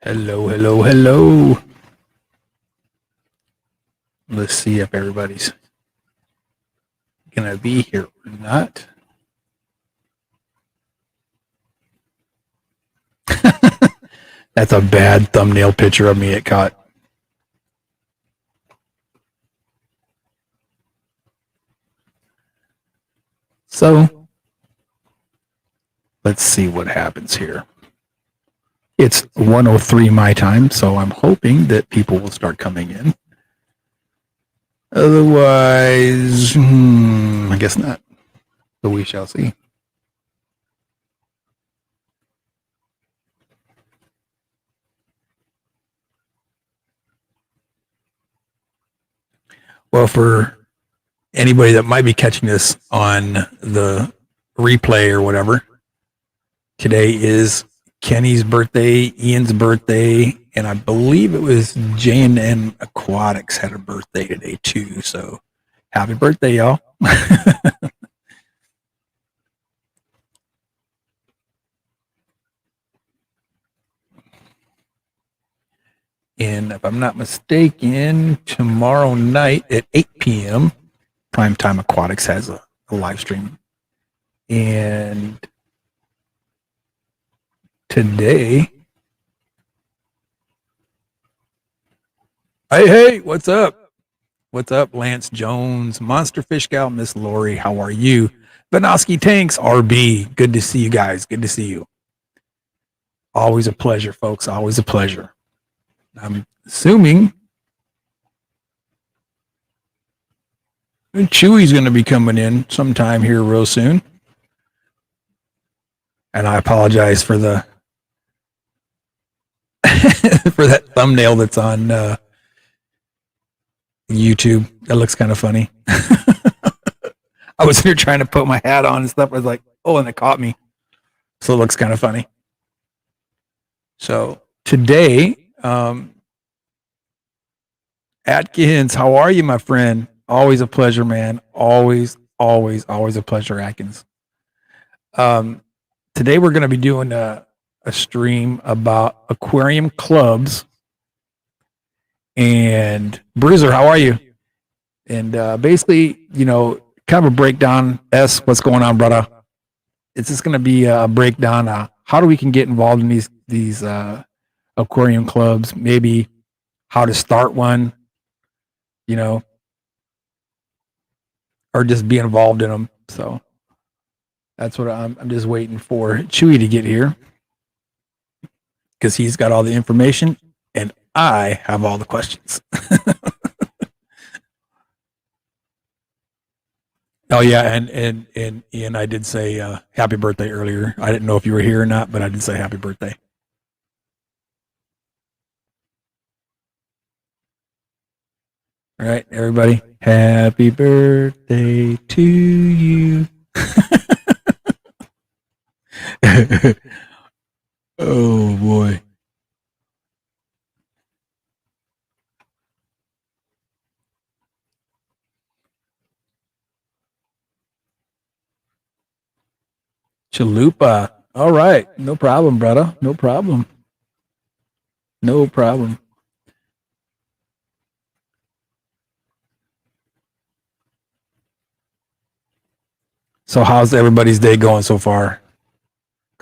Hello, hello, hello. Let's see if everybody's gonna be here or not. That's a bad thumbnail picture of me it caught. So let's see what happens here. It's 1:03 my time, so I'm hoping that people will start coming in. Otherwise, I guess not. But we shall see. Well, for anybody that might be catching this on the replay or whatever, today is Kenny's birthday, Ian's birthday, and I believe it was J&M Aquatics had a birthday today too. So happy birthday, y'all. And if I'm not mistaken, tomorrow night at 8 p.m., Primetime Aquatics has a live stream. And today, hey, what's up? What's up, Lance Jones, Monster Fish Gal, Miss Lori, how are you? Vanoski Tanks, RB, good to see you guys. Good to see you. Always a pleasure, folks. Always a pleasure. I'm assuming Chewy's going to be coming in sometime here real soon. And I apologize for the for that thumbnail that's on YouTube. That looks kind of funny. I was here trying to put my hat on and stuff. I was like, oh, and it caught me. So it looks kind of funny. So today, Atkins, how are you, my friend? Always a pleasure, man. Always a pleasure, Atkins. Today we're going to be doing a stream about Aquarium Clubs. And Bruiser, how are you? And basically, kind of a breakdown. What's going on, brother? It's just going to be a breakdown. How do we can get involved in these aquarium clubs? Maybe how to start one, or just be involved in them. So that's what I'm just waiting for Chewy to get here because he's got all the information and I have all the questions. Oh yeah, and Ian, I did say happy birthday earlier. I didn't know if you were here or not, but I did say happy birthday. All right, everybody, happy birthday to you. Oh boy. Chalupa. All right. No problem, brother. No problem. No problem. So how's everybody's day going so far?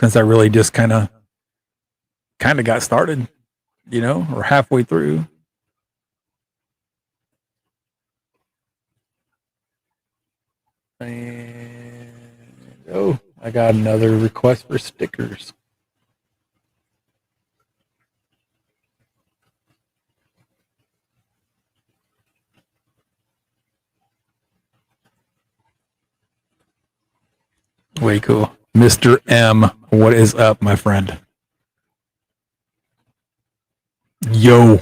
Since I really just kind of got started, or halfway through. And I got another request for stickers. Way cool. Mr. M, what is up, my friend? Yo.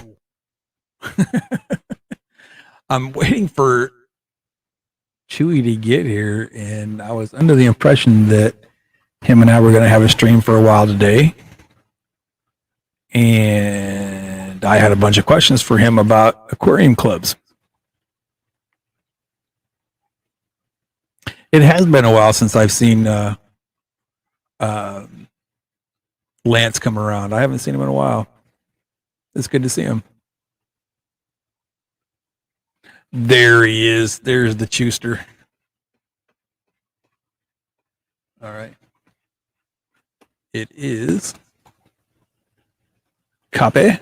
I'm waiting for Chewy to get here, and I was under the impression that him and I were going to have a stream for a while today. And I had a bunch of questions for him about aquarium clubs. It has been a while since I've seen Lance come around. I haven't seen him in a while. It's good to see him. There he is. There's the Chooster. All right. It is copy.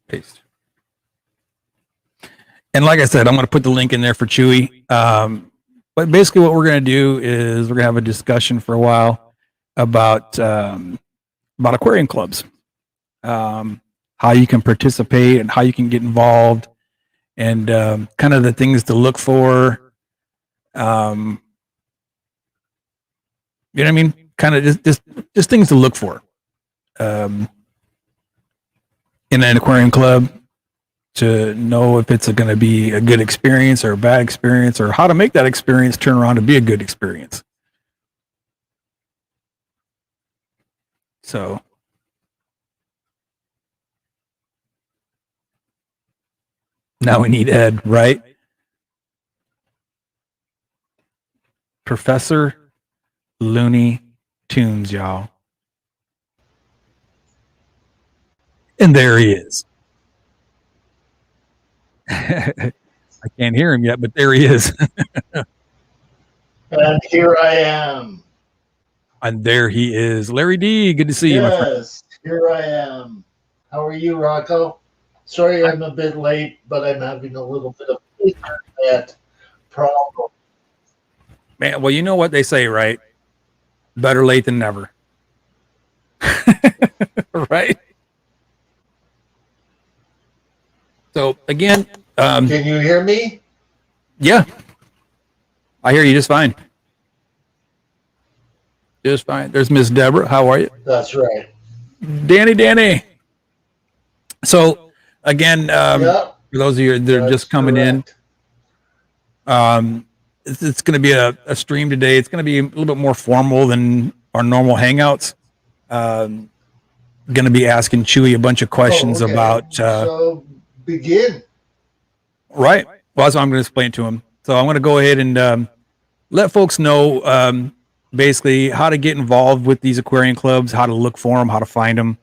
Paste. And like I said, I'm going to put the link in there for Chewy. But basically what we're going to do is we're going to have a discussion for a while about aquarium clubs, how you can participate and how you can get involved, and kind of the things to look for. You know what I mean? Kind of just things to look for in an aquarium club, to know if it's going to be a good experience or a bad experience, or how to make that experience turn around to be a good experience. So now we need Ed, right? Professor Looney Tunes, y'all. And there he is. I can't hear him yet, but there he is. And here I am. And there he is. Larry D, good to see you, my friend. Yes, here I am. How are you, Rocko? Sorry I'm a bit late, but I'm having a little bit of internet problem. Man, well, you know what they say, right? Better late than never. Right? So again, Can you hear me? Yeah, I hear you just fine. Just fine. There's Miss Deborah. How are you? That's right. Danny. So again, Yep, for those of you that are just coming correct. in, it's going to be a stream today. It's going to be a little bit more formal than our normal hangouts. Going to be asking Chewy a bunch of questions about. So begin. Right. Well, that's what I'm going to explain to him. So I'm going to go ahead and let folks know basically how to get involved with these aquarium clubs, how to look for them, how to find them,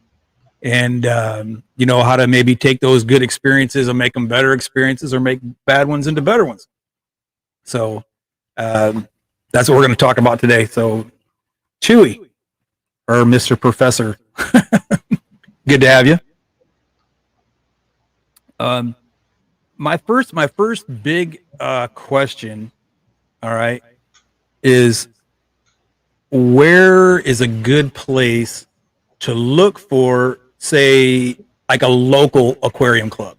and how to maybe take those good experiences and make them better experiences, or make bad ones into better ones. So that's what we're going to talk about today. So Chewy, or Mr. Professor, good to have you. My first big question, all right, is where is a good place to look for, say, like a local aquarium club?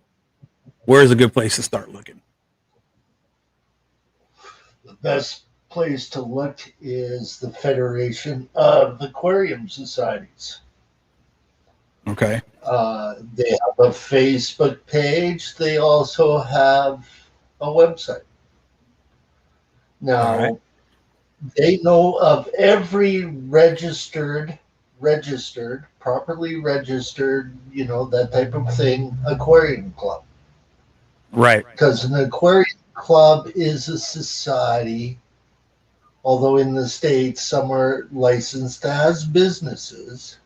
Where is a good place to start looking? The best place to look is the Federation of Aquarium Societies. Okay. They have a Facebook page. They also have a website. Now, right. They know of every registered, properly registered, that type of thing, aquarium club. Right. Because an aquarium club is a society, although in the States some are licensed as businesses,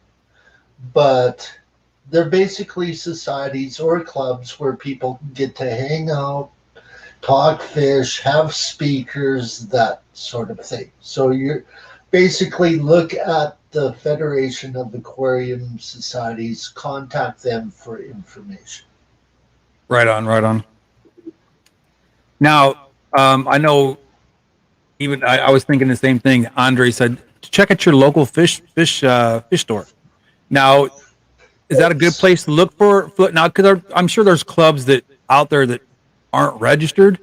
but they're basically societies or clubs where people get to hang out, talk fish, have speakers, that sort of thing. So you basically look at the Federation of Aquarium Societies, contact them for information. Right on. Now, I know even I was thinking the same thing. Andre said, check at your local fish store. Now, is that a good place to look for? Now, because I'm sure there's clubs that out there that aren't registered.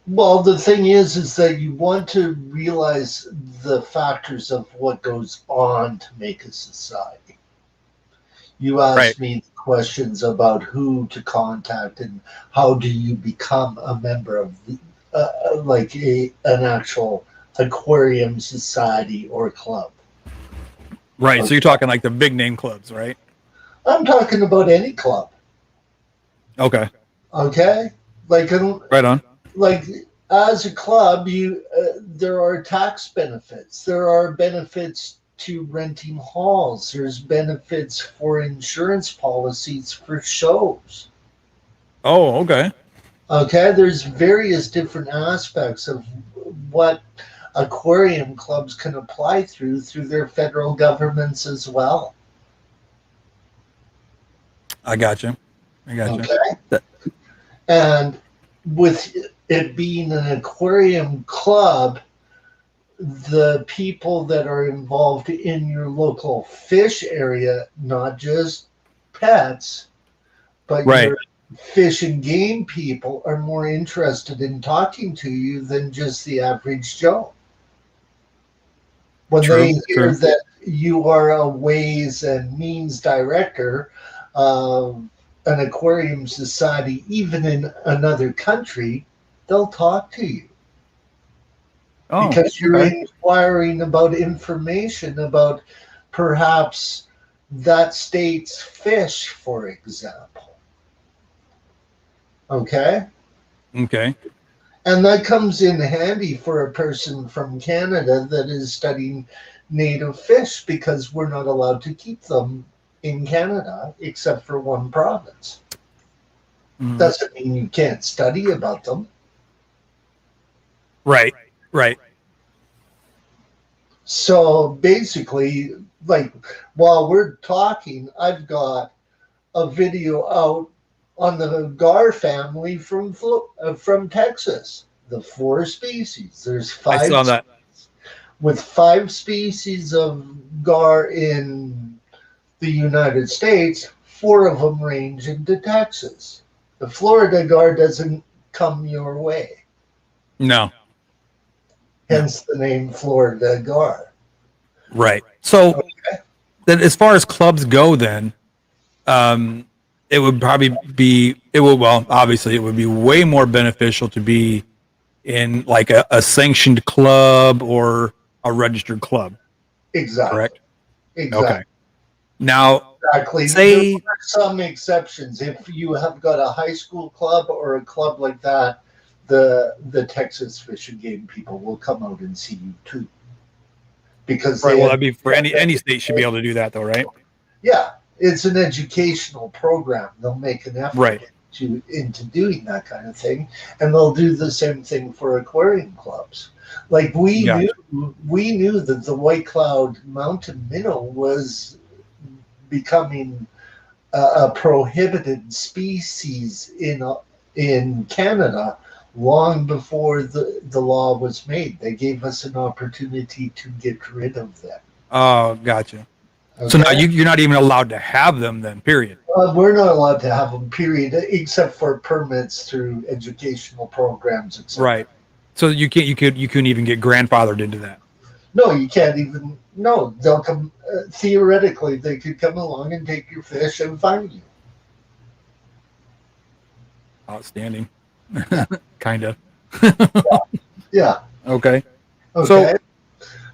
Well, the thing is that you want to realize the factors of what goes on to make a society. You asked me questions about who to contact and how do you become a member of like an actual aquarium society or club. Right. Okay. So you're talking like the big name clubs, right? I'm talking about any club. Okay. Okay. Like right on. Like as a club, there are tax benefits. There are benefits to renting halls. There's benefits for insurance policies for shows. Oh, okay. Okay, there's various different aspects of what aquarium clubs can apply through their federal governments as well. I got you. I got you. Okay, and with it being an aquarium club, the people that are involved in your local fish area, not just pets, but Right. your fish and game people, are more interested in talking to you than just the average Joe. When True. they hear True. that you are a ways and means director of an aquarium society, even in another country, they'll talk to you Oh, because you're okay. inquiring about information about perhaps that state's fish, for example. Okay? Okay. And that comes in handy for a person from Canada that is studying native fish because we're not allowed to keep them in Canada except for one province. Mhm. Doesn't mean you can't study about them. Right. Right. So basically, like while we're talking, I've got a video out on the gar family from Texas. The four species. There's I five saw that. with five species of gar in the United States. Four of them range into Texas. The Florida gar doesn't come your way, No. No. hence the name Florida gar. Right. So Okay. then, as far as clubs go, then um, it would probably be it would well obviously it would be way more beneficial to be in like a sanctioned club or a registered club. Exactly. Correct. Exactly. Okay. Now, Exactly. There say are some exceptions. If you have got a high school club or a club like that, the Texas Fish and Game people will come out and see you too, because right. they Well, that'd be for understand any that. state should be able to do that, though, right? Yeah, it's an educational program. They'll make an effort Right. into doing that kind of thing, and they'll do the same thing for aquarium clubs. Like Gotcha. we knew that the White Cloud Mountain minnow was becoming a prohibited species in Canada long before the law was made. They gave us an opportunity to get rid of them. Oh, gotcha. So now Okay, you're not even allowed to have them then. Period. we're not allowed to have them. Period, except for permits through educational programs, etc. Right. So you couldn't even get grandfathered into that. No, you can't even. No, they'll come. Theoretically, they could come along and take your fish and fine you. Outstanding. Yeah, Kind of. yeah. Okay. Okay. So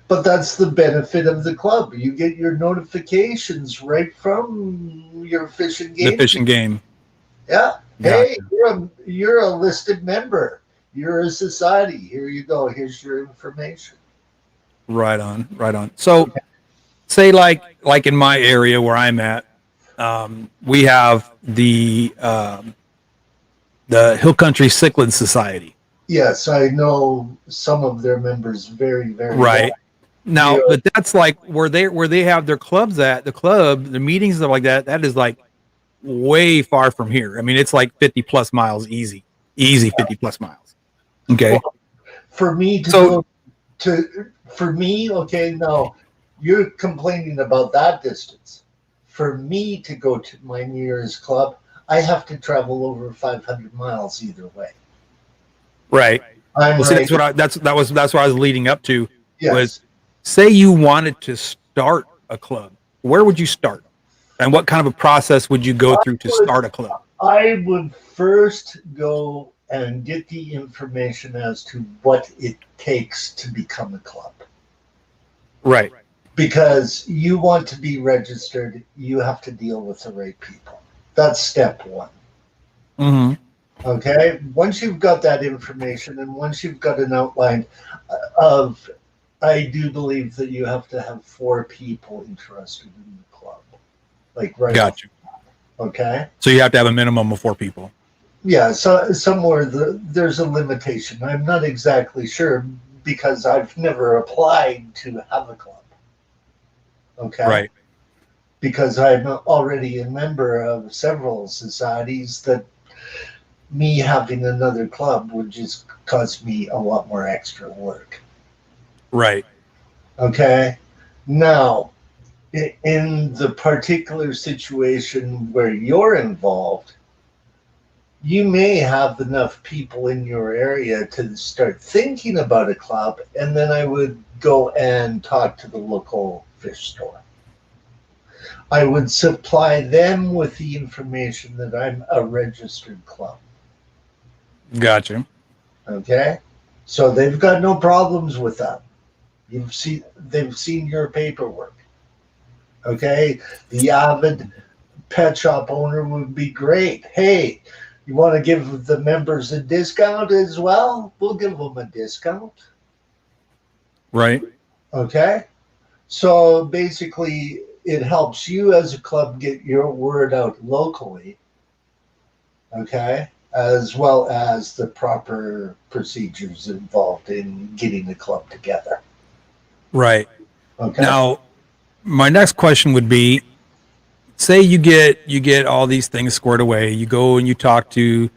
But that's the benefit of the club. You get your notifications right from your fish and the game. fishing game. Yeah. Hey, Gotcha. you're a listed member. You're a society. Here you go. Here's your information. Right on. Right on. So say like in my area where I'm at, we have the Hill Country Cichlid Society. Yes, I know some of their members very, very well. Right. Now, You but that's like where they have their clubs at, the club, the meetings, stuff like that. That is like way far from here. I mean, it's like 50 plus miles easy. Easy 50 plus miles. Okay. well, for me to So go for me, okay, now you're complaining about that distance. For me to go to my nearest club, I have to travel over 500 miles either way. right. I'm Well, see, right. that's what I was leading up to was Yes. say you wanted to start a club. Where would you start? And what kind of a process would you go through to start a club? I would first go and get the information as to what it takes to become a club. Right. Because you want to be registered, you have to deal with the right people. That's step one. Mm-hmm. Okay. Once you've got that information and once you've got an outline of, I do believe that you have to have 4 people interested in the club, like right off. Gotcha. Okay. So you have to have a minimum of 4 people. Yeah. So somewhere there's a limitation. I'm not exactly sure because I've never applied to have a club. Okay. Right. Because I'm already a member of several societies that me having another club would just cause me a lot more extra work. Right. Okay. Now, in the particular situation where you're involved, you may have enough people in your area to start thinking about a club, and then I would go and talk to the local fish store. I would supply them with the information that I'm a registered club. Gotcha. Okay? So they've got no problems with that. They've seen your paperwork. Okay? The avid pet shop owner would be great. Hey, you want to give the members a discount as well? We'll give them a discount. Right. Okay? So basically, it helps you as a club get your word out locally. Okay? As well as the proper procedures involved in getting the club together. Right. Okay? Now, my next question would be, say you get all these things squared away. You go and you talk to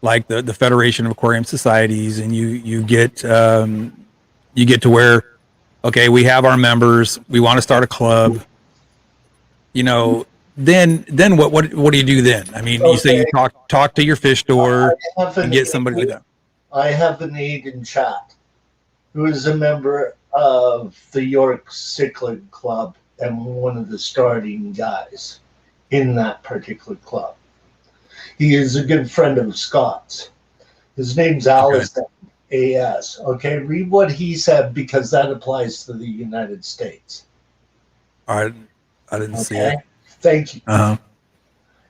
like the Federation of Aquarium Societies, and you get to where, okay, we have our members, we want to start a club, you know, then what do you do then? I mean, you say Okay. you talk to your fish store I have and get somebody like that. I have an aide in chat who is a member of the York Cichlid Club and one of the starting guys in that particular club. He is a good friend of Scott's. His name's Allison AS. Okay, read what he said because that applies to the United States. All right, I didn't see it. Thank you. Uh-huh.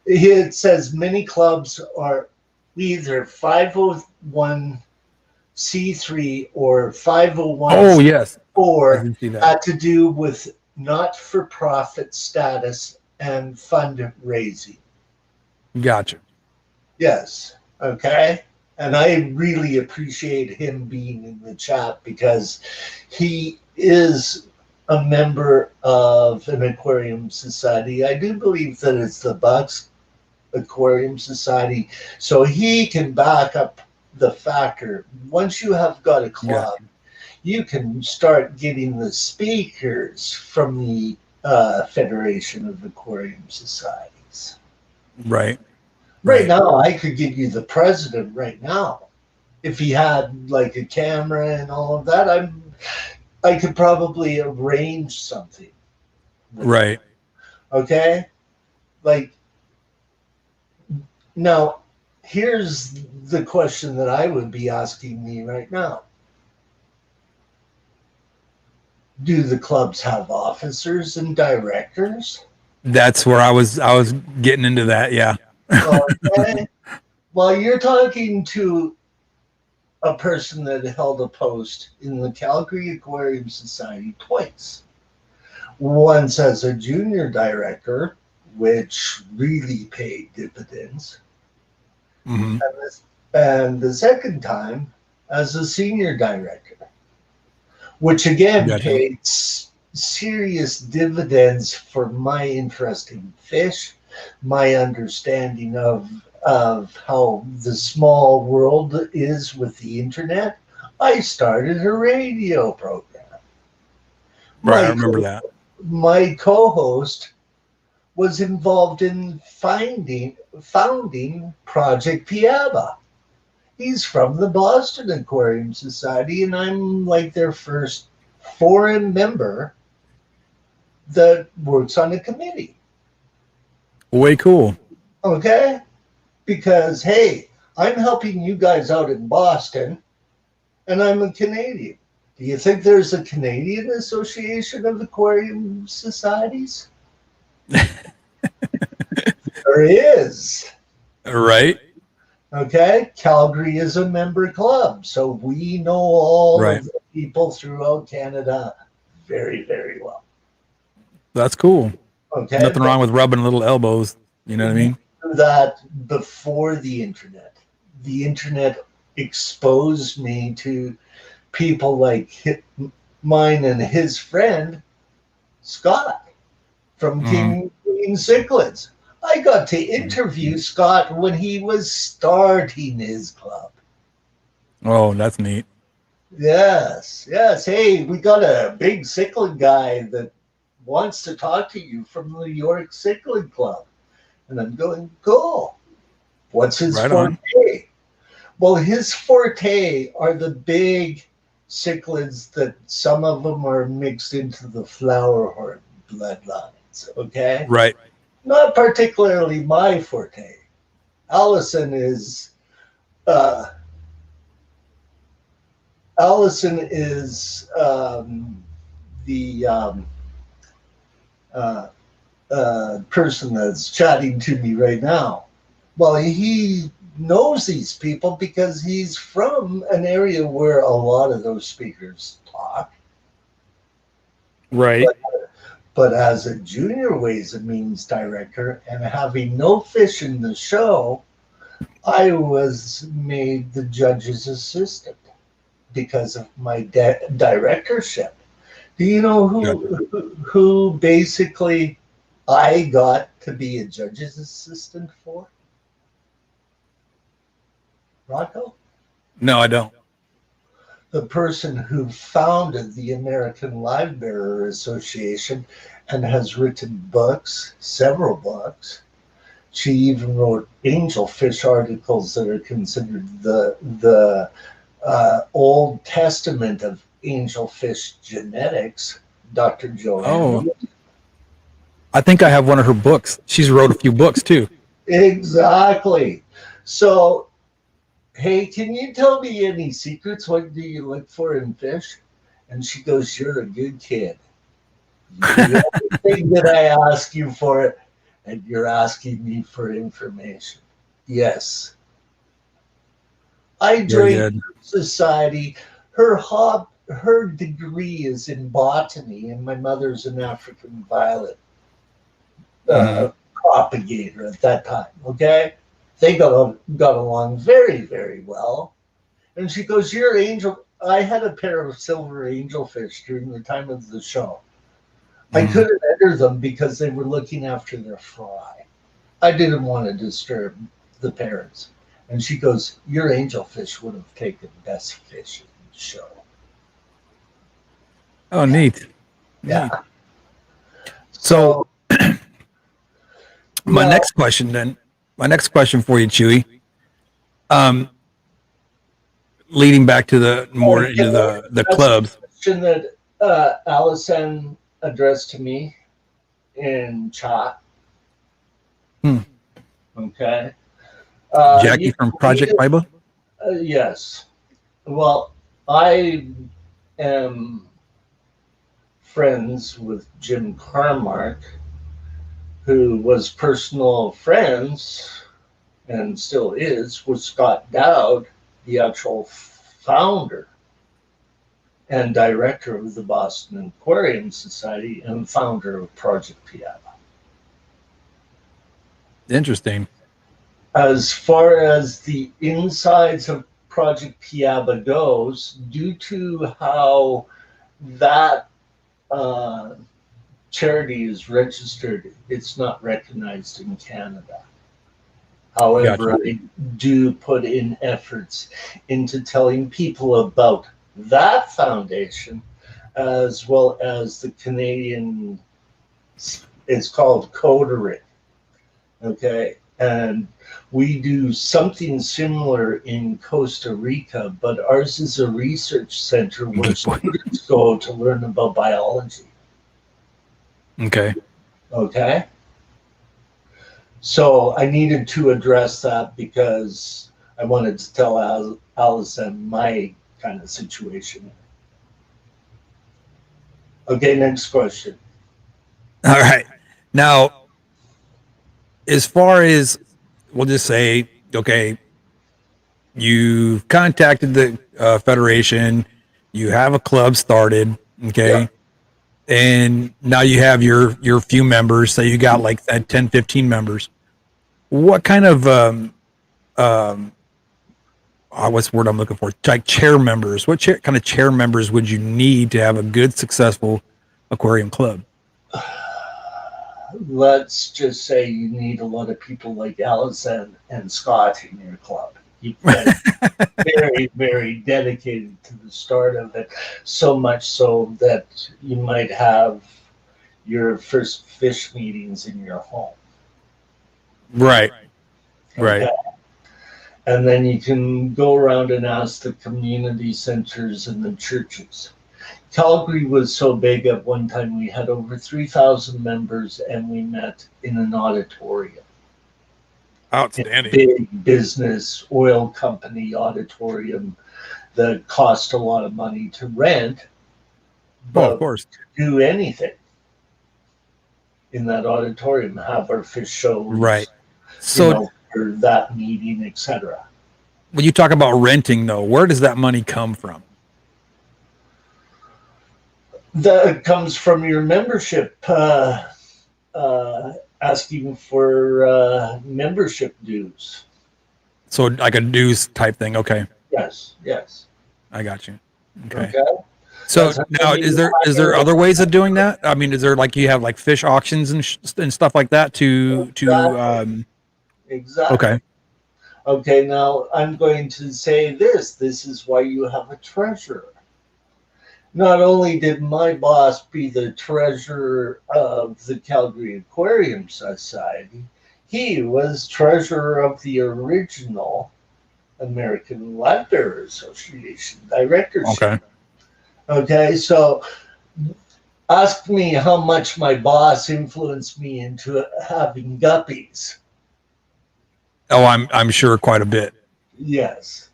It says many clubs are either 501c3 or 501. Oh yes, or I didn't see that. had to do with not-for-profit status and fundraising. Gotcha. Yes. Okay. And I really appreciate him being in the chat because he is a member of an aquarium society. I do believe that it's the Bucks Aquarium Society. So he can back up the factor. Once you have got a club, you can start getting the speakers from the Federation of Aquarium Societies. Right. Right now, I could give you the president right now. If he had like a camera and all of that, I could probably arrange something. Right. Okay? Like, now, here's the question that I would be asking me right now. Do the clubs have officers and directors? That's where I was getting into that. Yeah. Okay. Well, you're talking to a person that held a post in the Calgary Aquarium Society twice. Once as a junior director, which really paid dividends. Mm-hmm. And the second time as a senior director, which again paid serious dividends for my interest in fish, my understanding of how the small world is with the internet. I started a radio program. Right, I remember that. My co-host was involved in founding Project Piaba. He's from the Boston Aquarium Society, and I'm like their first foreign member that works on a committee. Way cool. Okay? Because, hey, I'm helping you guys out in Boston, and I'm a Canadian. Do you think there's a Canadian Association of Aquarium Societies? There is. Right. Okay, Calgary is a member club, so we know all Right. of the people throughout Canada very, very well. That's cool. Okay, Nothing but wrong with rubbing little elbows. You know what I we mean? do that before the internet. The internet exposed me to people like mine and his friend Scott from Mm-hmm. King Queen Cichlids. I got to Mm-hmm. interview Scott when he was starting his club. Oh, that's neat. Yes, yes. Hey, we got a big cichlid guy that wants to talk to you from the New York Cichlid Club. And I'm going, cool. What's his Right on. forte? Well, his forte are the big cichlids that some of them are mixed into the flowerhorn bloodlines. Okay, Right. not particularly my forte. Allison is uh, Allison is the uh, person that's chatting to me right now. Well, he knows these people because he's from an area where a lot of those speakers talk. Right. But, but as a junior Ways and Means director and having no fish in the show, I was made the judge's assistant because of my directorship. Do you know Gotcha. who basically I got to be a judge's assistant for? Rocko? No, I don't. The person who founded the American Live Bearer Association and has written books, several books. She even wrote angelfish articles that are considered the Old Testament of angelfish genetics. Dr. Oh, Joanne. I think I have one of her books. She's wrote a few books too. Exactly. So, hey, can you tell me any secrets? What do you look for in fish? And she goes, you're a good kid. You do everything that I ask you for it, and you're asking me for information. Yes. I Very joined good. her society. Her degree is in botany, and my mother's an African violet Hmm. propagator at that time. Okay, they got along very, very well. And she goes, "Your angel." I had a pair of silver angelfish during the time of the show. I Hmm. couldn't enter them because they were looking after their fry. I didn't want to disturb the parents. And she goes, your angelfish would have taken best fish in the show. Oh, Yeah. neat. Neat. Yeah. So So my now, next question then, my next question for you, Chewy, um, leading back to the more can into I the ask a clubs. question that Allison addressed to me in chat? Hmm. Okay. Jackie You from read Project it? Bible. Yes. Well, I am friends with Jim Carmark, who was personal friends and still is with Scott Dowd, the actual founder and director of the Boston Aquarium Society and founder of Project Piaba. Interesting. As far as the insides of Project Piaba goes, due to how that uh, charity is registered, it's not recognized in Canada. However, Gotcha. I do put in efforts into telling people about that foundation as well as the Canadian, it's called Coterie. Okay. And we do something similar in Costa Rica, but ours is a research center where students go to learn about biology. Okay. Okay. So I needed to address that because I wanted to tell Allison my kind of situation. Okay, next question. All right. Now, as far as we'll just say, okay, you've contacted the federation, you have a club started, Yeah. okay, and now you have your few members. Say you got like 10, 15 members. What kind of what's the word I'm looking for? Like chair members. What kind of chair members would you need to have a good, successful aquarium club? Let's just say you need a lot of people like Allison and Scott in your club. You've got very, very dedicated to the start of it, so much so that you might have your first fish meetings in your home. Right, right. Okay. And then you can go around and ask the community centers and the churches. Calgary was so big at one time, we had over 3,000 members and we met in an auditorium. In a Outstanding. big business oil company auditorium that cost a lot of money to rent, Oh, of but course. do anything in that auditorium, have our fish Right. shows, So for that meeting, etc. when you talk about renting, though, where does that money come from? That comes from your membership, asking for membership dues. So like a dues type thing. Okay, Yes, yes. I got you. Okay. Okay. So That's how now, many is there other ways of doing that? I mean, is there like you have like fish auctions and stuff like that to exactly, exactly. okay. Okay, now I'm going to say this. This is why you have a treasurer. Not only did my boss be the treasurer of the Calgary Aquarium Society, he was treasurer of the original American Library Association directorship. Okay. Okay, so ask me how much my boss influenced me into having guppies. Oh, I'm sure quite a bit. Yes.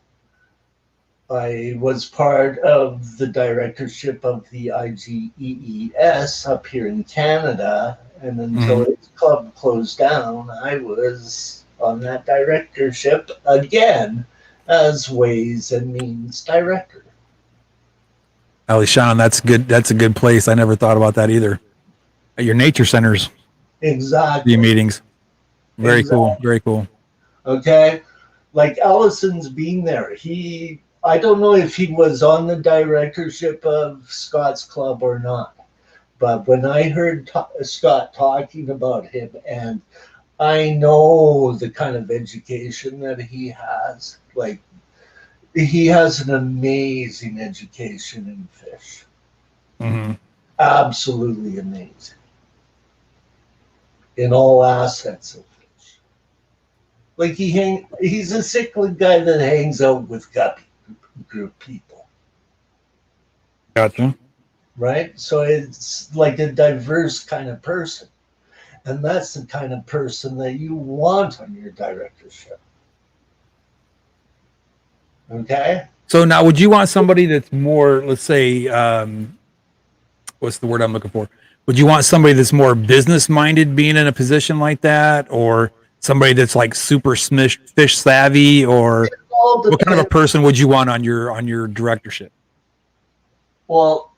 I was part of the directorship of the IGEES up here in Canada, and until Mhm. its club closed down, I was on that directorship again as Ways and Means Director. Ali Sean, that's good. That's a good place. I never thought about that either. At your nature centers, the Exactly. meetings. Very cool. Exactly. Very cool. Okay. Like Allison's been there. I don't know if he was on the directorship of Scott's Club or not. But when I heard Scott talking about him, and I know the kind of education that he has, like he has an amazing education in fish, Hmm. absolutely amazing in all assets of fish. Like he's a cichlid guy that hangs out with guppy group people, Gotcha. right? So it's like a diverse kind of person. And that's the kind of person that you want on your directorship. Okay. So now, would you want somebody that's more, let's say, what's the word I'm looking for? Would you want somebody that's more business minded being in a position like that, or somebody that's like super fish savvy, or It all what kind of a depends. person would you want on your directorship? Well,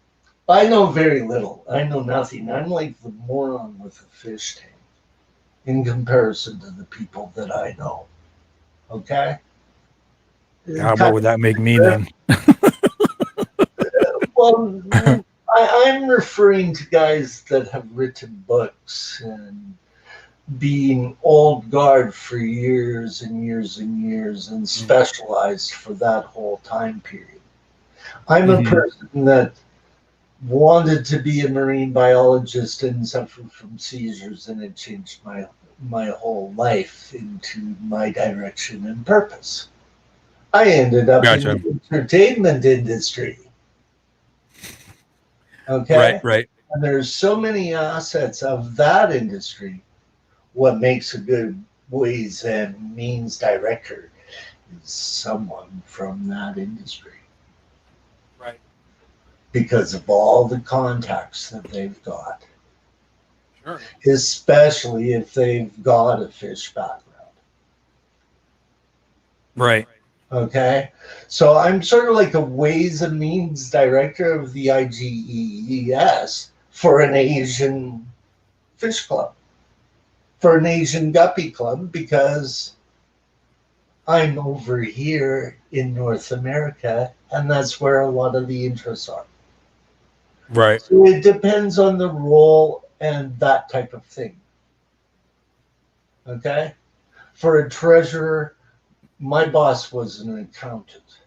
I know very little. I know nothing. I'm like the moron with a fish tank in comparison to the people that I know. Okay. God, what Kind would that make me of, then? well, I'm referring to guys that have written books and being old guard for years and years and years and specialized for that whole time period. I'm a Mm-hmm. person that wanted to be a marine biologist and suffered from seizures, and it changed my whole life into my direction and purpose. I ended up in Gotcha. the entertainment industry. Right, Okay. right. And there's so many assets of that industry. What makes a good ways and means director is someone from that industry Right. because of all the contacts that they've got, Sure. especially if they've got a fish background. Right. Okay. So I'm sort of like a ways and means director of the IGEES for an Asian fish club, for an Asian guppy club, because I'm over here in North America and that's where a lot of the interests are. Right. So it depends on the role and that type of thing. Okay. For a treasurer, my boss was an accountant.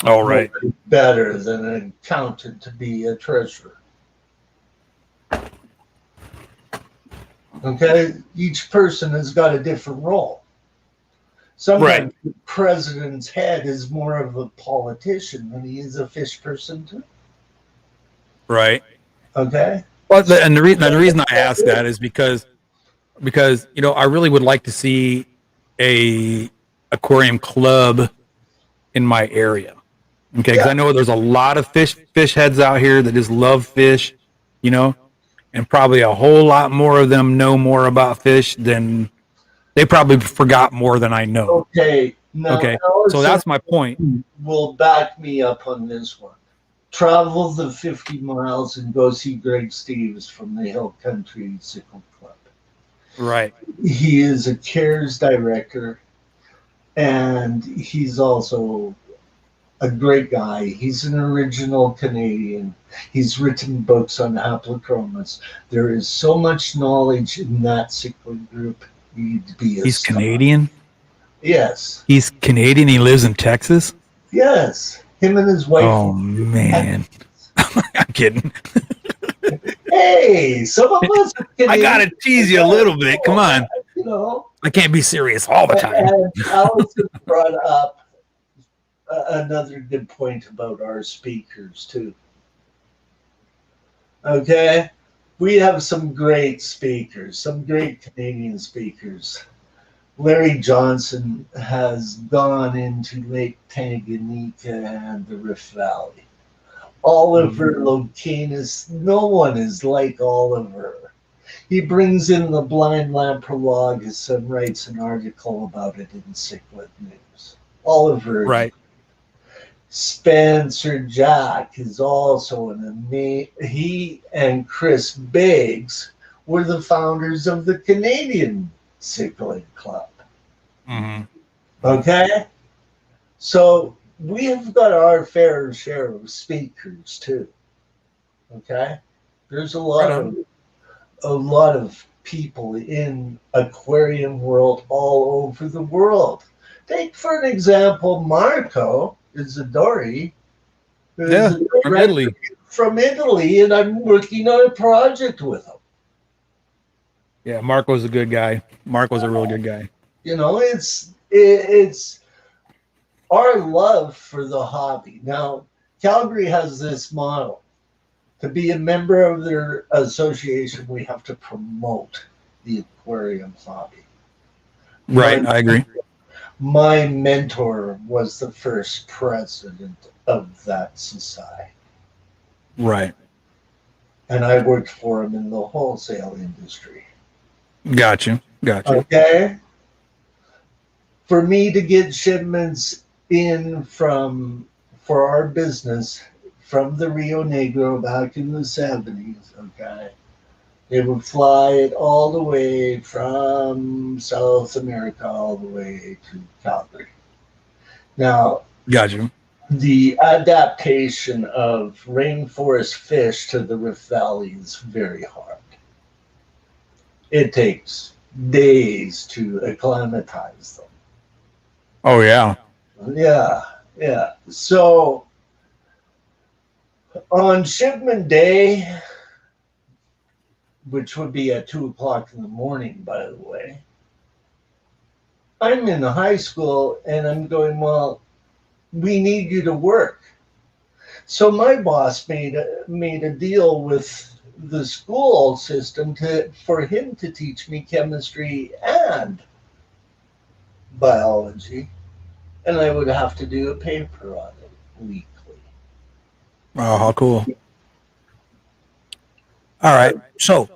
All right. Better than an accountant to be a treasurer. Okay, each person has got a different role. Sometimes Right. the president's head is more of a politician than he is a fish person too. Right. Okay. Well, the reason I ask that is because I really would like to see a aquarium club in my area. Okay, because I Yeah. know there's a lot of fish heads out here that just love fish, you know, and probably a whole lot more of them know more about fish than they probably forgot more than I know. Okay. Now Okay, so Allison that's my point. will back me up on this one. Travel the 50 miles and go see Greg Steves from the Hill Country Sickle Club. Right. He is a CARES director and he's also a great guy. He's an original Canadian. He's written books on haplochromas. There is so much knowledge in that cichlid group. You'd be He's astonished. Canadian. Yes, He's Canadian. He lives in Texas. yes. Him and his wife. Oh man, I'm kidding. Hey, some of us are I Canadian. gotta tease you a little bit. Come on, You know, I can't be serious all the time. and Allison brought up another good point about our speakers too. Okay, we have some great speakers, some great Canadian speakers. Larry Johnson has gone into Lake Tanganyika and the Rift Valley. Oliver Locanis, no one is like Oliver. He brings in the blind lamprologue. His son writes an article about it in Cichlid News. Oliver, Right. Spencer Jack is also an amazing. He and Chris Biggs were the founders of the Canadian Cichlid Club. Mm-hmm. Okay, so we have got our fair share of speakers too. Okay, there's Right on. a lot of people in aquarium world all over the world. Take for an example, Marco Isidori, who's Yeah, a from director Italy. from Italy, and I'm working on a project with him. Yeah, Marco's a good guy. Marco's a real good guy. You know, it's our love for the hobby. Now, Calgary has this model. To be a member of their association, we have to promote the aquarium hobby. Right, I agree. My mentor was the first president of that society, Right. and I worked for him in the wholesale industry. Got you. Got you. Okay. For me to get shipments in for our business from the Rio Negro back in the 70s, okay, they would fly it all the way from South America all the way to Calgary. Now, Got you. the adaptation of rainforest fish to the Rift Valley is very hard. It takes days to acclimatize them. Oh yeah. Yeah, yeah. So on shipment day, which would be at 2 o'clock in the morning, by the way, I'm in high school and I'm going, well, we need you to work. So my boss made a deal with the school system for him to teach me chemistry and biology, and I would have to do a paper on it weekly. Oh, how cool. All right. So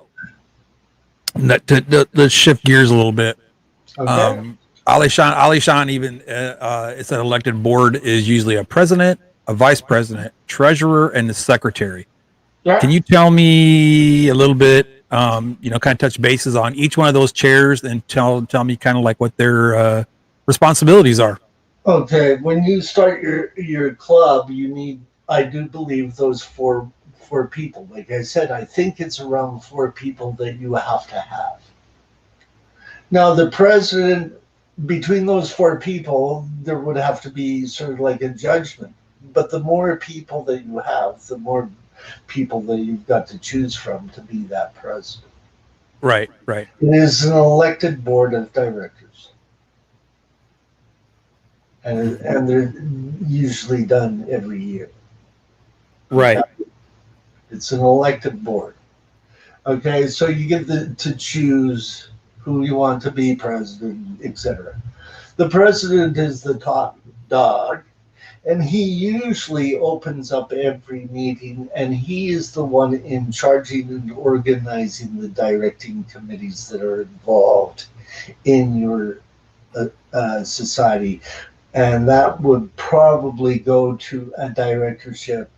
let's shift gears a little bit. Okay. Ali Shan even it's an elected board is usually a president, a vice president, treasurer, and the secretary. Yeah. Can you tell me a little bit, kind of touch bases on each one of those chairs and tell me kind of like what their responsibilities are? Okay, when you start your club, I do believe those four people. Like I said, I think it's around four people that you have to have. Now, the president, between those four people, there would have to be sort of like a judgment. But the more people that you have, the more people that you've got to choose from to be that president. Right, right, It is an elected board of directors, and they're usually done every year. Okay? right, It's an elected board. Okay, so you get to choose who you want to be president, etc. The president is the top dog, and he usually opens up every meeting, and he is the one in charging and organizing the directing committees that are involved in your society. And that would probably go to a directorship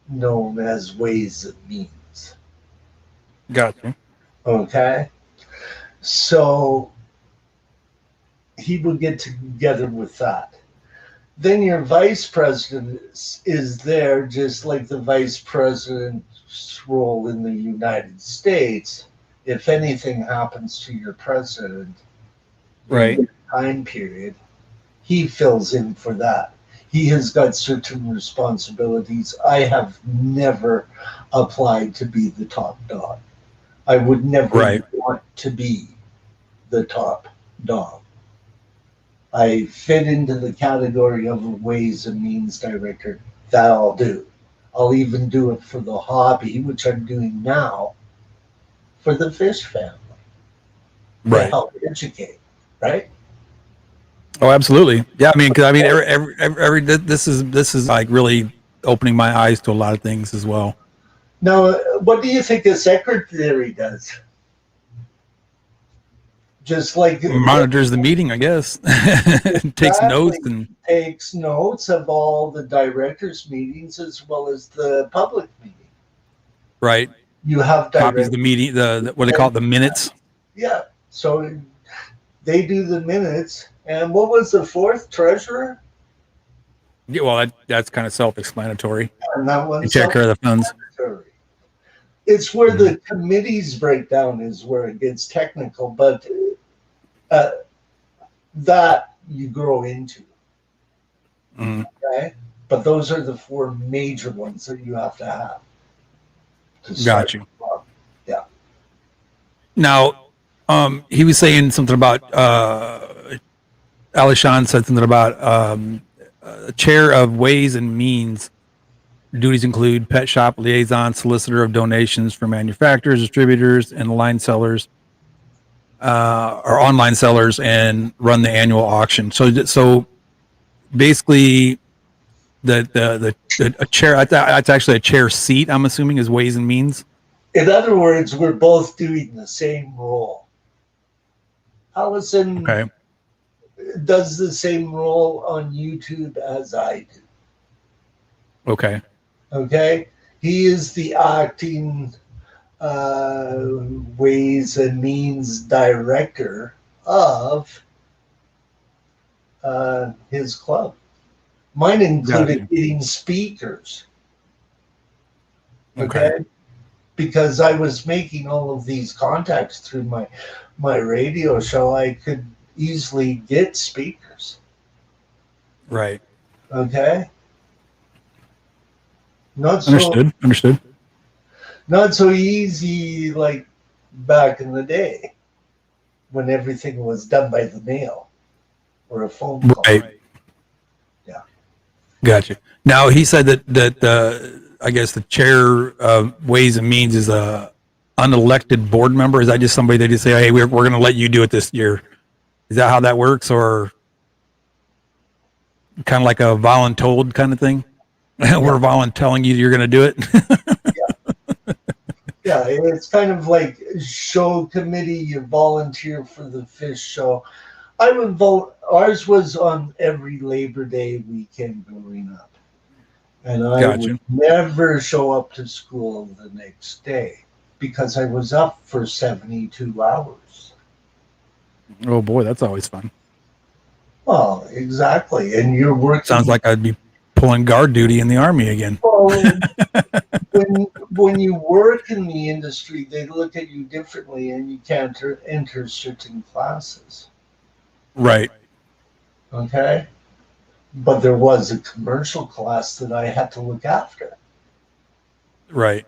known as Ways and Means. gotcha. Okay, so he would get together with that. Then your vice president is there, just like the vice president's role in the United States. If anything happens to your president during Right, the time period, he fills in for that. He has got certain responsibilities. I have never applied to be the top dog. I would never right, want to be the top dog. I fit into the category of a ways and means director. That I'll do. I'll even do it for the hobby, which I'm doing now for the fish family to right. help educate, right? Oh, absolutely. Yeah, I mean, because I mean, this is like really opening my eyes to a lot of things as well. Now, what do you think a secretary does? Just like Monitors the meeting, I guess. Takes notes exactly and takes notes of all the directors' meetings as well as the public meeting. right. You have Copies direct, the meeting, the what they call it, the minutes. yeah. So they do the minutes. And what was the fourth? Treasurer? Yeah, well, that's kind of self-explanatory. And that They one's take care of the funds. secretary. It's where Mhm. the committees break down is where it gets technical, but uh, that you grow into, Mhm. okay? But those are the four major ones that you have to have to start. Got you. Yeah. Now, he was saying something about Alishan said something about chair of Ways and Means. Duties include pet shop liaison, solicitor of donations for manufacturers, distributors, and line sellers, or online sellers, and run the annual auction. So basically, the a chair that's actually a chair seat. I'm assuming is Ways and Means. In other words, we're both doing the same role. Allison Okay. does the same role on YouTube as I do. Okay. Okay, he is the acting ways and means director of his club. Mine included Gotcha. getting speakers. Okay. Okay, because I was making all of these contacts through my radio show, I could easily get speakers. Right. Okay, not so Understood. Understood. not so easy like back in the day when everything was done by the mail or a phone call. Right. Yeah. Gotcha. Now he said that I guess the chair of Ways and Means is a unelected board member. Is that just somebody they just say, hey, we're going to let you do it this year? Is that how that works, or kind of like a voluntold kind of thing? We're voluntelling you you're going to do it. Yeah, it's kind of like show committee. You volunteer for the fish show. I would vote. Ours was on every Labor Day weekend growing up, and I would Gotcha. never show up to school the next day because I was up for 72 hours. Oh boy, that's always fun. Well, exactly. And you're Sounds working. like I'd be pulling guard duty in the army again. Well, when you work in the industry, they look at you differently, and you can't enter certain classes. Right. Okay, but there was a commercial class that I had to look after. Right.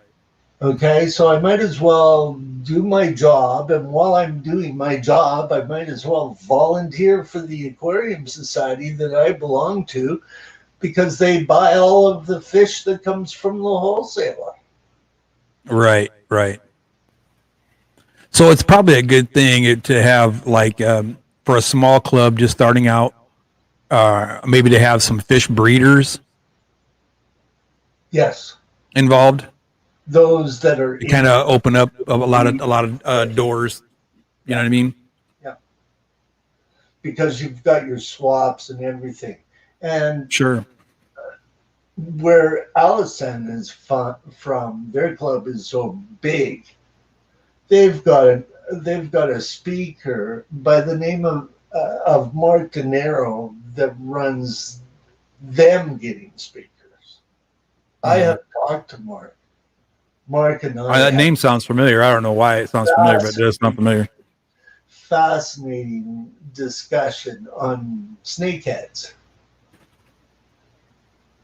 Okay, so I might as well do my job, and while I'm doing my job, I might as well volunteer for the Aquarium Society that I belong to because they buy all of the fish that comes from the wholesaler. Right. Right. So it's probably a good thing to have like for a small club just starting out, maybe to have some fish breeders Yes, involved those that are to kind in of open up a the lot of breed. doors. You know Yeah, what I mean? yeah, because you've got your swaps and everything. And Sure. where Allison is from, their club is so big. They've got a speaker by the name of Mark De Niro that runs them getting speakers. I Mm-hmm. have talked to Mark. Mark and I That had name sounds familiar. I don't know why it sounds familiar, but it does sound fascinating, familiar. fascinating discussion on snakeheads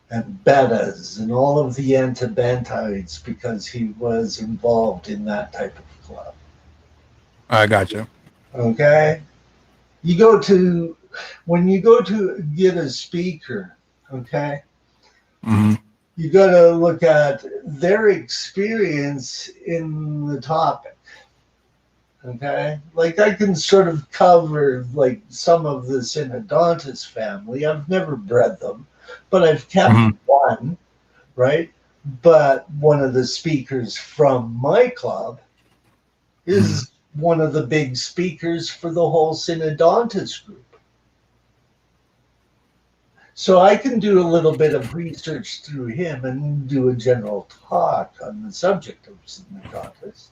and bettas and all of the antibentides because he was involved in that type of club. I gotcha. Okay? You go to when you go to get a speaker, okay, Mm-hmm. you got to look at their experience in the topic. Okay, like I can sort of cover like some of the Synodontis family. I've never bred them, but I've kept Mm-hmm. one, right? But one of the speakers from my club Mm-hmm. is one of the big speakers for the whole Synodontis group. So I can do a little bit of research through him and do a general talk on the subject of Synodontis.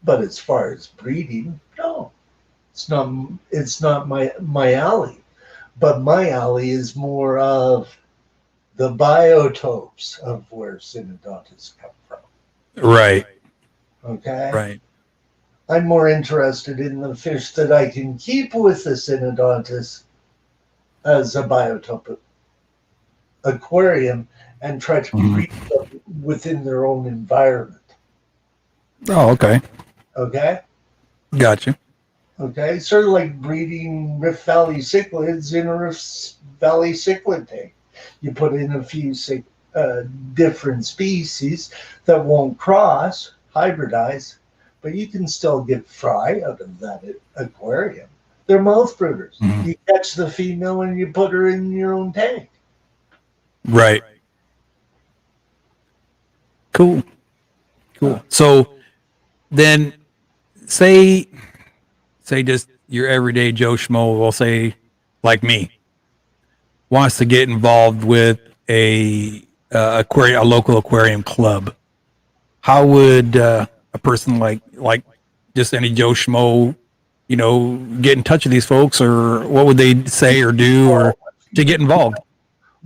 But as far as breeding, no, it's not my alley. But my alley is more of the biotopes of where Synodontis come from. Right. Okay? Right. I'm more interested in the fish that I can keep with the Synodontis as a biotope aquarium and try to Mm-hmm. breed them within their own environment. Oh, okay. Okay? Gotcha. Okay? Sort of like breeding Rift Valley cichlids in a Rift Valley cichlid tank. You put in a few different species that won't cross, hybridize, but you can still get fry out of that aquarium. They're mouth brooders. Mm-hmm. You catch the female and you put her in your own tank. Right. Cool. Cool. So then say just your everyday Joe Schmo, we'll say like me, wants to get involved with a local aquarium club. How would a person like just any Joe Schmo, get in touch with these folks, or what would they say or do, or to get involved?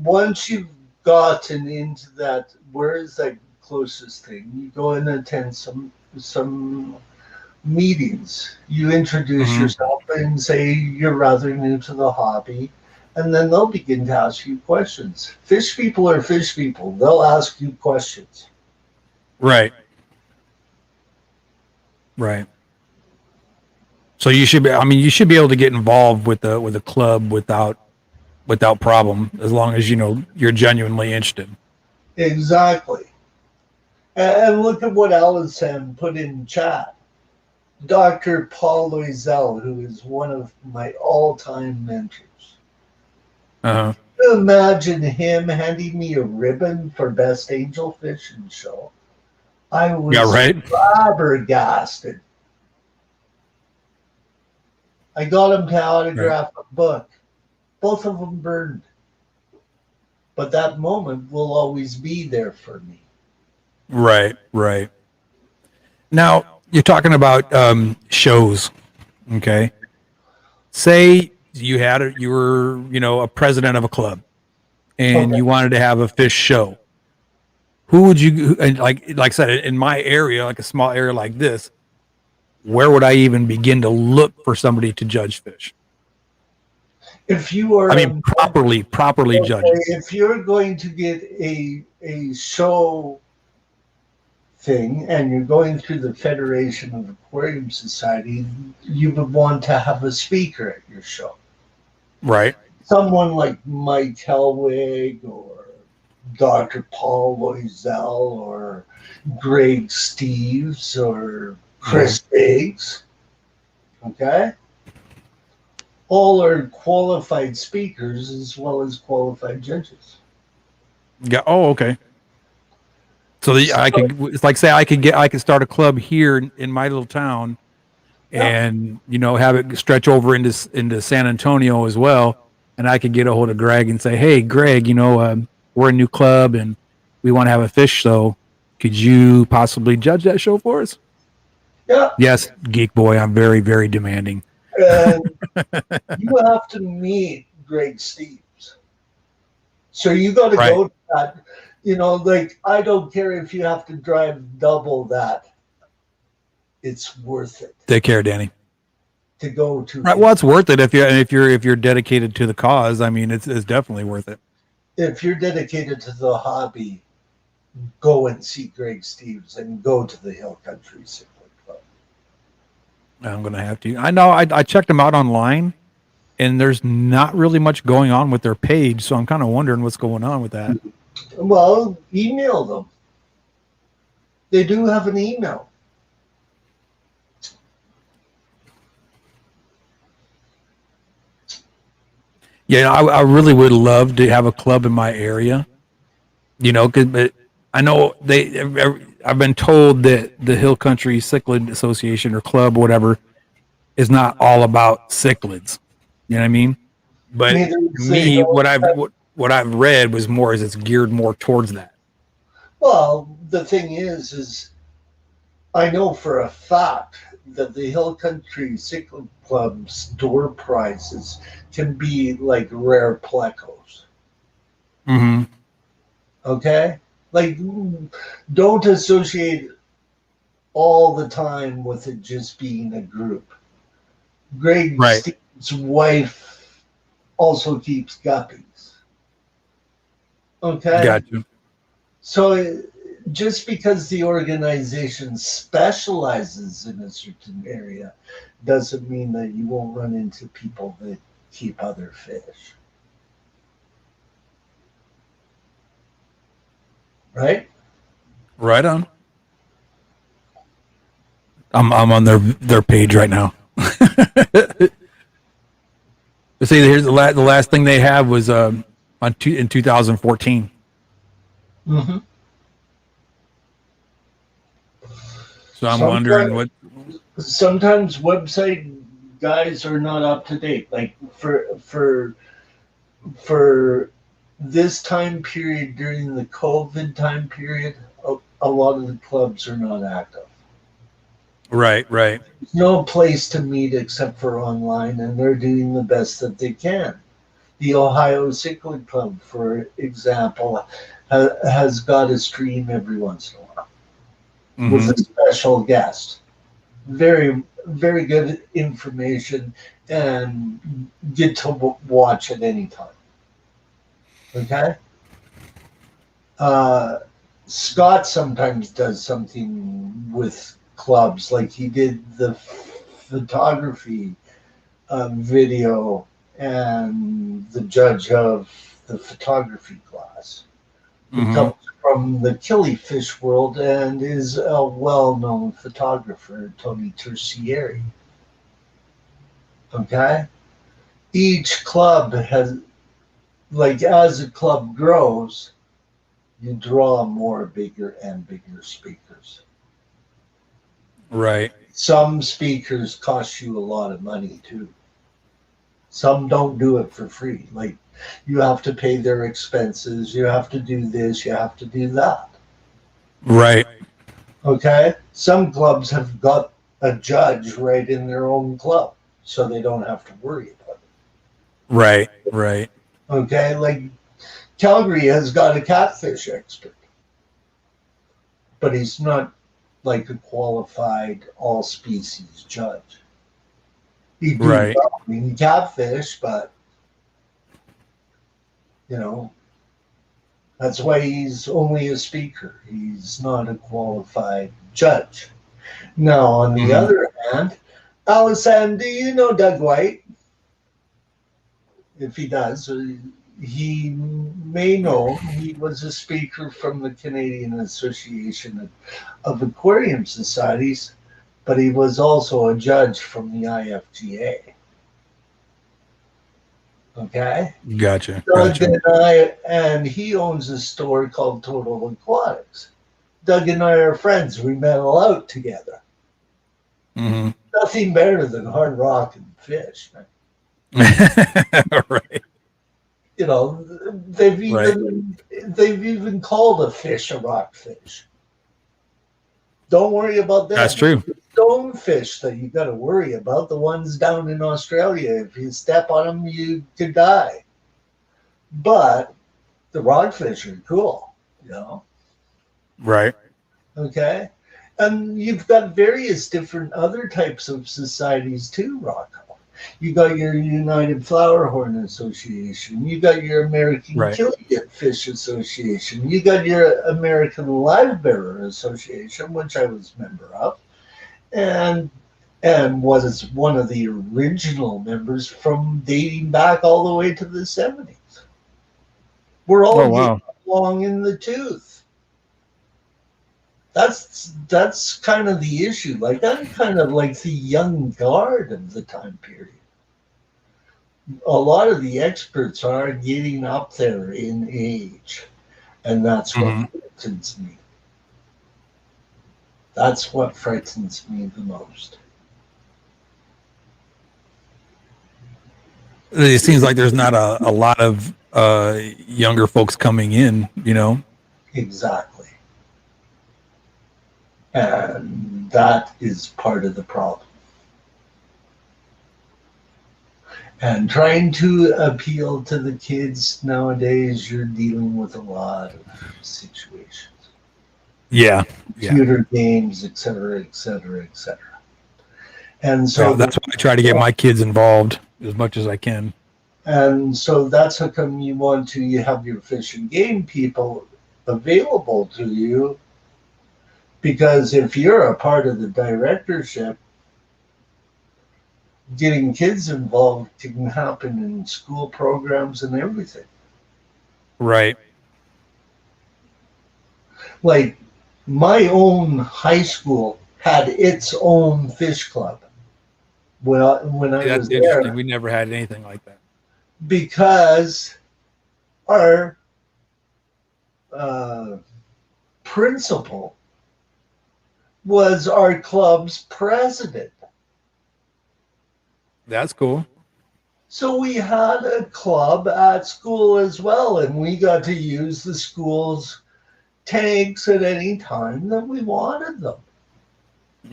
Once you've gotten into that, where is that closest thing? You go and attend some meetings. You introduce Mm-hmm. yourself and say you're rather new to the hobby, and then they'll begin to ask you questions. Fish people are fish people. They'll ask you questions. Right. Right. So you should be. I mean, you should be able to get involved with a club without problem, as long as you're genuinely interested. Exactly. And look at what Allison put in chat. Dr. Paul Loisel, who is one of my all-time mentors. Uh-huh. Imagine him handing me a ribbon for best angelfish and show. I Yeah. was Right. flabbergasted. I got him to Right. autograph a book. Both of them burned. But that moment will always be there for me. Right. Right. Now you're talking about shows. Okay. Say you were, a president of a club and Okay. you wanted to have a fish show. Who would you, and like I said, in my area, like a small area like this, where would I even begin to look for somebody to judge fish? If you I are mean, properly judge it. if you're going to get a show thing and you're going through the Federation of Aquarium Society, you would want to have a speaker at your show. Right. Someone like Mike Helwig or Dr. Paul Loisel or Greg Steves or Mhm. Chris Biggs. Okay? All are qualified speakers as well as qualified judges. Yeah. Oh, okay. So I So, could, it's like say I could start a club here in my little town yeah, and have it stretch over into San Antonio as well, and I could get a hold of Greg and say, hey, Greg, we're a new club and we want to have a fish show. Could you possibly judge that show for us? yeah. Yes, geek boy, I'm very very demanding. And you have to meet Greg Steves. So you got to Right. go to that. Like I don't care if you have to drive double that. It's worth it Take care, Danny. to go to Right. him. Well, it's worth it if you're dedicated to the cause. I mean, it's definitely worth it. If you're dedicated to the hobby, go and see Greg Steves and go to the Hill Country Cycling Club. I'm gonna have to. I know. I checked them out online, and there's not really much going on with their page, so I'm kind of wondering what's going on with that. Well, email them. They do have an email. Yeah, I really would love to have a club in my area. Because I know I've been told that the Hill Country Cichlid Association or club, or whatever, is not all about cichlids. You know what I mean? But Neither to is the me, Hill. what I've read was more is it's geared more towards that. Well, the thing is I know for a fact that the Hill Country Cycling Club's door prizes can be like rare plecos. Mm-hmm. Okay? Like, don't associate all the time with it just being a group. Greg Right. Steve's wife also keeps guppies. Okay? Got you. So just because the organization specializes in a certain area doesn't mean that you won't run into people that keep other fish. Right? Right on. I'm on their page right now. See, here's the last thing they have was in 2014. Mm-hmm. So I'm wondering Sometimes, what. sometimes website guys are not up to date. Like for this time period during the COVID time period, a lot of the clubs are not active. Right, right. There's no place to meet except for online, and they're doing the best that they can. The Ohio Cycling Club, for example, has got a stream every once in a while with Mm-hmm. a special guest. Very, very good information, and get to watch at any time. Okay? Uh, Scott sometimes does something with clubs, like he did the photography video and the judge of the photography class, who Mm-hmm. comes from the killifish world and is a well-known photographer, Tony Tercieri. Okay? Each club has, like, as a club grows, you draw more bigger and bigger speakers. Right. Some speakers cost you a lot of money too. Some don't do it for free. Like, you have to pay their expenses. You have to do this. You have to do that. Right. Okay. Some clubs have got a judge right in their own club, so they don't have to worry about Right. Right. it. Okay. Like, Calgary has got a catfish expert, but he's not like a qualified all species judge. He'd do Right. well in catfish, but you know, that's why he's only a speaker. He's not a qualified judge. Now, on the Hmm. other hand, Allison, do you know Doug White? If he does, he may know he was a speaker from the Canadian Association of Aquarium Societies, but he was also a judge from the IFGA. Okay? Gotcha. Doug Gotcha. and he owns a store called Total Aquatics. Doug and I are friends. We medal out together. Hmm. Nothing better than hard rock and fish. Man. Right. You know, they've Right. even they've even called a fish a rockfish. Don't worry about That's them. true. Stonefish that you got to worry about. The ones down in Australia. If you step on them, you could die. But the rockfish are cool. You know. Right. Okay. And you've got various different other types of societies too, Rocko. You got your United Flowerhorn Association. You got your American Right. Killigat Fish Association. You got your American Livebearer Association, which I was member of, and was one of the original members from dating back all the way to the 70s. We're Oh all getting wow. along in the tooth. That's kind of the issue. Like, I'm kind of like the young guard of the time period. A lot of the experts are getting up there in age, and that's what Hmm. frightens me. That's what frightens me the most. It seems like there's not a lot of younger folks coming in, you know. Exactly. And that is part of the problem. And trying to appeal to the kids nowadays, you're dealing with a lot of situations. Yeah. Yeah. Computer games, et cetera, et cetera, et cetera. And Yeah. so That's the why I try to get my kids involved as much as I can. and so that's how come you have your fish and game people available to you, because if you're a part of the directorship, getting kids involved can happen in school programs and everything. Right. Like, my own high school had its own fish club when I See, that's was interesting. there, We never had anything like that. because our uh, principal was our club's president. That's cool. So we had a club at school as well, and we got to use the school's tanks at any time that we wanted them.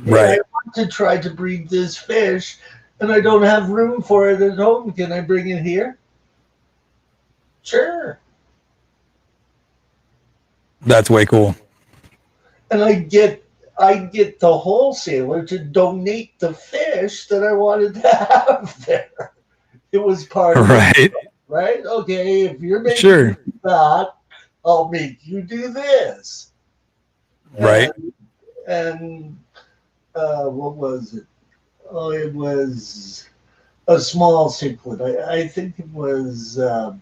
Hey, I Right. want to try to breed this fish, and I don't have room for it at home. Can I bring it here? Sure. That's way cool. And I get the wholesaler to donate the fish that I wanted to have there. It was part of the Right. right. Okay, if you're making Sure. that, I'll make you do this. Right. And what was it? Oh, it was a small cichlid. I think it was oh,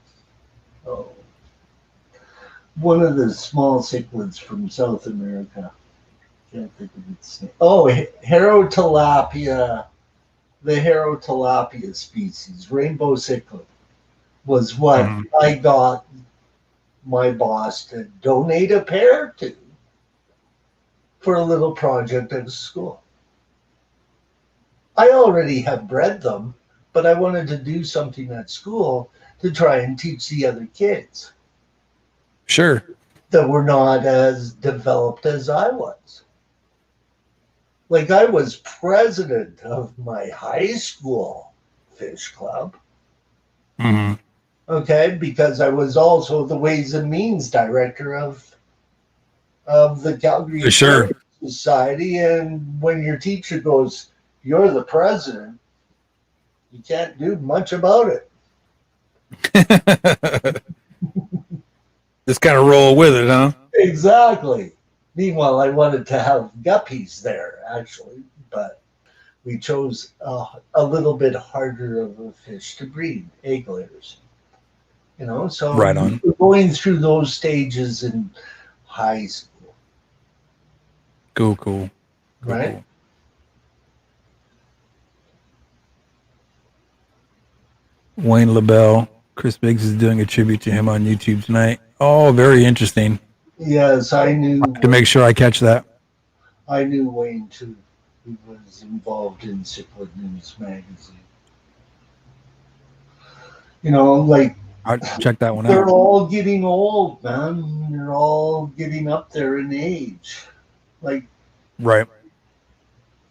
one of the small cichlids from South America. Can't think of its name. Oh, Herotilapia, the Herotilapia species, rainbow cichlid, was what Hmm. I got my boss to donate a pair to for a little project at school. I already have bred them, but I wanted to do something at school to try and teach the other kids Sure. that were not as developed as I was. Like I was president of my high school fish club. Hmm. Okay, because I was also the Ways and Means director of the Calgary Sure. Aquarium Society. And when your teacher goes, "You're the president," you can't do much about it. Just kind of roll with it, huh? Exactly. Meanwhile, I wanted to have guppies there, actually, but we chose a little bit harder of a fish to breed, egg layers. So Right we on. were going through those stages in high school, Cool, cool, cool, right? cool. Wayne LaBelle. Chris Biggs is doing a tribute to him on YouTube tonight. Oh, very interesting. Yes, I knew To make sure I catch that. I knew Wayne too. He was involved in Cichlid News magazine. Like I'll check that one they're out. all getting old, man. They're all getting up there in age. Like Right.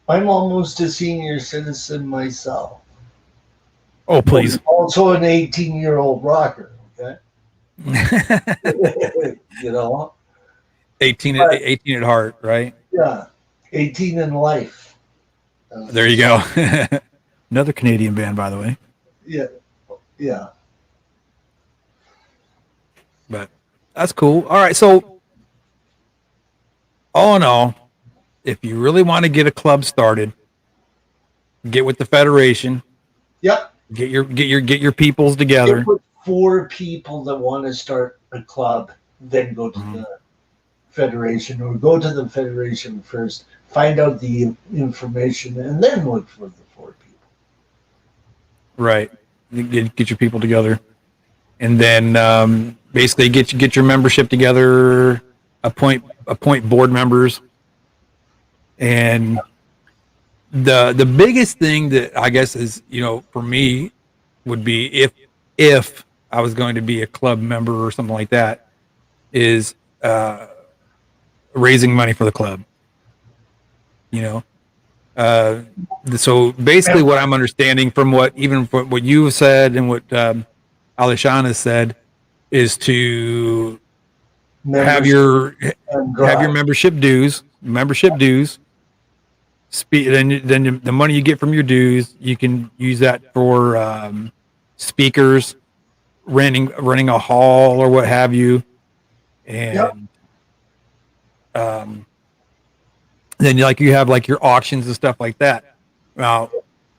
I'm almost a senior citizen myself, Oh, but please. also an 18-year-old rocker. Okay, you know, 18, but 18 at heart, right? yeah, 18 in life. There you go. Another Canadian band, by the way. Yeah, yeah. But that's cool. All right. So, all in all, if you really want to get a club started, get with the federation, Yep. get your peoples Get together. with 4 people that want to start a club, then go to Mhm. the federation, or go to the federation first, find out the information, and then look for the 4 people. Right. Get your people together, and then basically get your membership together. Appoint board members, and the biggest thing that I guess is for me would be if I was going to be a club member or something like that is uh, raising money for the club. You know, uh, so basically, Mem- what I'm understanding from what you have said and what Alishan has said is to have Membership your and have your drive. membership dues. Then the money you get from your dues, you can use that for speakers, renting a hall or what have you, Yep. and um, then you have like your auctions and stuff like that. Now,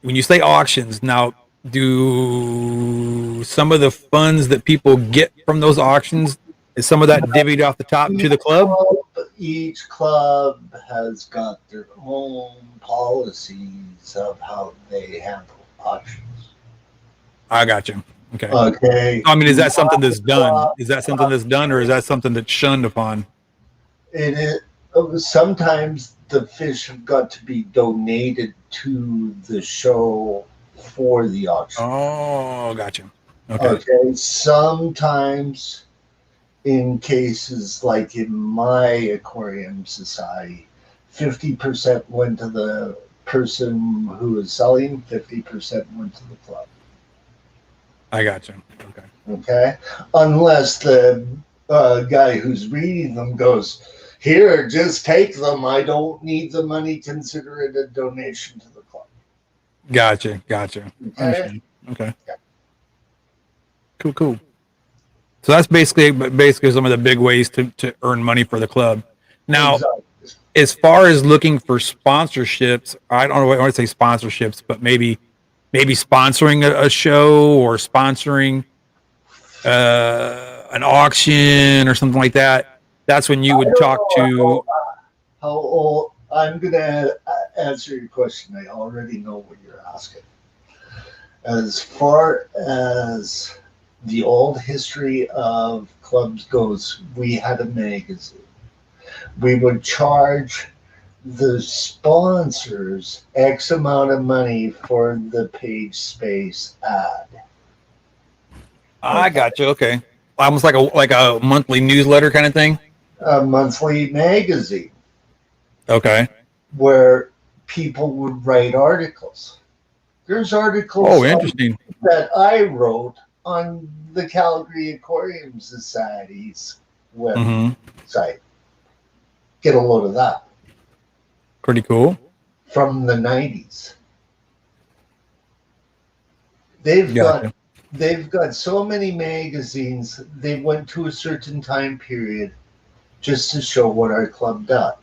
when you say auctions, now do some of the funds that people get from those auctions is some of that divvied off the top to Each the club? club, each club has got their own policies of how they handle auctions. I got you. Okay. Okay. I mean, is that something My that's done? club, Is that something that's done, or is that something that's shunned upon? it is sometimes the fish have got to be donated to the show for the auction. Oh, gotcha. Okay. Okay. Sometimes in cases like in my aquarium society, 50% went to the person who was selling, 50% went to the club. I gotcha. Okay. Okay. Unless the guy who's reading them goes, "Here, just take them. I don't need the money. Consider it a donation to the club." Gotcha. Gotcha. I Okay. understand. Okay. Cool. Cool. So that's basically some of the big ways to earn money for the club. Now, Exactly. as far as looking for sponsorships, I don't know what I want to say sponsorships, but maybe sponsoring a show or sponsoring an auction or something like that. That's when you I would don't talk know to. how old. I'm going to answer your question. I already know what you're asking. As far as the old history of clubs goes, we had a magazine. We would charge the sponsors X amount of money for the page space ad. I got you. Okay, almost like a monthly newsletter kind of thing. A monthly magazine Okay. where people would write articles. There's articles Oh, interesting. that I wrote on the Calgary Aquarium Society's website. Get a load of that. Pretty cool. From the 90s. They've got so many magazines. They went to a certain time period just to show what our club done.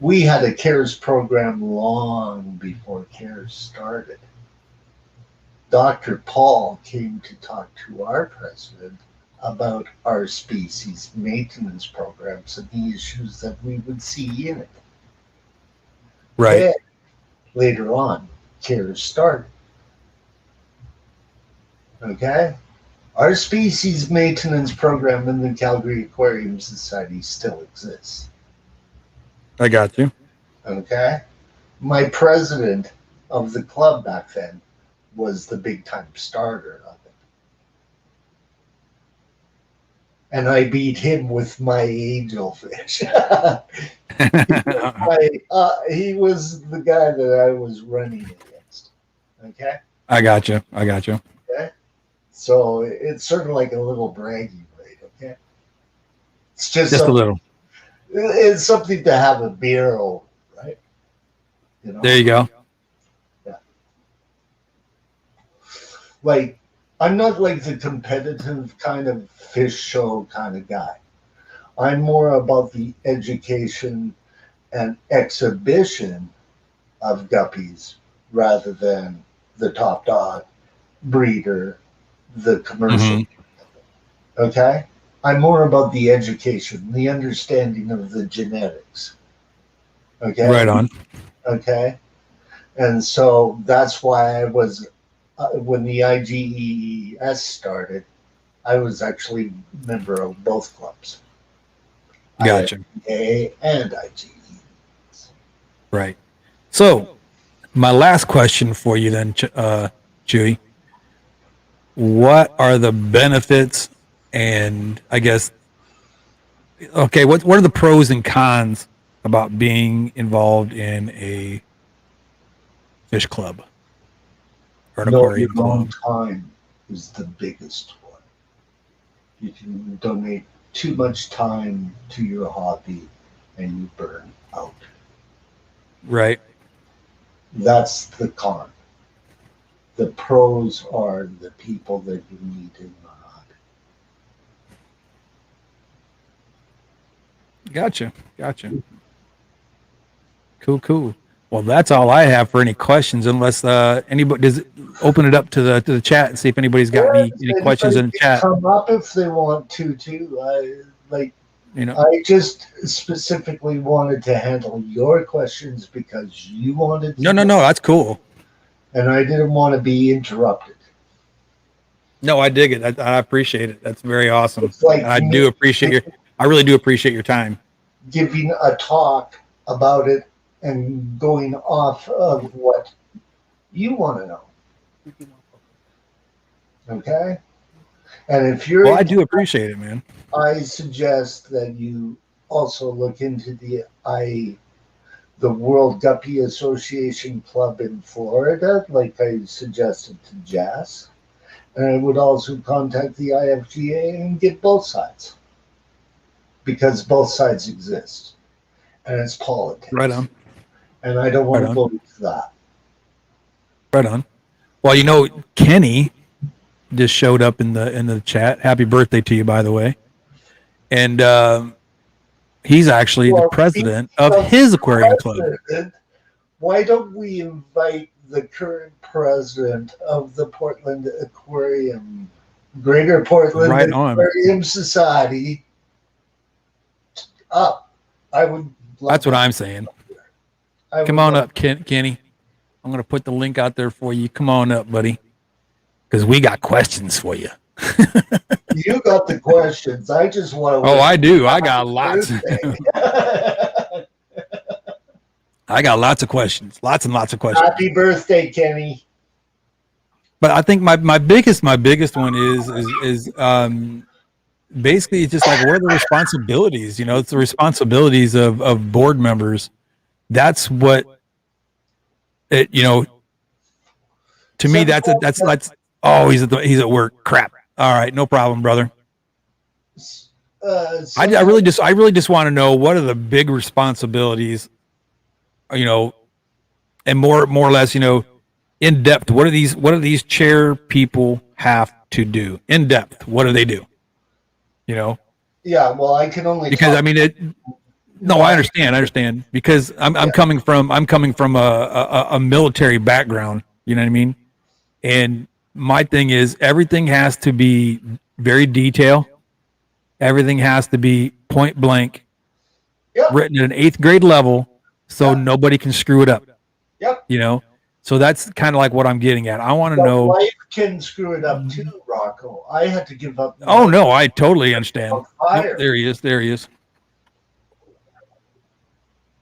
We had a CARES program long before CARES started. Dr. Paul came to talk to our president about our species maintenance programs and the issues that we would see in it. Right. Then, later on, CARES started. Okay? Our species maintenance program in the Calgary Aquarium Society still exists. I got you. Okay? My president of the club back then was the big time starter of it. And I beat him with my angelfish. He was the guy that I was running against. Okay? I got you. I got you. Okay? So it's sort of like a little bragging right? Okay? It's just a little. It's something to have a beer over, right? You know? There you go. Yeah. Like, I'm not like the competitive kind of fish show kind of guy. I'm more about the education and exhibition of guppies rather than the top dog breeder, the commercial. Okay? I'm more about the education, the understanding of the genetics. Okay? Right on. Okay? And so that's why I was, when the IGES started, I was actually a member of both clubs. Gotcha. IGA and IGE. Right. So, my last question for you then, Chewy. What are the benefits and I guess, okay, what are the pros and cons about being involved in a fish club or an aquarium Your own club? time is the biggest one. You can donate too much time to your hobby and you burn out. Right. That's the con. The pros are the people that you meet in the hobby. Gotcha. Cool. Well, that's all I have for any questions, unless anybody does open it up to the chat and see if anybody's got any questions in the chat. Come up if they want to too. I just specifically wanted to handle your questions because you wanted to. No, that's cool. And I didn't want to be interrupted. No, I dig it. I appreciate it. That's very awesome. Like I do appreciate I really do appreciate your time. Giving a talk about it and going off of what you want to know. Okay? And if you're... Well, I do appreciate it, man. I suggest that you also look into the World Guppy Association Club in Florida, like I suggested to Jazz. And I would also contact the IFGA and get both sides. Because both sides exist. And it's politics. Right on. And I don't want to go into that. Right on. Well, Kenny just showed up in the chat. Happy birthday to you, by the way. And he's actually the president of his aquarium club. Why don't we invite the current president of the Portland Aquarium, Greater Portland Aquarium Society up? That's what I'm saying. Come on up, Kenny. I'm going to put the link out there for you. Come on up, buddy, because we got questions for you. You got the questions. I just want to. Oh, I do. I got lots. I got lots of questions, lots and lots of questions. Happy birthday, Kenny. But I think my biggest one is basically it's just like, what are the responsibilities? You know, it's the responsibilities of board members. That's what it, you know, to me, that's oh, he's at work. Crap. All right, no problem, brother. I really just want to know, what are the big responsibilities, you know, and more or less, you know, in depth. What do these chair people have to do in depth? What do they do? You know, Yeah, well, I can only because talk I mean, no, I understand because I'm coming from a military background. You know what I mean? And my thing is, everything has to be very detailed. Everything has to be point blank, Yep, written at an 8th grade level, so yep, nobody can screw it up. yep. You know, so that's kind of like what I'm getting at. I want to But know. life can screw it up too, Rocco. I had to give up Oh my no, I totally understand. Nope, fire. there he is. There he is.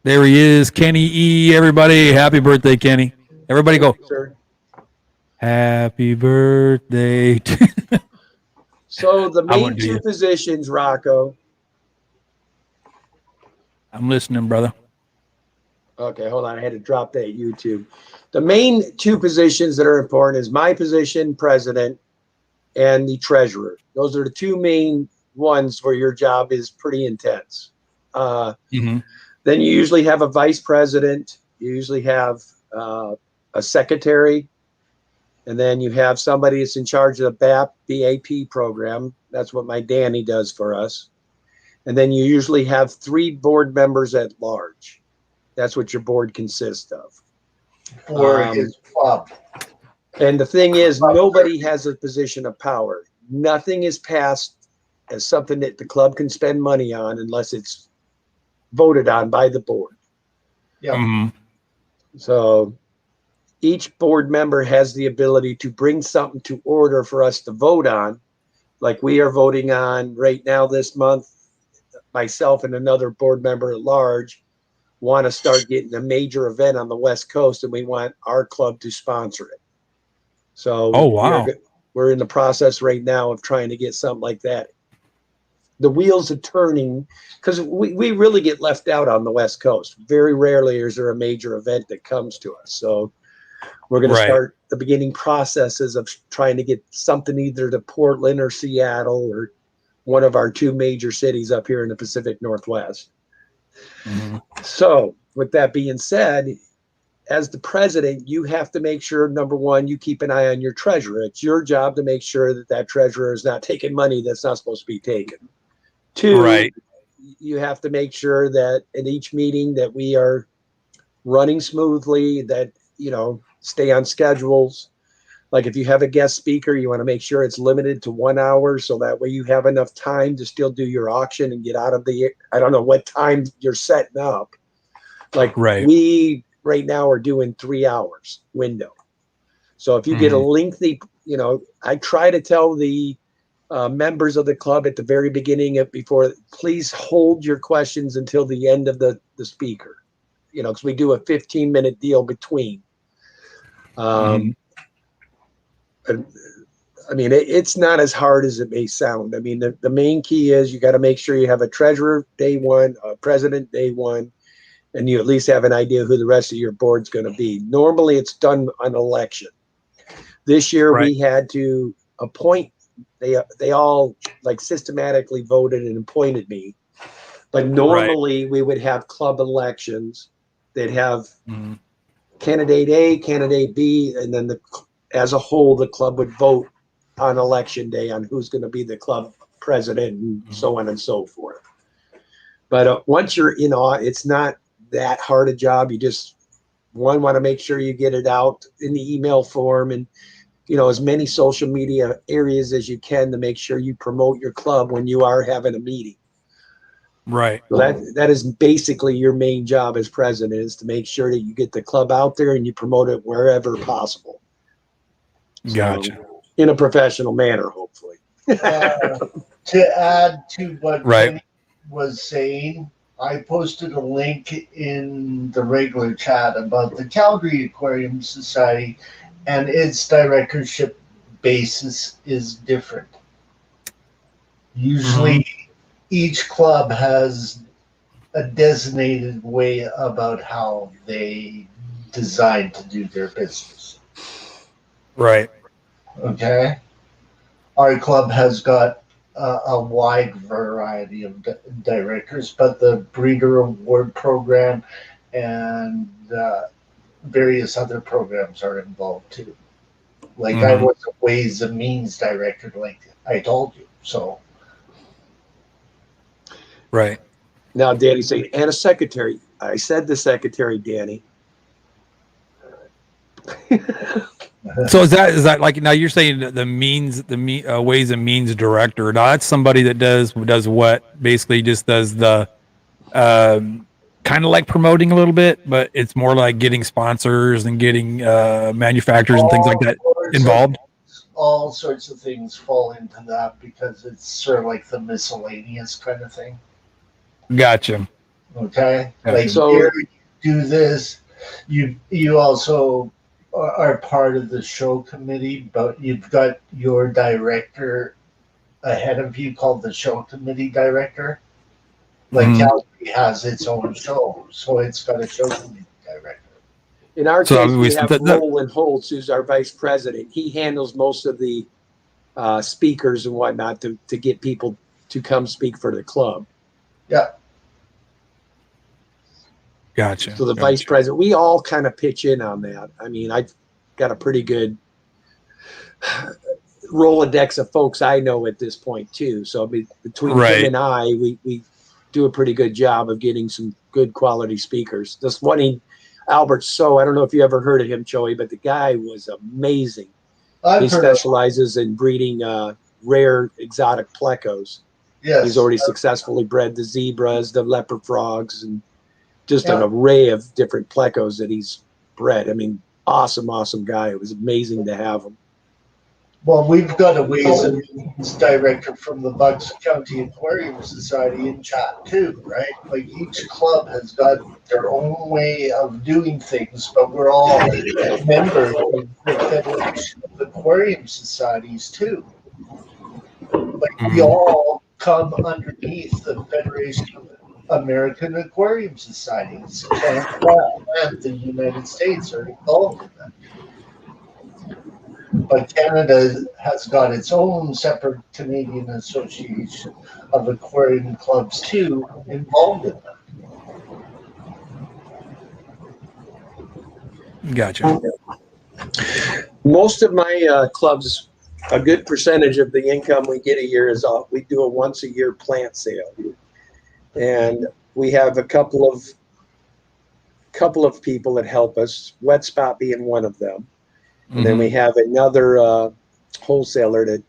There he is, Kenny E. Everybody, happy birthday, Kenny. Everybody go. Sir. Happy birthday. So the I main wouldn't do two you. positions, Rocco. I'm listening, brother. Okay, hold on. I had to drop that YouTube. The main two positions that are important is my position, president, and the treasurer. Those are the two main ones where your job is pretty intense. Mm-hmm. Then you usually have a vice president. You usually have a secretary. And then you have somebody that's in charge of the BAP program. That's what my Danny does for us. And then you usually have 3 board members at large. That's what your board consists of. For his club. And the thing is, nobody has a position of power. Nothing is passed as something that the club can spend money on unless it's voted on by the board. Yeah. Mm-hmm. So each board member has the ability to bring something to order for us to vote on. Like we are voting on right now this month, myself and another board member at large want to start getting a major event on the West Coast, and we want our club to sponsor it. So Oh, wow. we're in the process right now of trying to get something like that. The wheels are turning because we really get left out on the West Coast. Very rarely is there a major event that comes to us. So we're going to start the beginning processes of trying to get something either to Portland or Seattle or one of our 2 major cities up here in the Pacific Northwest. Mm-hmm. So with that being said, as the president, you have to make sure, number one, you keep an eye on your treasurer. It's your job to make sure that that treasurer is not taking money that's not supposed to be taken. 2, you have to make sure that at each meeting that we are running smoothly, that, you know, stay on schedules. Like if you have a guest speaker, you want to make sure it's limited to 1 hour. So that way you have enough time to still do your auction and get out of the, I don't know what time you're setting up. Like we right now are doing 3 hours window. So if you get a lengthy, you know, I try to tell the members of the club at the very beginning of before, please hold your questions until the end of the speaker, you know, because we do a 15-minute deal between. I mean, it's not as hard as it may sound. I mean, the main key is you got to make sure you have a treasurer day one, a president day one, and you at least have an idea who the rest of your board's going to be. Normally, it's done on election. This year, we had to appoint. They all like systematically voted and appointed me. But normally, we would have club elections. They'd have candidate A, candidate B, and then as a whole, the club would vote on election day on who's going to be the club president and so on and so forth. But once you're in, it's not that hard a job. You just want to make sure you get it out in the email form and, you know, as many social media areas as you can to make sure you promote your club when you are having a meeting. Right. So that is basically your main job as president, is to make sure that you get the club out there and you promote it wherever possible. Gotcha. So, in a professional manner, hopefully. To add to what Kenny was saying, I posted a link in the regular chat about the Calgary Aquarium Society, and its directorship basis is different. Usually, each club has a designated way about how they design to do their business. Right. Okay? Our club has got a wide variety of directors, but the Breeder Award program and various other programs are involved too. Like I was a Ways and Means director, like I told you. So, Right. Now, Danny saying, and a secretary. I said the secretary, Danny. So is that like, now you're saying that the Ways and Means director? Now that's somebody that does what? Basically, just does the kind of like promoting a little bit, but it's more like getting sponsors and getting manufacturers and things like that involved. All sorts of things fall into that because it's sort of like the miscellaneous kind of thing. Gotcha. Okay, Yeah. like So- here you do this. You also are part of the show committee, but you've got your director ahead of you called the show committee director. Like Calgary has its own show, so it's got a show committee director. In our So, case, I mean, we have the- Roland Holtz, who's our vice president. He handles most of the speakers and whatnot to get people to come speak for the club. Yeah, Gotcha. So the vice president, we all kind of pitch in on that. I mean, I've got a pretty good Rolodex of folks I know at this point too. So between him and I, we do a pretty good job of getting some good quality speakers. This one, Albert So, I don't know if you ever heard of him, Joey, but the guy was amazing. He specializes in breeding rare exotic plecos. yes. He's already successfully bred the zebras, the leopard frogs, and just an array of different plecos that he's bred. I mean, awesome guy. It was amazing to have him. Well, we've got a Ways and Means director from the Bucks County Aquarium Society in chat too, right? Like each club has got their own way of doing things, but we're all members of the Federation of Aquarium Societies too. Like we all come underneath the Federation of American Aquarium Societies. Canada and the United States are involved in that. But Canada has got its own separate Canadian Association of Aquarium Clubs too, involved in that. Gotcha. Most of my clubs, a good percentage of the income we get a year is we do a once a year plant sale, and we have a couple of people that help us. Wet Spot being one of them, and then we have another wholesaler that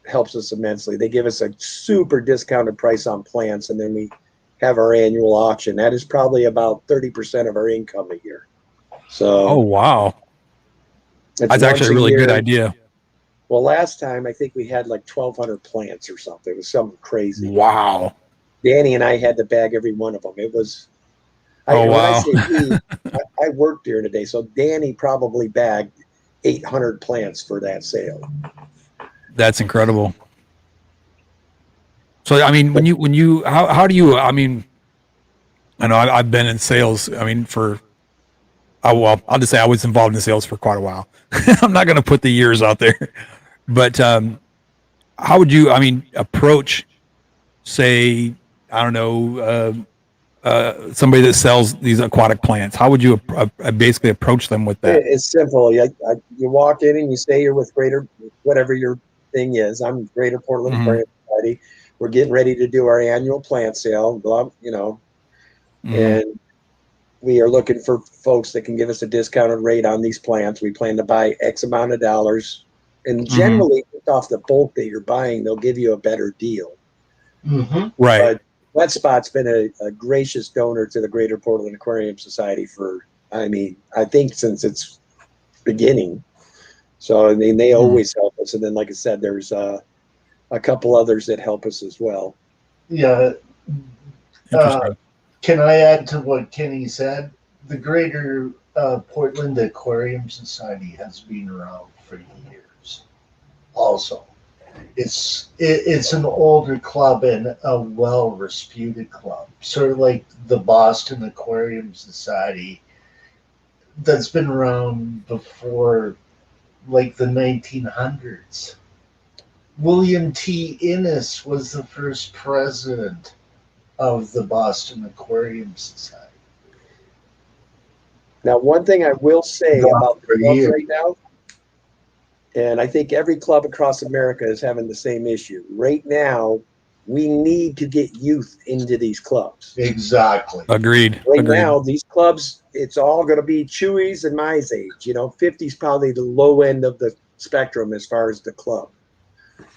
helps us immensely. They give us a super discounted price on plants, and then we have our annual auction. That is probably about 30% of our income a year. So, oh wow, that's actually a really good idea. Well, last time I think we had like 1,200 plants or something. It was something crazy. Wow. Danny and I had to bag every one of them. It was. Oh when wow. I say we, I worked during the day, so Danny probably bagged 800 plants for that sale. That's incredible. So I mean, how do you? I mean, I know I've been in sales. I mean, well, I'll just say I was involved in sales for quite a while. I'm not going to put the years out there, but how would you? I mean, approach, say, I don't know, somebody that sells these aquatic plants. How would you basically approach them with that? It's simple. You walk in and you say you're with whatever your thing is. I'm Greater Portland Aquarium Society. We're getting ready to do our annual plant sale, and we are looking for folks that can give us a discounted rate on these plants. We plan to buy X amount of dollars, and generally off the bulk that you're buying, they'll give you a better deal. Right. But Wet Spot's been a gracious donor to the Greater Portland Aquarium Society for, I think since its beginning. So, I mean, they always help us. And then, like I said, there's a couple others that help us as well. Yeah. Interesting. Can I add to what Kenny said? The Greater Portland Aquarium Society has been around for years. Also, it's an older club and a well-reputed club, sort of like the Boston Aquarium Society, that's been around before, like the 1900s. William T. Innes was the first president of the Boston Aquarium Society. Now, one thing I will say Gone about for the clubs years. right now, and I think every club across America is having the same issue. Right now, we need to get youth into these clubs. Exactly. Agreed. Right Agreed. now, these clubs, it's all going to be Chewy's and my age. 50 is probably the low end of the spectrum as far as the club.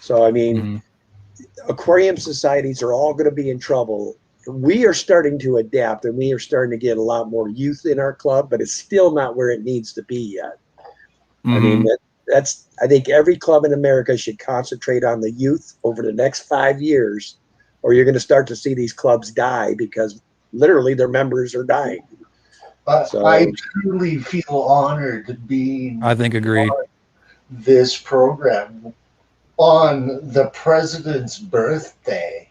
So, I mean, aquarium societies are all going to be in trouble. We are starting to adapt and we are starting to get a lot more youth in our club, but it's still not where it needs to be yet. I mean, I think every club in America should concentrate on the youth over the next 5 years, or you're going to start to see these clubs die because literally their members are dying. So, I truly feel honored being I think agreed. on this program on the president's birthday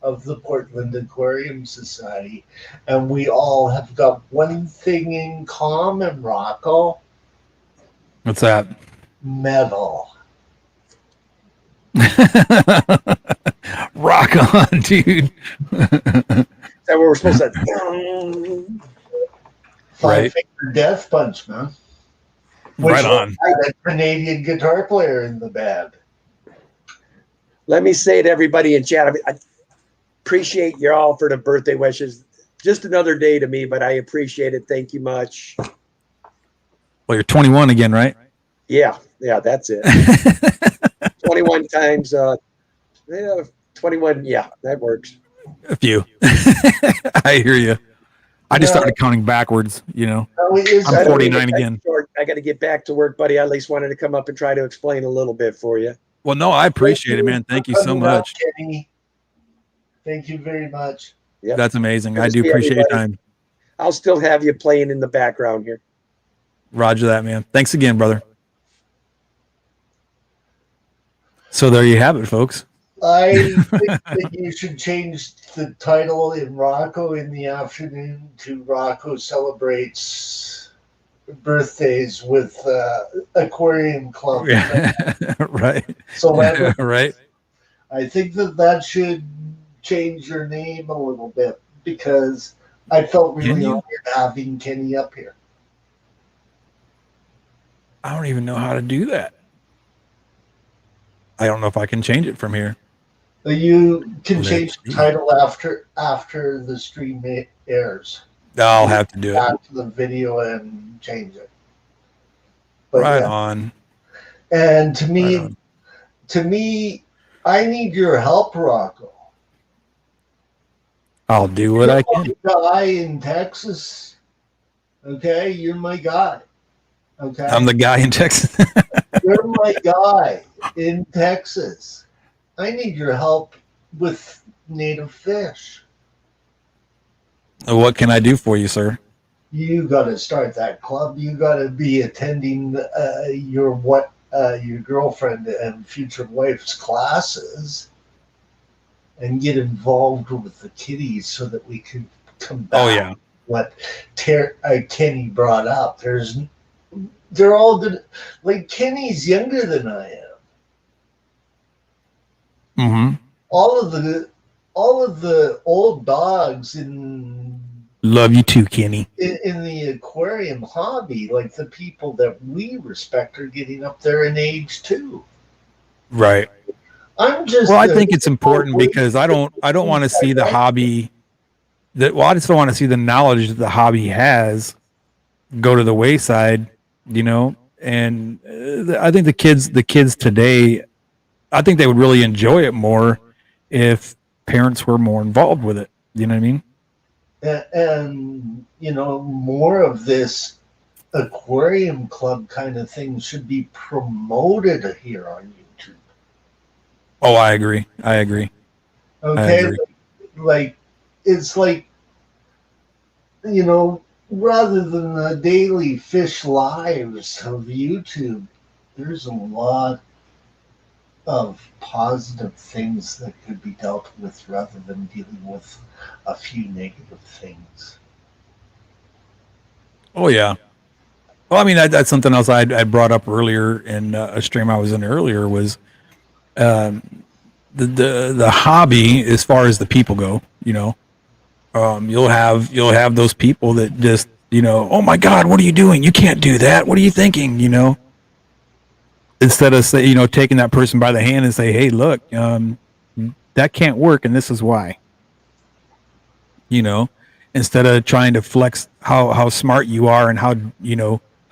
of the Portland Aquarium Society. And we all have got one thing in common, Rocko. What's that? Metal. Rock on, dude. that we're supposed to. Right. Five-finger death punch, man. Right on. Had a Canadian guitar player in the band. Let me say to everybody in chat, I appreciate you all for the birthday wishes. Just another day to me, but I appreciate it. Thank you much. Well, you're 21 again, right? Yeah, that's it. 21 times, 21. Yeah, that works. A few. I hear you. I just started counting backwards, I'm 49 again. I got to get back to work, buddy. I at least wanted to come up and try to explain a little bit for you. Well, no, I appreciate it, man. Thank you so much. Kenny. Thank you very much. Yeah, that's amazing. I do appreciate your time. I'll still have you playing in the background here. Roger that, man. Thanks again, brother. So there you have it, folks. I think that you should change the title in Rocko in the afternoon to Rocko Celebrates Birthdays with Aquarium Clubs. Right. So right. I think that should change your name a little bit because I felt really honored having Kenny up here. I don't even know how to do that. I don't know if I can change it from here. You can change the title after the stream airs. I'll have to do it. Back to the video and change it. But right on. And to me, I need your help, Rocko. I'll do what I can. The guy in Texas. Okay, you're my guy. Okay, I'm the guy in Texas. You're my guy in Texas. I need your help with native fish. What can I do for you, sir? You got to start that club. You got to be attending your girlfriend and future wife's classes and get involved with the kiddies so that we can combat what Kenny brought up. They're all good. Like, Kenny's younger than I am. Mm-hmm. All of the old dogs love you too, Kenny. In the aquarium hobby, like the people that we respect, are getting up there in age too. Right. I think it's important because I don't want to see the hobby I just don't want to see the knowledge that the hobby has go to the wayside, and I think the kids today, I think they would really enjoy it more if parents were more involved with it. You know what I mean? And more of this aquarium club kind of thing should be promoted here on YouTube. Oh, I agree. Okay, like it's like you know, rather than the daily fish lives of YouTube, there's a lot of positive things that could be dealt with rather than dealing with a few negative things. Oh yeah. Well, I mean that's something else I brought up earlier in a stream I was in earlier was the hobby as far as the people go. You know, you'll have those people that just oh my God, what are you doing? You can't do that. What are you thinking? Instead of taking that person by the hand and say, hey, look, that can't work, and this is why. Instead of trying to flex how smart you are and how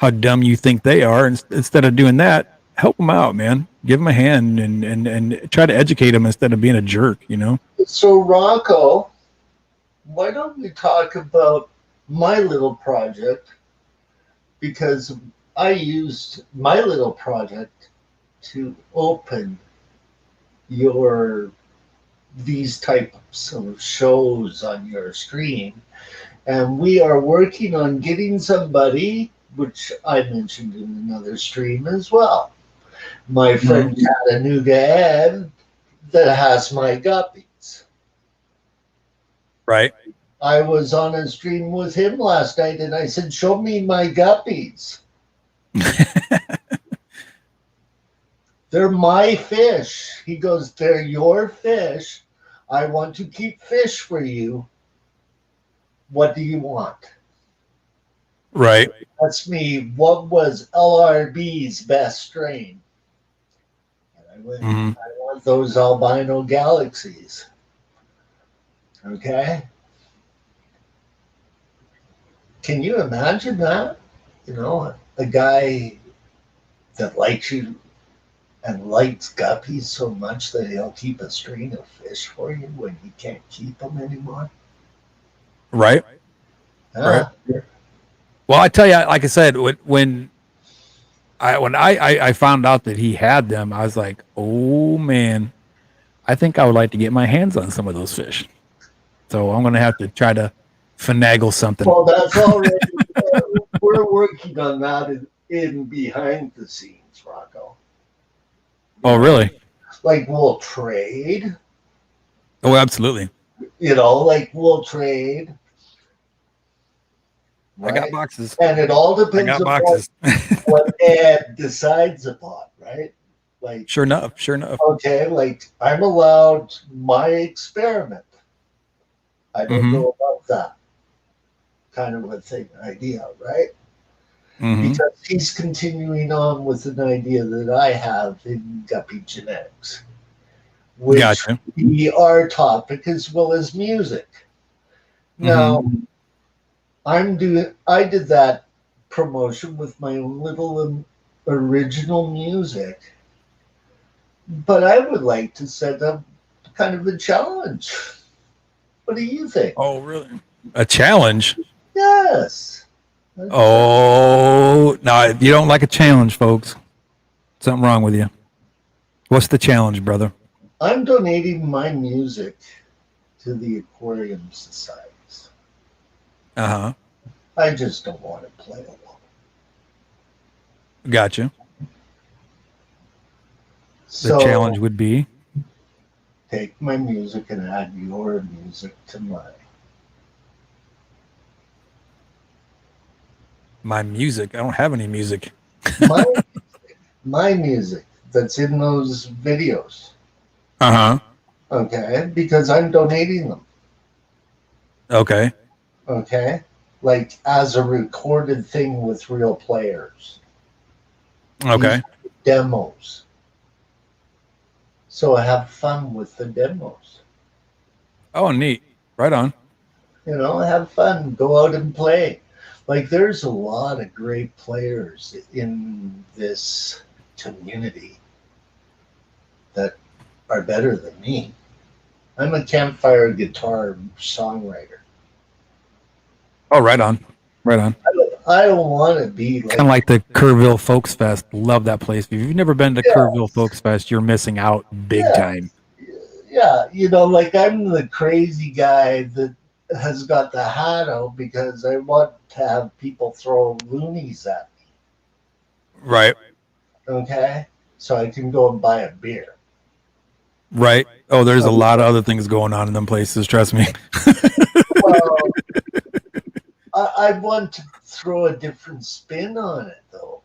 dumb you think they are, instead of doing that, help them out, man. Give them a hand and try to educate them instead of being a jerk. So, Rocco, why don't we talk about my little project? Because I used my little project to open these types of shows on your stream, and we are working on getting somebody, which I mentioned in another stream as well. My friend Chattanooga Ed that has my guppies. Right. I was on a stream with him last night and I said, show me my guppies. They're my fish. He goes, they're your fish. I want to keep fish for you. What do you want? Right. Asked me, what was LRB's best strain? And I went, I want those albino galaxies. Okay. Can you imagine that? A guy that likes you and likes guppies so much that he'll keep a strain of fish for you when he can't keep them anymore. Right. Huh? Right. Well, I tell you, like I said, when I found out that he had them, I was like, oh man, I think I would like to get my hands on some of those fish. So I'm going to have to try to finagle something. Well, that's already, we're working on that in behind the scenes, Rocco. Oh, really? Like we'll trade. Oh, absolutely. Like we'll trade. Right? I got boxes. And it all depends on what Ed decides upon, right? Like Sure enough. Okay, like I'm allowed my experiment. I don't know about that kind of a thing, idea, right? Because he's continuing on with an idea that I have in guppy genetics, which we are topic as well as music. Now, I did that promotion with my own little original music, but I would like to set up kind of a challenge. What do you think? Oh, really? A challenge? Yes. Oh, no, if you don't like a challenge, folks, something wrong with you. What's the challenge, brother? I'm donating my music to the Aquarium Societies. Uh-huh. I just don't want to play alone. Gotcha. So, the challenge would be? Take my music and add your music to mine. My music? I don't have any music. My music that's in those videos. Uh-huh. Okay, because I'm donating them. Okay. Okay, like as a recorded thing with real players. Okay. These demos. So I have fun with the demos. Oh, neat. Right on. Have fun. Go out and play. Like there's a lot of great players in this community that are better than me. I'm a campfire guitar songwriter. Oh, right on. Right on. I don't want to be kind of like the Kerrville Folks Fest. Love that place. If you've never been to Kerrville Folks Fest, you're missing out big time. Yeah, like I'm the crazy guy that has got the hat out because I want to have people throw loonies at me. Right. Okay, so I can go and buy a beer. Right. Oh, there's a lot of other things going on in them places. Trust me. Well, I want to throw a different spin on it, though.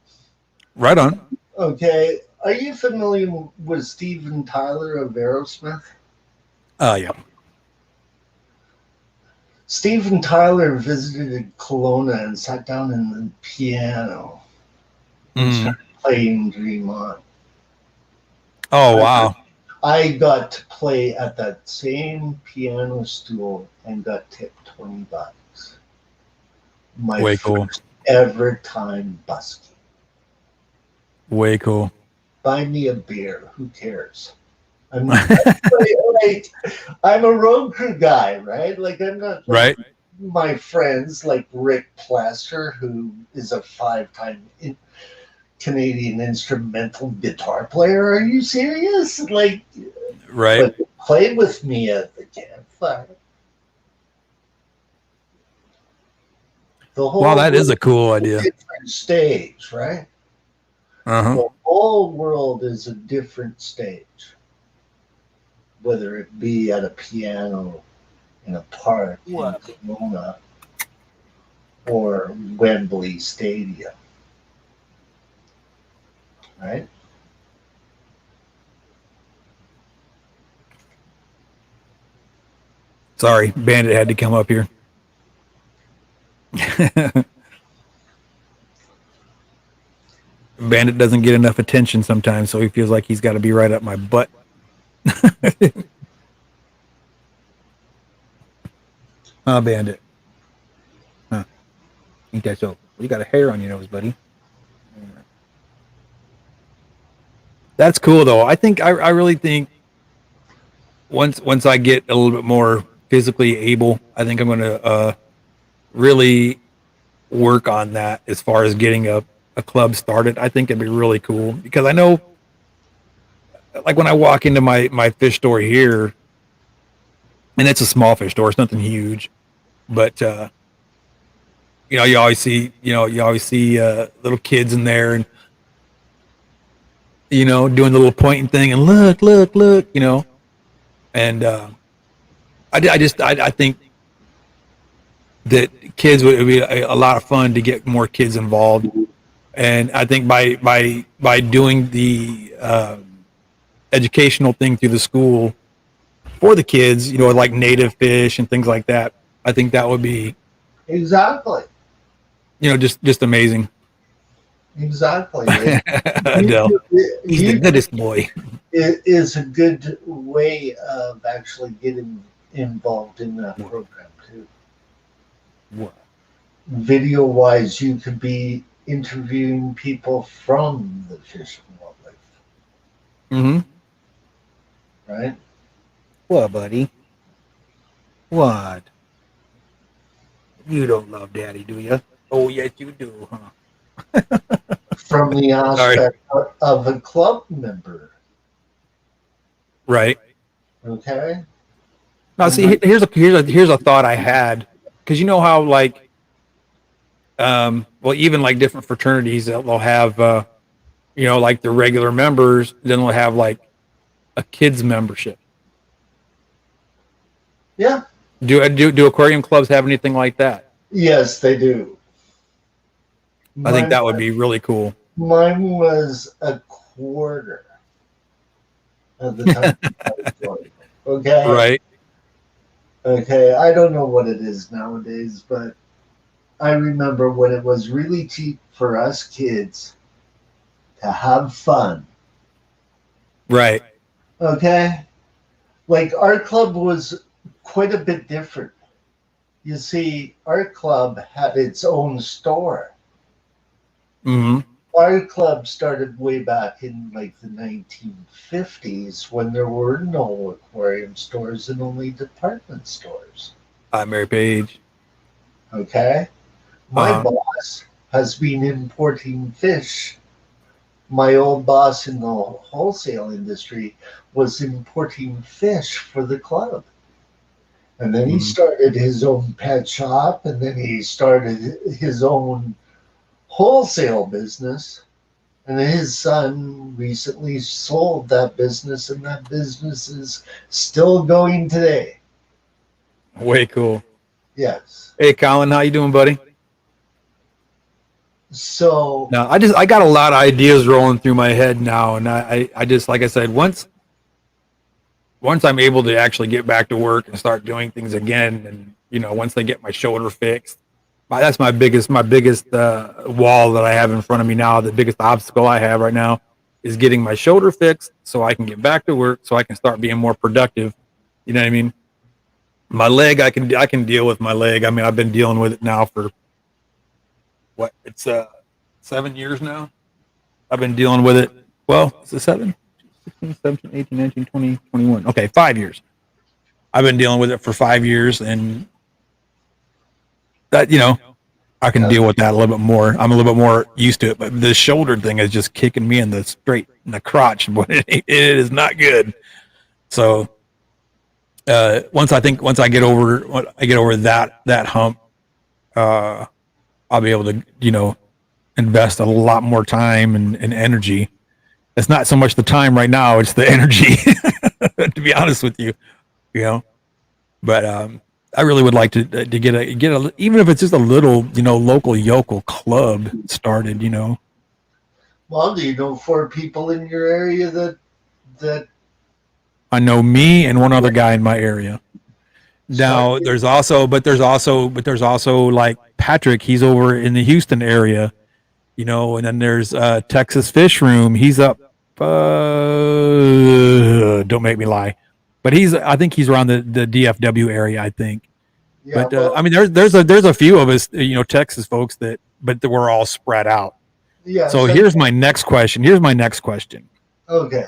Right on. Okay, are you familiar with Steven Tyler of Aerosmith? Yeah. Steven Tyler visited Kelowna and sat down in the piano and Mm. started playing Dream On. Oh, wow. I got to play at that same piano stool and got tipped $20. My Way cool. first ever time busking. Way cool. Buy me a beer. Who cares? I'm I'm a road crew guy, right? Like I'm not like Right. my friends like Rick Plaster, who is a 5-time Canadian instrumental guitar player. Are you serious? Like, Right. but play with me at the campfire. The whole Wow, that is a cool idea. different stage, right? Uh-huh. The whole world is a different stage, whether it be at a piano in a park in Kelowna or Wembley Stadium, right? Sorry, Bandit had to come up here. Bandit doesn't get enough attention sometimes, so he feels like he's got to be right up my butt. Bandit. Huh. Ain't that so? You got a hair on your nose, buddy. That's cool, though. I think I really think once I get a little bit more physically able, I think I'm going to really work on that as far as getting a club started. I think it'd be really cool because I know, like when I walk into my fish store here, and it's a small fish store, it's nothing huge, but you always see little kids in there and doing the little pointing thing and look, and I think that kids would be a lot of fun to get more kids involved. And I think by doing the educational thing through the school for the kids, like native fish and things like that, I think that would be Exactly. Just amazing. Exactly. Adele, he's the goodest boy. It is a good way of actually getting involved in that program too. What? Video wise, you could be interviewing people from the fish and wildlife, Mm-hmm. right? What, buddy? What? You don't love Daddy, do you? Oh, yes, you do, huh? From the aspect of a club member, right? okay. Now, see, here's a thought I had, because you know how like, well, even like different fraternities, they'll have, like the regular members, then they'll have like a kids membership. Yeah. Do aquarium clubs have anything like that? Yes, they do. I think that would be really cool. Mine was a quarter of the time. Okay. Right. Okay. I don't know what it is nowadays, but I remember when it was really cheap for us kids to have fun. Right. Okay. Like our club was quite a bit different. You see, our club had its own store. Mm-hmm. Our club started way back in like the 1950s when there were no aquarium stores and only department stores. I'm Mary Page. Okay. My boss has been importing fish. My old boss in the wholesale industry was importing fish for the club. And then he started his own pet shop, and then he started his own wholesale business. And his son recently sold that business, and that business is still going today. Way cool. Yes. Hey, Colin, how you doing, buddy? So, No, I got a lot of ideas rolling through my head now, and I just, like I said, once I'm able to actually get back to work and start doing things again, and once I get my shoulder fixed, that's my biggest wall that I have in front of me now. The biggest obstacle I have right now is getting my shoulder fixed so I can get back to work, so I can start being more productive. You know what I mean? My leg, I can deal with my leg. I mean, I've been dealing with it now for what? It's 7 years now. I've been dealing with it. Well, is it 7? 16, 17, 18, 19, 20, 21. Okay, 5 years. I've been dealing with it for 5 years, and that, I can deal with that a little bit more. I'm a little bit more used to it, but the shoulder thing is just kicking me in the crotch, but it is not good. So, once I get over that hump, I'll be able to, invest a lot more time and energy. It's not so much the time right now; it's the energy. To be honest with you, But I really would like to get a even if it's just a little local yokel club started. well, do you know 4 people in your area that I know me and one other guy in my area. Now started? there's also like Patrick. He's over in the Houston area, and then there's Texas Fish Room. He's up. Don't make me lie, but I think he's around the DFW area. I think. Yeah, But well, I mean, there's a few of us, Texas folks but we're all spread out. yes. So here's my next question. Okay.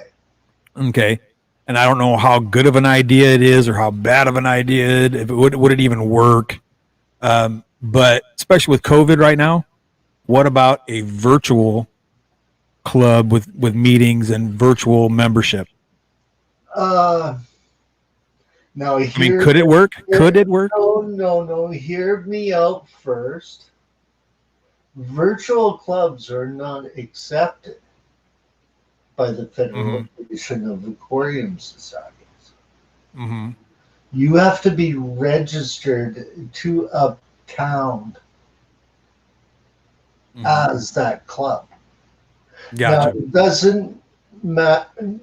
Okay, and I don't know how good of an idea it is or how bad of an idea if it would it even work. But especially with COVID right now, what about a virtual club with meetings and virtual membership? Uh, Now I mean, here, could it work? Could it work? no. Hear me out first. Virtual clubs are not accepted by the Mm-hmm. Federation of Aquarium Societies. Mm-hmm. You have to be registered to a town Mm-hmm. as that club. Now, Gotcha. it doesn't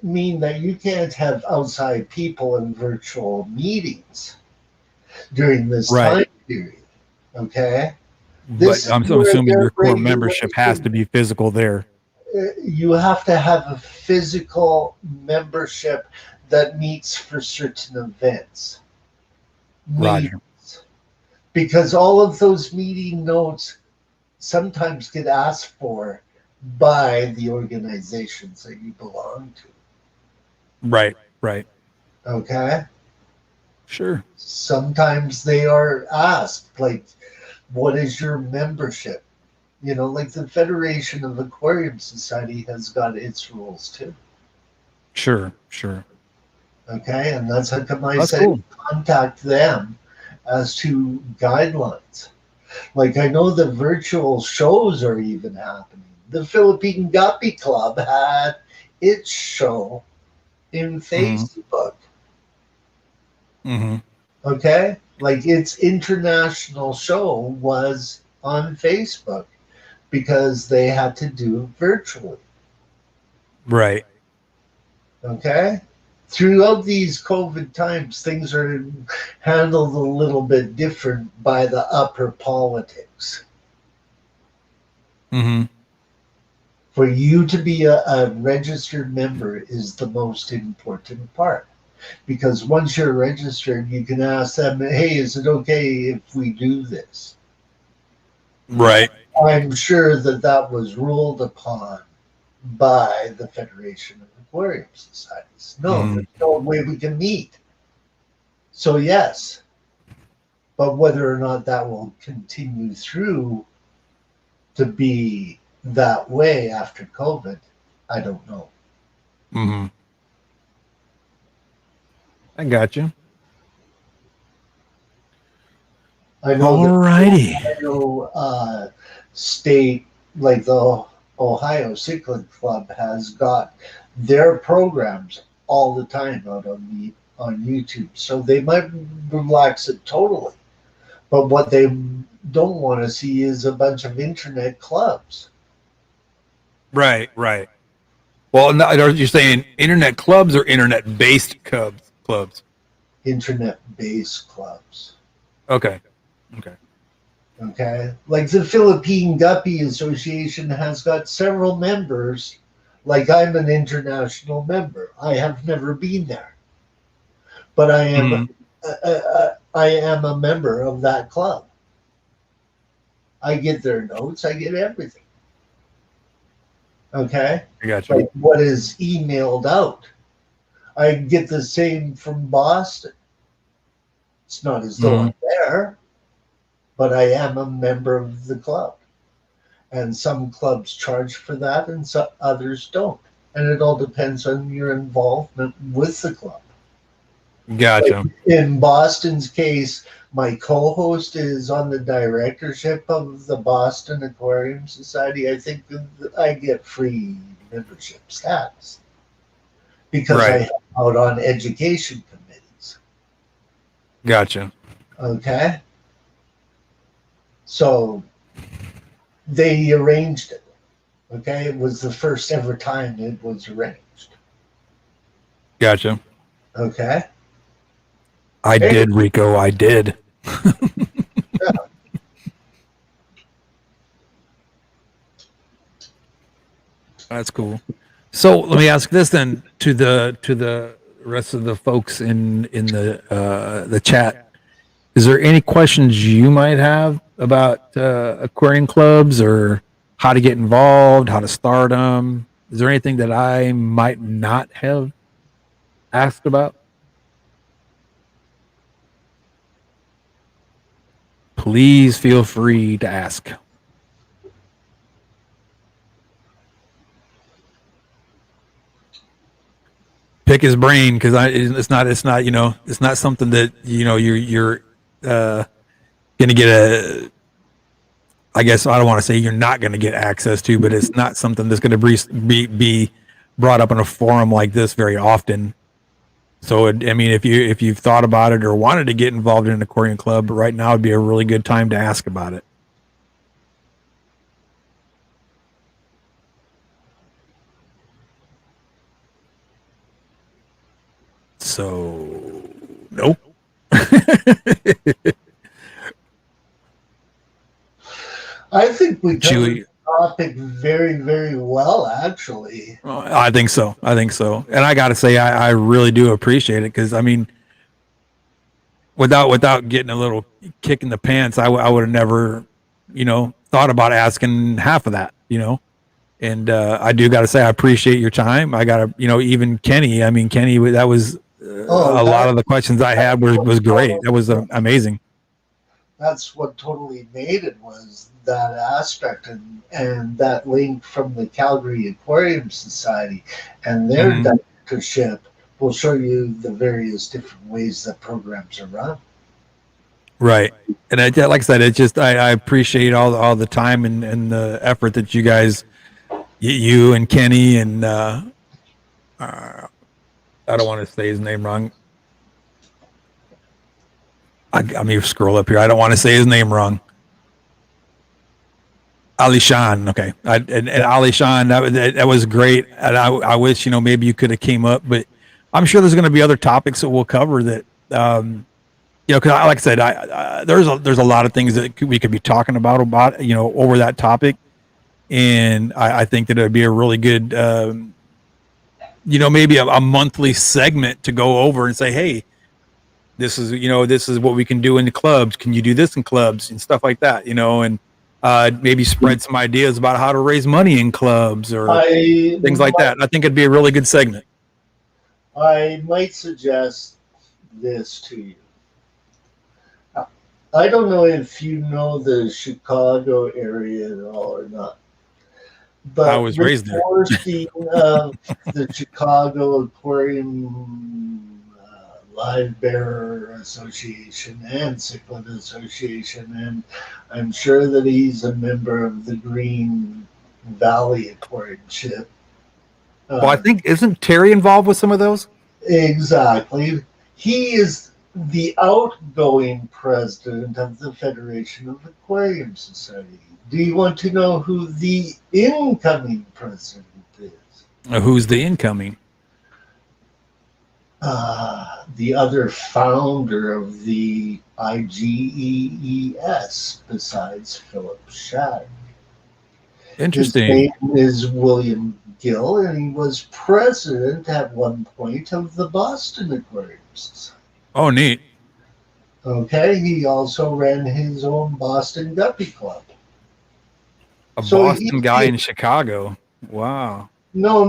mean that you can't have outside people in virtual meetings during this Right. time period. Okay? But This is I'm where assuming their your core membership has to regulation, be physical there. you have to have a physical membership that meets for certain events. Roger. Meetings. Because all of those meeting notes sometimes get asked for by the organizations that you belong to. Right. Right. Okay? Sure. Sometimes they are asked, like, what is your membership? Like the Federation of Aquarium Society has got its rules too. Sure. Sure. Okay, and that's how come I That's said cool. contact them as to guidelines. Like I know the virtual shows are even happening. The Philippine Guppy Club had its show in Mm-hmm. Facebook. Mm-hmm. Okay, like its international show was on Facebook because they had to do virtually. Right. Okay. Throughout these COVID times, things are handled a little bit different by the upper politics. Mm-hmm. For you to be a registered member is the most important part. Because once you're registered, you can ask them, hey, is it okay if we do this? Right. I'm sure that was ruled upon by the Federation of Aquarium Societies. No, Mm-hmm. there's no way we can meet. So, yes, but whether or not that will continue through to be that way after COVID, I don't know. Mm-hmm. I got you. I know Alrighty. the Ohio state, like the Ohio Cycling Club, has got their programs all the time out on YouTube. So they might relax it totally. But what they don't want to see is a bunch of internet clubs. Right. Well, no, are you saying internet clubs or internet-based clubs? Internet-based clubs. Okay. Okay. Like the Philippine Guppy Association has got several members. Like I'm an international member. I have never been there, but I am a member of that club. I get their notes. I get everything. Okay. I got you. Like what is emailed out. I get the same from Boston. It's not as though I'm there, but I am a member of the club. And some clubs charge for that and some others don't. And it all depends on your involvement with the club. Gotcha. Like in Boston's case, my co-host is on the directorship of the Boston Aquarium Society. I think I get free membership status because I help out on education committees. Gotcha. Okay. So they arranged it. Okay. It was the first ever time it was arranged. Gotcha. Okay. I did, Rico. I did. Yeah. That's cool. So let me ask this then to the rest of the folks in the chat. Is there any questions you might have about aquarium clubs or how to get involved, how to start them? Is there anything that I might not have asked about? Please feel free to ask. Pick his brain because it's not it's not something that you're gonna get a. I guess I don't want to say you're not going to get access to, but it's not something that's going to be brought up in a forum like this very often. So, I mean, if you've thought about it or wanted to get involved in an aquarium club, right now would be a really good time to ask about it. So, nope. I think we covered the topic very, very well, actually. I think so. And I got to say, I really do appreciate it because, I mean, without getting a little kick in the pants, I would have never, thought about asking half of that, And I do got to say, I appreciate your time. I got to, even Kenny. I mean, Kenny, that was a lot of the questions I had was great. That was amazing. That's what totally made it, was that aspect and that link from the Calgary Aquarium Society and their directorship will show you the various different ways that programs are run. Right. And like I said, it's just I appreciate all the time and the effort that you guys, you and Kenny and I don't want to say his name wrong. I mean, scroll up here. I don't want to say his name wrong. Alishan, okay. And Alishan, that was great. And I wish, maybe you could have came up, but I'm sure there's going to be other topics that we'll cover that, because like I said, there's a lot of things that we could be talking about, over that topic. And I think that it would be a really good, maybe a monthly segment to go over and say, hey, this is what we can do in the clubs. Can you do this in clubs and stuff like that, and maybe spread some ideas about how to raise money in clubs or things like that. I think it'd be a really good segment. I might suggest this to you. I don't know if you know the Chicago area at all or not, but I was raised there. The Chicago Aquarium Live Bearer Association and Cichlid Association, and I'm sure that he's a member of the Green Valley Aquarium ship. Well, I think isn't Terry involved with some of those? Exactly. He is the outgoing president of the Federation of Aquarium Society. Do you want to know who the incoming president is? Who's the incoming? The other founder of the IGEES besides Philip Shadd. His Interesting. name is William Gill, and he was president at one point of the Boston Aquarium Society. Oh, neat. Okay, he also ran his own Boston Guppy Club. A So Boston guy in Chicago. Wow. No,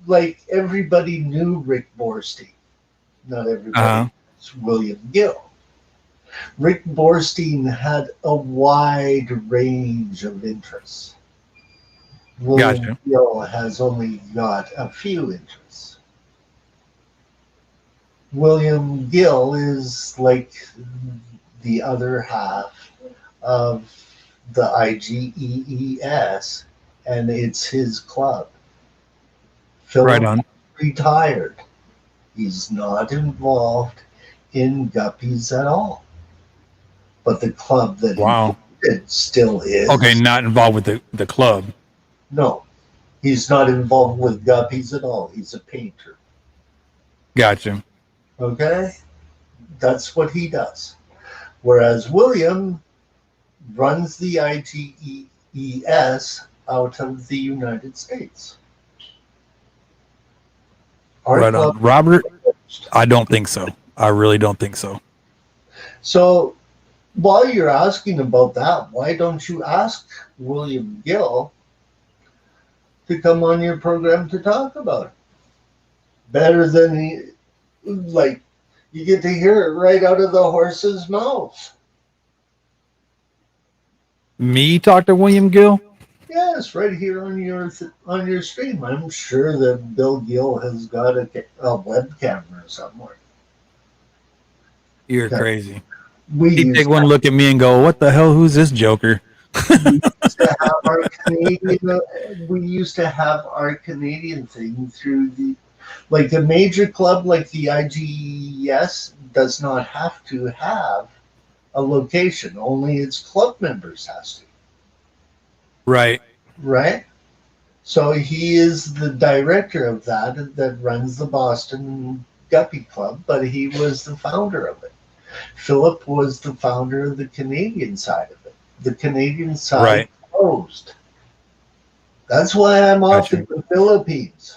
like everybody knew Rick Borstein. Not everybody. It's William Gill. Rick Borstein had a wide range of interests. William Gill has only got a few interests. William Gill is like the other half of the IGEES, and it's his club. Philip retired. He's not involved in guppies at all. But the club that he did still is. Okay, not involved with the club. No, he's not involved with guppies at all. He's a painter. Gotcha. Okay? That's what he does. Whereas William runs the IGEES out of the United States. Right on. Robert, I don't think so. I really don't think so. So while you're asking about that, why don't you ask William Gill to come on your program to talk about it? Better than you get to hear it right out of the horse's mouth. Me talk to William Gill? Yes, right here on your stream. I'm sure that Bill Gill has got a web camera somewhere. You're crazy. He'd take one look at me and go, "What the hell? Who's this joker?" We used to have our Canadian thing through a major club like the IGES does not have to have a location. Only its club members has to. Right. So he is the director of that runs the Boston Guppy Club, but he was the founder of it. Philip was the founder of the Canadian side of it. The Canadian side closed. That's why I'm off in the Philippines.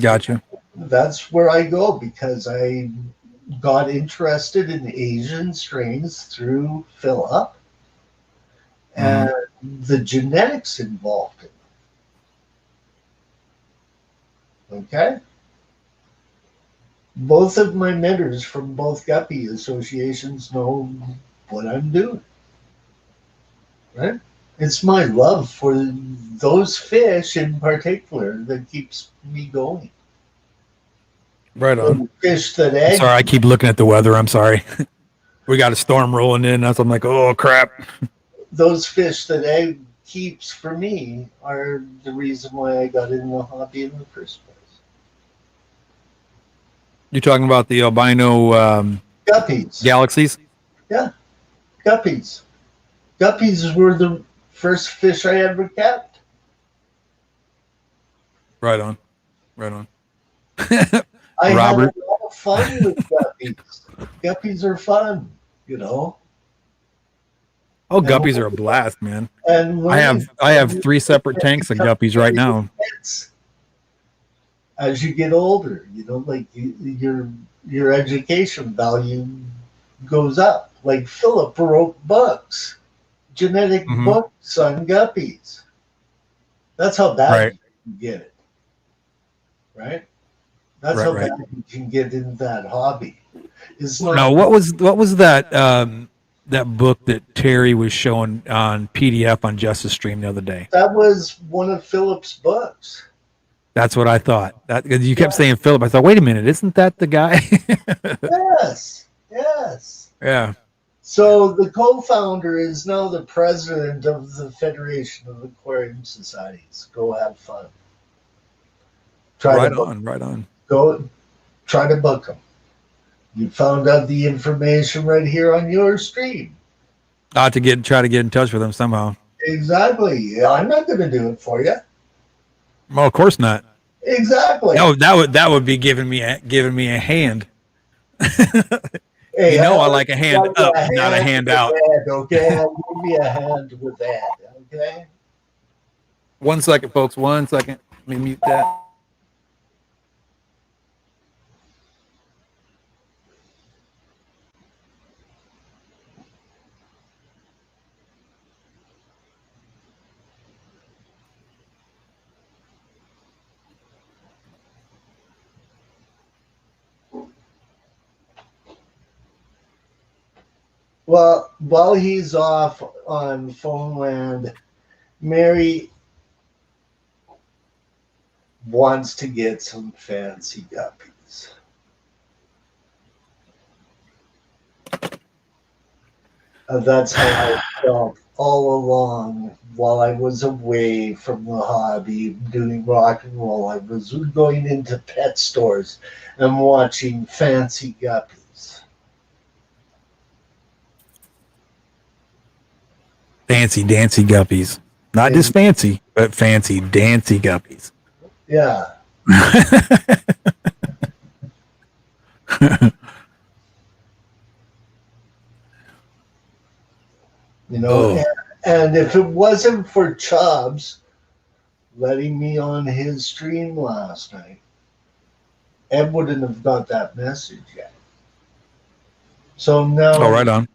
Gotcha. That's where I go because I got interested in Asian strains through Philip and the genetics involved in it. Okay? Both of my mentors from both guppy associations know what I'm doing. Right? It's my love for those fish in particular that keeps me going. Right on. The fish that sorry, I keep looking at the weather. I'm sorry. We got a storm rolling in. That's I'm like, oh crap. Those fish that egg keeps for me are the reason why I got in the hobby in the first place. You're talking about the albino guppies galaxies? Yeah, guppies. Guppies were the first fish I ever kept. Right on. Right on. I Robert. had a lot of fun with guppies. Guppies are fun, you know. Oh, guppies are a blast, man. And I have 3 separate tanks of guppies right now. As you get older, you know, like your education value goes up. Like Philip wrote books, genetic books on guppies. That's how bad you can get it, right? That's how bad you can get into that hobby. It's not. Now, what was that that book that Terry was showing on PDF on Justice Stream the other day? That was one of Philip's books. That's what I thought. That 'cause you kept saying Philip. I thought, wait a minute, isn't that the guy? Yes, yes. Yeah. So the co-founder is now the president of the Federation of Aquarium Societies. Go have fun. Right on. Right on. Go try to book them. You found out the information right here on your stream. I have to try to get in touch with him somehow. Exactly. I'm not going to do it for you. Well, of course not. Exactly. No, that would be giving me a hand. Hey, You know, I I'll like a hand give you up, a not a hand with out. that, okay, I'll give you a hand with that. Okay. 1 second, folks. 1 second. Let me mute that. Well, while he's off on phone land, Mary wants to get some fancy guppies. That's how I felt all along while I was away from the hobby doing rock and roll. I was going into pet stores and watching fancy guppies. Fancy dancy guppies. Not just fancy, but fancy dancy guppies. Yeah. You know, Oh. and if it wasn't for Chubbs letting me on his stream last night, Ed wouldn't have got that message yet. So now, Oh, right on.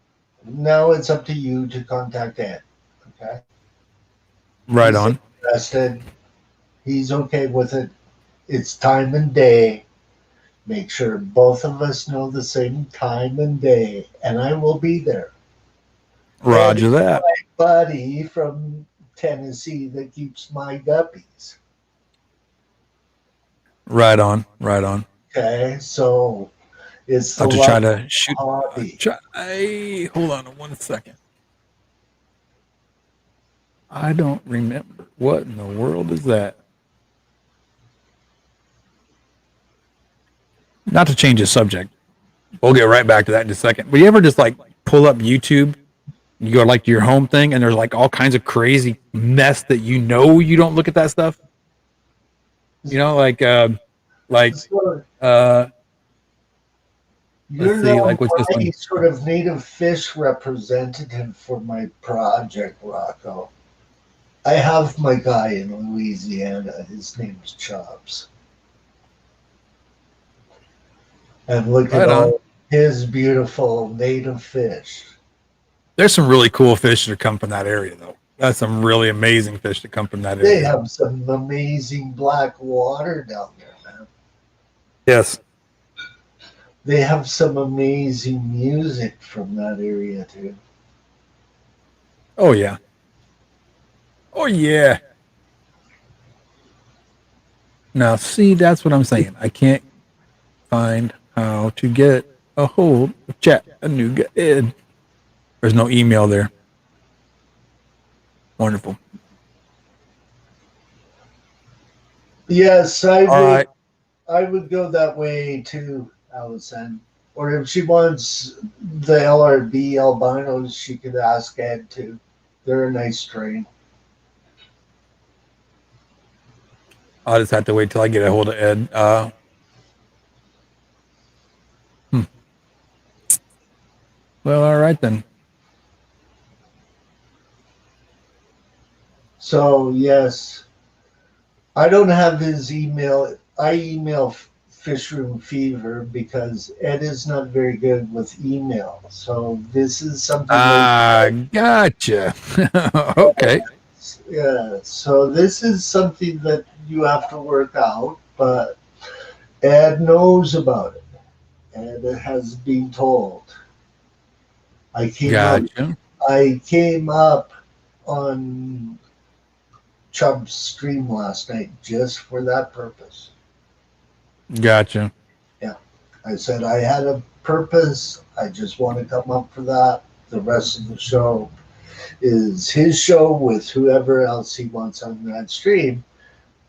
now it's up to you to contact Ed. Okay. Right He's on. interested. He's okay with it. It's time and day. Make sure both of us know the same time and day, and I will be there. Roger And that. my buddy from Tennessee that keeps my guppies. Right on. Right on. Okay, so it's the I'll just try to shoot. hobby. Hold on 1 second. I don't remember. What in the world is that? Not to change the subject. We'll get right back to that in a second. But you ever just like pull up YouTube, you go like to your home thing, and there's like all kinds of crazy mess that you know you don't look at that stuff. You know, like So you're let's see, now like what's this my one? sort of native fish representative for my project, Rocko. I have my guy in Louisiana. His name's Chops. And look at Right on. all his beautiful native fish. There's some really cool fish that come from that area, though. That's some really amazing fish that come from that area. They have some amazing black water down there, man. Yes. They have some amazing music from that area, too. Oh yeah. Oh yeah. Now, see, that's what I'm saying. I can't find how to get a hold of Chattanooga Ed. There's no email there. Wonderful. Yes, All right. I would go that way too, Allison. Or if she wants the LRB albinos, she could ask Ed too. They're a nice strain. I'll just have to wait till I get a hold of Ed. Well, all right then. So yes, I don't have his email. I email Fishroom Fever because Ed is not very good with email. So this is something. Gotcha. Okay. Yeah. So this is something that you have to work out, but Ed knows about it. And it has been told. I came Gotcha. up on Chubb's stream last night just for that purpose. Gotcha. I said I had a purpose. I just want to come up for that. The rest of the show is his show with whoever else he wants on that stream,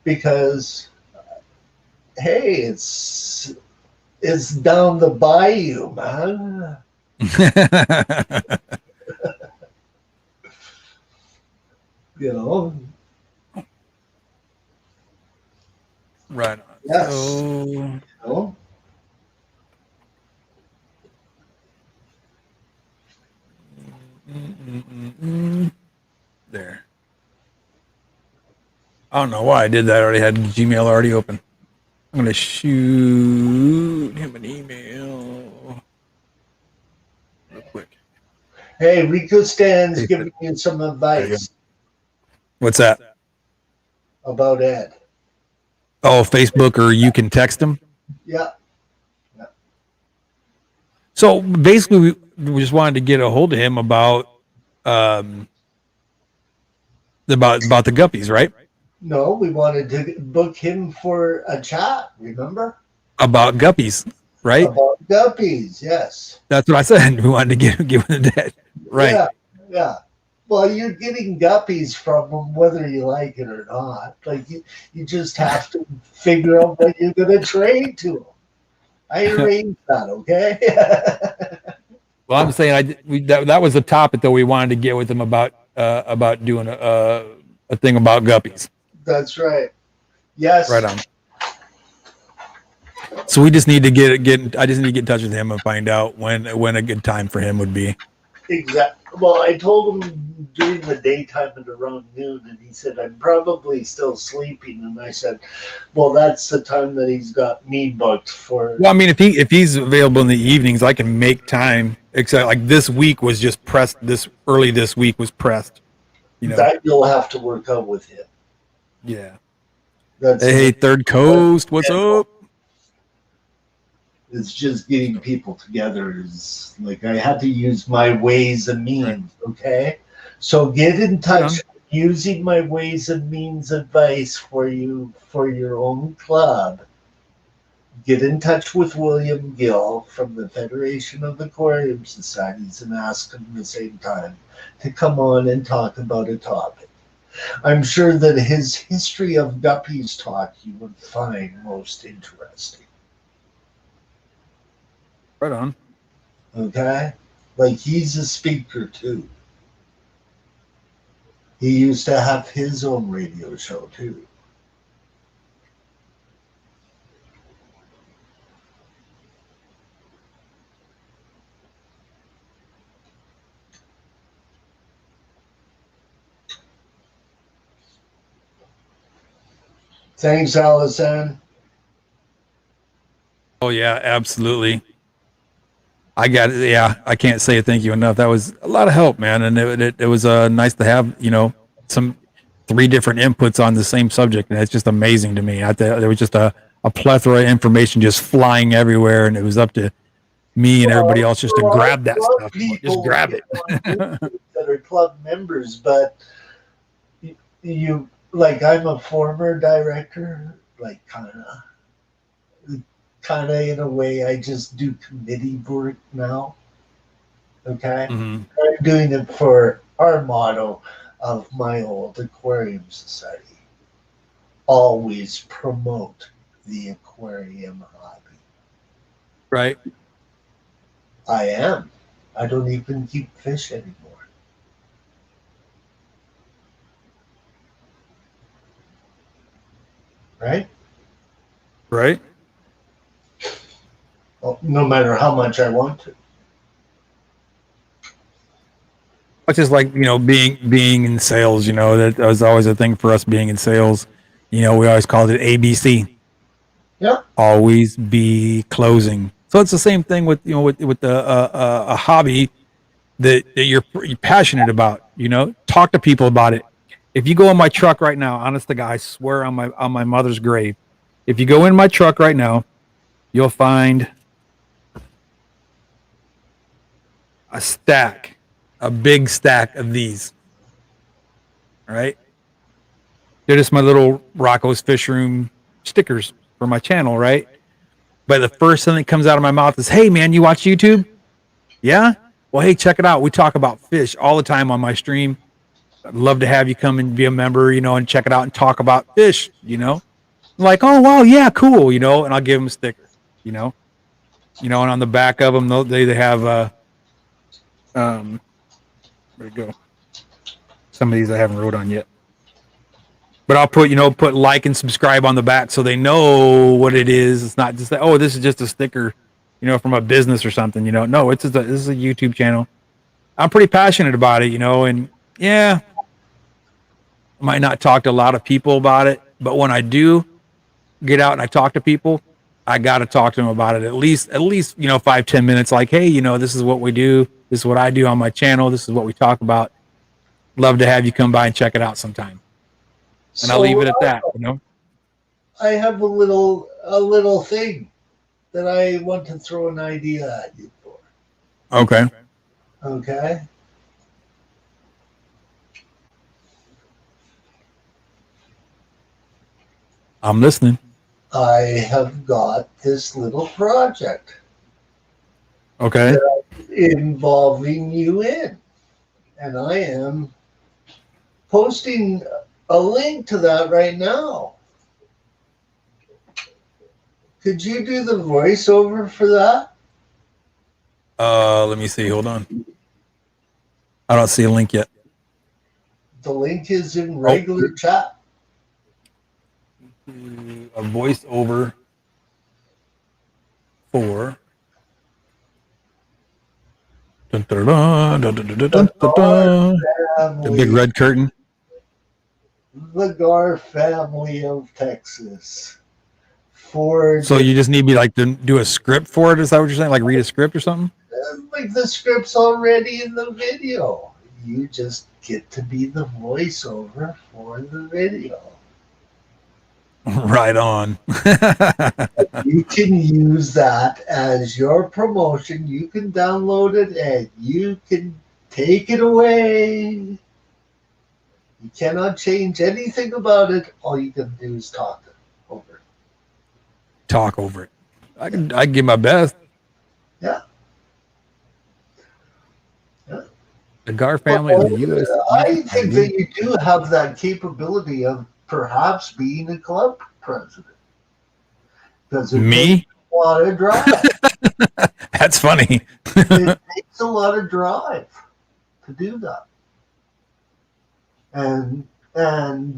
because hey, it's down the bayou, man. You know. Right on. Yes. So, You know? there. I don't know why I did that. I already had Gmail already open. I'm going to shoot him an email real quick. Hey, Rico Stan's Hey, giving you some there you advice go. What's that? about Ed. Oh, Facebook, or you can text him. Yeah. So basically, we just wanted to get a hold of him about about the guppies, right? No, we wanted to book him for a chat, remember? About guppies, right? About guppies, yes. That's what I said. We wanted to give him that, right? Yeah, yeah. Well, you're getting guppies from them whether you like it or not. Like you just have to figure out what you're going to trade to them. I arranged that, okay? Well, I'm saying that was the topic that we wanted to get with him about doing a thing about guppies. That's right. Yes. Right on. So we just need to get. I just need to get in touch with him and find out when a good time for him would be. Exactly. Well, I told him during the daytime at around noon, and he said, I'm probably still sleeping. And I said, well, that's the time that he's got me booked for. Well, I mean, if he's available in the evenings, I can make time. Except like this week was just pressed. This week was pressed. You know. That you'll have to work out with him. Yeah. That's Hey, Third Coast, what's up? It's just getting people together. Is like I had to use my ways and means. Okay, so get in touch using my ways and means advice for you for your own club. Get in touch with William Gill from the Federation of Aquarium Societies and ask him at the same time to come on and talk about a topic. I'm sure that his history of guppies talk you would find most interesting. Right on. Okay? Like he's a speaker too. He used to have his own radio show too. Thanks, Allison. Oh yeah, absolutely. I got it. Yeah, I can't say thank you enough. That was a lot of help, man, and it was nice to have some 3 different inputs on the same subject, and it's just amazing to me. There was just a plethora of information just flying everywhere, and it was up to me and everybody else just to grab that stuff. Just grab it. That are club members, but you like I'm a former director, like kind of in a way. I just do committee work now. Okay, Mm-hmm. I'm doing it for our motto of my old aquarium society: always promote the aquarium hobby. Right. I am. I don't even keep fish anymore. Right? Right. Well, no matter how much I want to. It's just like being in sales. That was always a thing for us being in sales. We always called it ABC. Yeah. Always be closing. So it's the same thing with with a hobby that you're passionate about. Talk to people about it. If you go in my truck right now, honest to God, I swear on my mother's grave, if you go in my truck right now, you'll find a big stack of these. All right. They're just my little Rocko's Fish Room stickers for my channel, right? But the first thing that comes out of my mouth is, "Hey, man, you watch YouTube? Yeah? Well, hey, check it out. We talk about fish all the time on my stream. I'd love to have you come and be a member, and check it out and talk about fish, I'm like, oh, wow, yeah, cool, and I'll give them a sticker, and on the back of them, they have, where'd it go? Some of these I haven't wrote on yet. But I'll put like and subscribe on the back so they know what it is. It's not just that, oh, this is just a sticker, from a business or something, No, this is a YouTube channel. I'm pretty passionate about it, and yeah, I might not talk to a lot of people about it, but when I do get out and I talk to people, I got to talk to them about it at least 5-10 minutes. Like, hey, this is what we do. This is what I do on my channel. This is what we talk about. Love to have you come by and check it out sometime. And I'll leave it at that. I have a little thing that I want to throw an idea at you for. Okay. Okay. I'm listening. I have got this little project. Okay. Involving you in. And I am posting a link to that right now. Could you do the voiceover for that? Let me see. Hold on. I don't see a link yet. The link is in regular chat. A voiceover for the big red curtain. The Gar family of Texas. So you just need me to do a script for it? Is that what you're saying? Like read a script or something? Like the script's already in the video. You just get to be the voiceover for the video. Right on. You can use that as your promotion. You can download it and you can take it away. You cannot change anything about it. All you can do is talk over it. Talk over it. I can give my best. Yeah. The Gar family of the U.S. I think that you do have that capability of perhaps being a club president. Because it Me? takes a lot of drive. That's funny. It takes a lot of drive to do that. And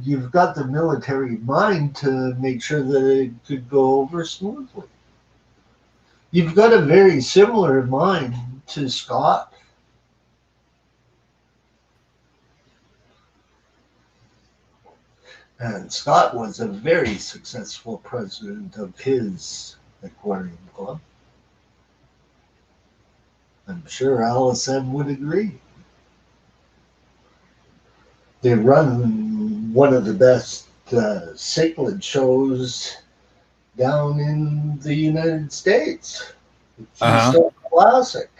you've got the military mind to make sure that it could go over smoothly. You've got a very similar mind to Scott. And Scott was a very successful president of his aquarium club. I'm sure Allison would agree. They run one of the best cichlid shows down in the United States. The Keystone Classic.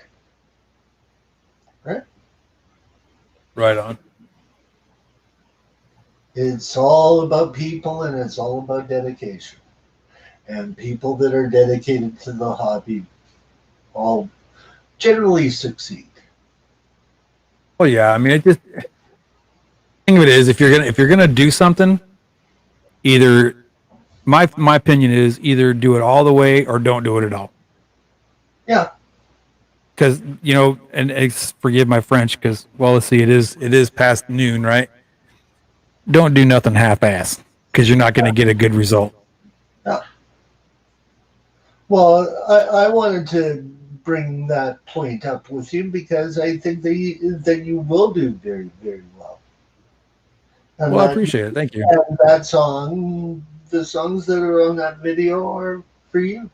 Right? Right on. It's all about people and it's all about dedication. And people that are dedicated to the hobby all generally succeed. Well, yeah. I mean, it just thing of it is, if you're gonna do something, either my opinion is either do it all the way or don't do it at all. Yeah. Because and forgive my French, because let's see, it is past noon, right? Don't do nothing half-ass, because you're not going to get a good result. Yeah. Well, I wanted to bring that point up with you because I think that you will do very, very well. And I appreciate it. Thank you. And that song, the songs that are on that video are for you.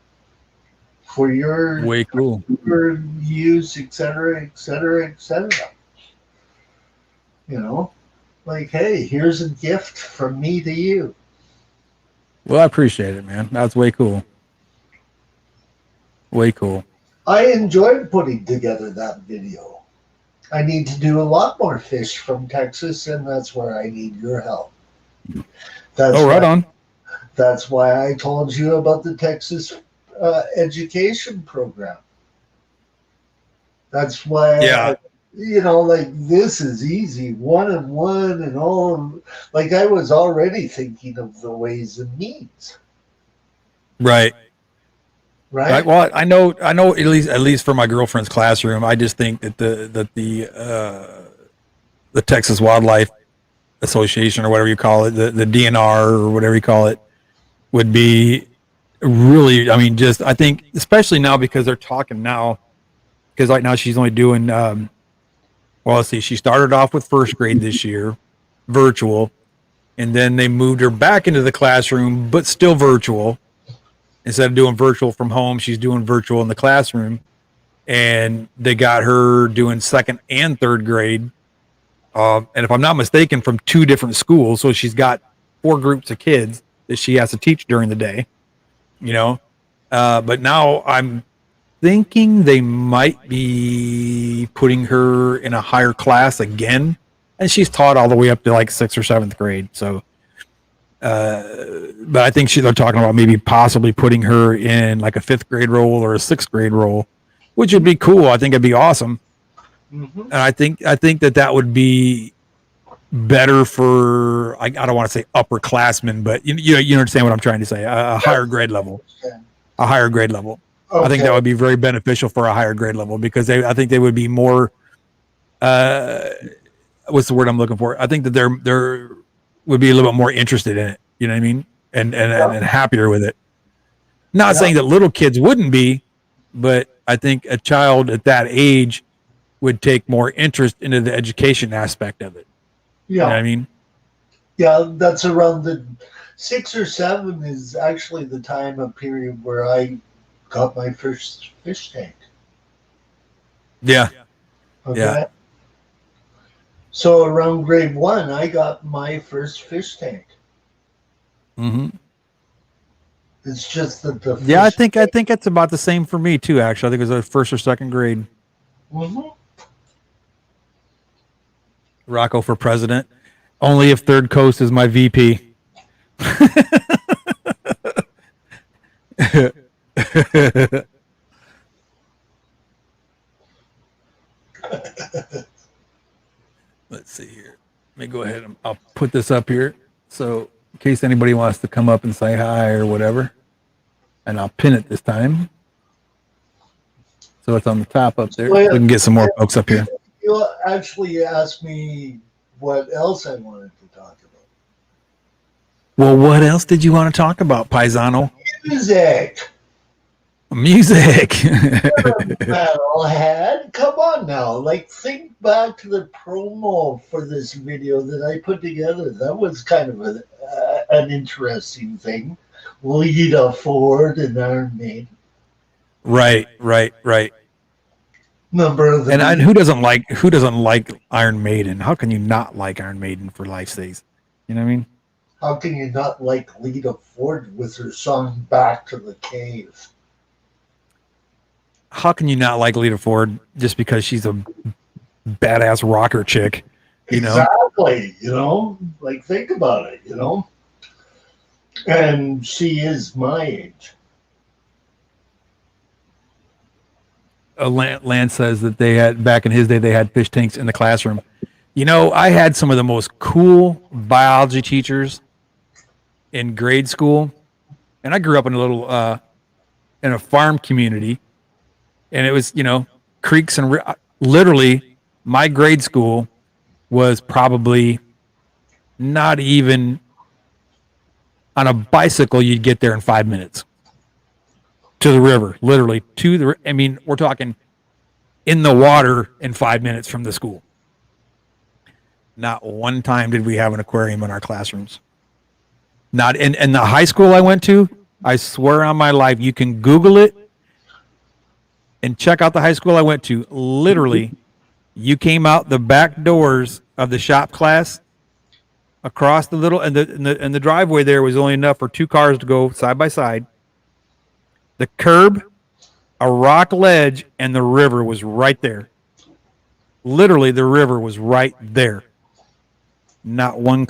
For your way cool. For use, etc., etc., etc. Like, hey, here's a gift from me to you. Well, I appreciate it, man. That's way cool. Way cool. I enjoyed putting together that video. I need to do a lot more fish from Texas, and that's where I need your help. That's Oh, right why, on. that's why I told you about the Texas education program. That's why Yeah. like this is easy, 1-on-1 and all. Like I was already thinking of the ways and means, Right. right? Well, I know at least for my girlfriend's classroom, I just think that the Texas Wildlife Association or whatever you call it, the DNR or whatever you call it, would be really. I mean, just I think especially now because they're talking now because right now she's only doing. Well, let's see, she started off with first grade this year, virtual, and then they moved her back into the classroom, but still virtual. Instead of doing virtual from home, she's doing virtual in the classroom. And they got her doing second and third grade. And if I'm not mistaken, from two different schools. So she's got four groups of kids that she has to teach during the day, you know. But now I'm thinking they might be putting her in a higher class again. And she's taught all the way up to like sixth or seventh grade. So, but I think they're talking about maybe possibly putting her in like a fifth grade role or a sixth grade role, which would be cool. I think it'd be awesome. Mm-hmm. And I think that would be better for I don't want to say upperclassmen, but you understand what I'm trying to say. A higher grade level, a higher grade level. Okay. I think that would be very beneficial for a higher grade level because I think they would be more. What's the word I'm looking for? I think that they're would be a little bit more interested in it. You know what I mean? And happier with it. Not saying that little kids wouldn't be, but I think a child at that age would take more interest into the education aspect of it. You know what I mean? Yeah, that's around the 6 or 7 is actually the time of period where I got my first fish tank. Yeah. Okay. Yeah. So around grade 1, I got my first fish tank. Mm-hmm. It's just that the Yeah, I think it's about the same for me too. Actually, I think it was first or second grade. Mm-hmm. Rocko for president. Only if Third Coast is my VP. Let's see here. Let me go ahead and I'll put this up here. So in case anybody wants to come up and say hi or whatever. And I'll pin it this time. So it's on the top up there. We can get some more folks up here. You actually asked me what else I wanted to talk about. Well, what else did you want to talk about, Paisano? Music. Music. Metalhead. Come on now. Like, think back to the promo for this video that I put together. That was kind of an interesting thing. Lita Ford and Iron Maiden. Right. Number of the And who doesn't like Iron Maiden? How can you not like Iron Maiden for life's sakes? You know what I mean? How can you not like Lita Ford with her song Back to the Cave? How can you not like Lita Ford just because she's a badass rocker chick? You know? Exactly. Like, think about it, And she is my age. Lance says that they had back in his day they had fish tanks in the classroom. I had some of the most cool biology teachers in grade school, and I grew up in a little in a farm community, and it was creeks and literally my grade school was probably not even on a bicycle you'd get there in 5 minutes to the river, literally to the. I mean, we're talking in the water in 5 minutes from the school. Not one time did we have an aquarium in our classrooms. Not in the high school I went to. I swear on my life, you can Google it and check out the high school I went to. Literally, you came out the back doors of the shop class across the little and the driveway there was only enough for 2 cars to go side by side. The curb, a rock ledge, and the river was right there. Literally, the river was right there. Not one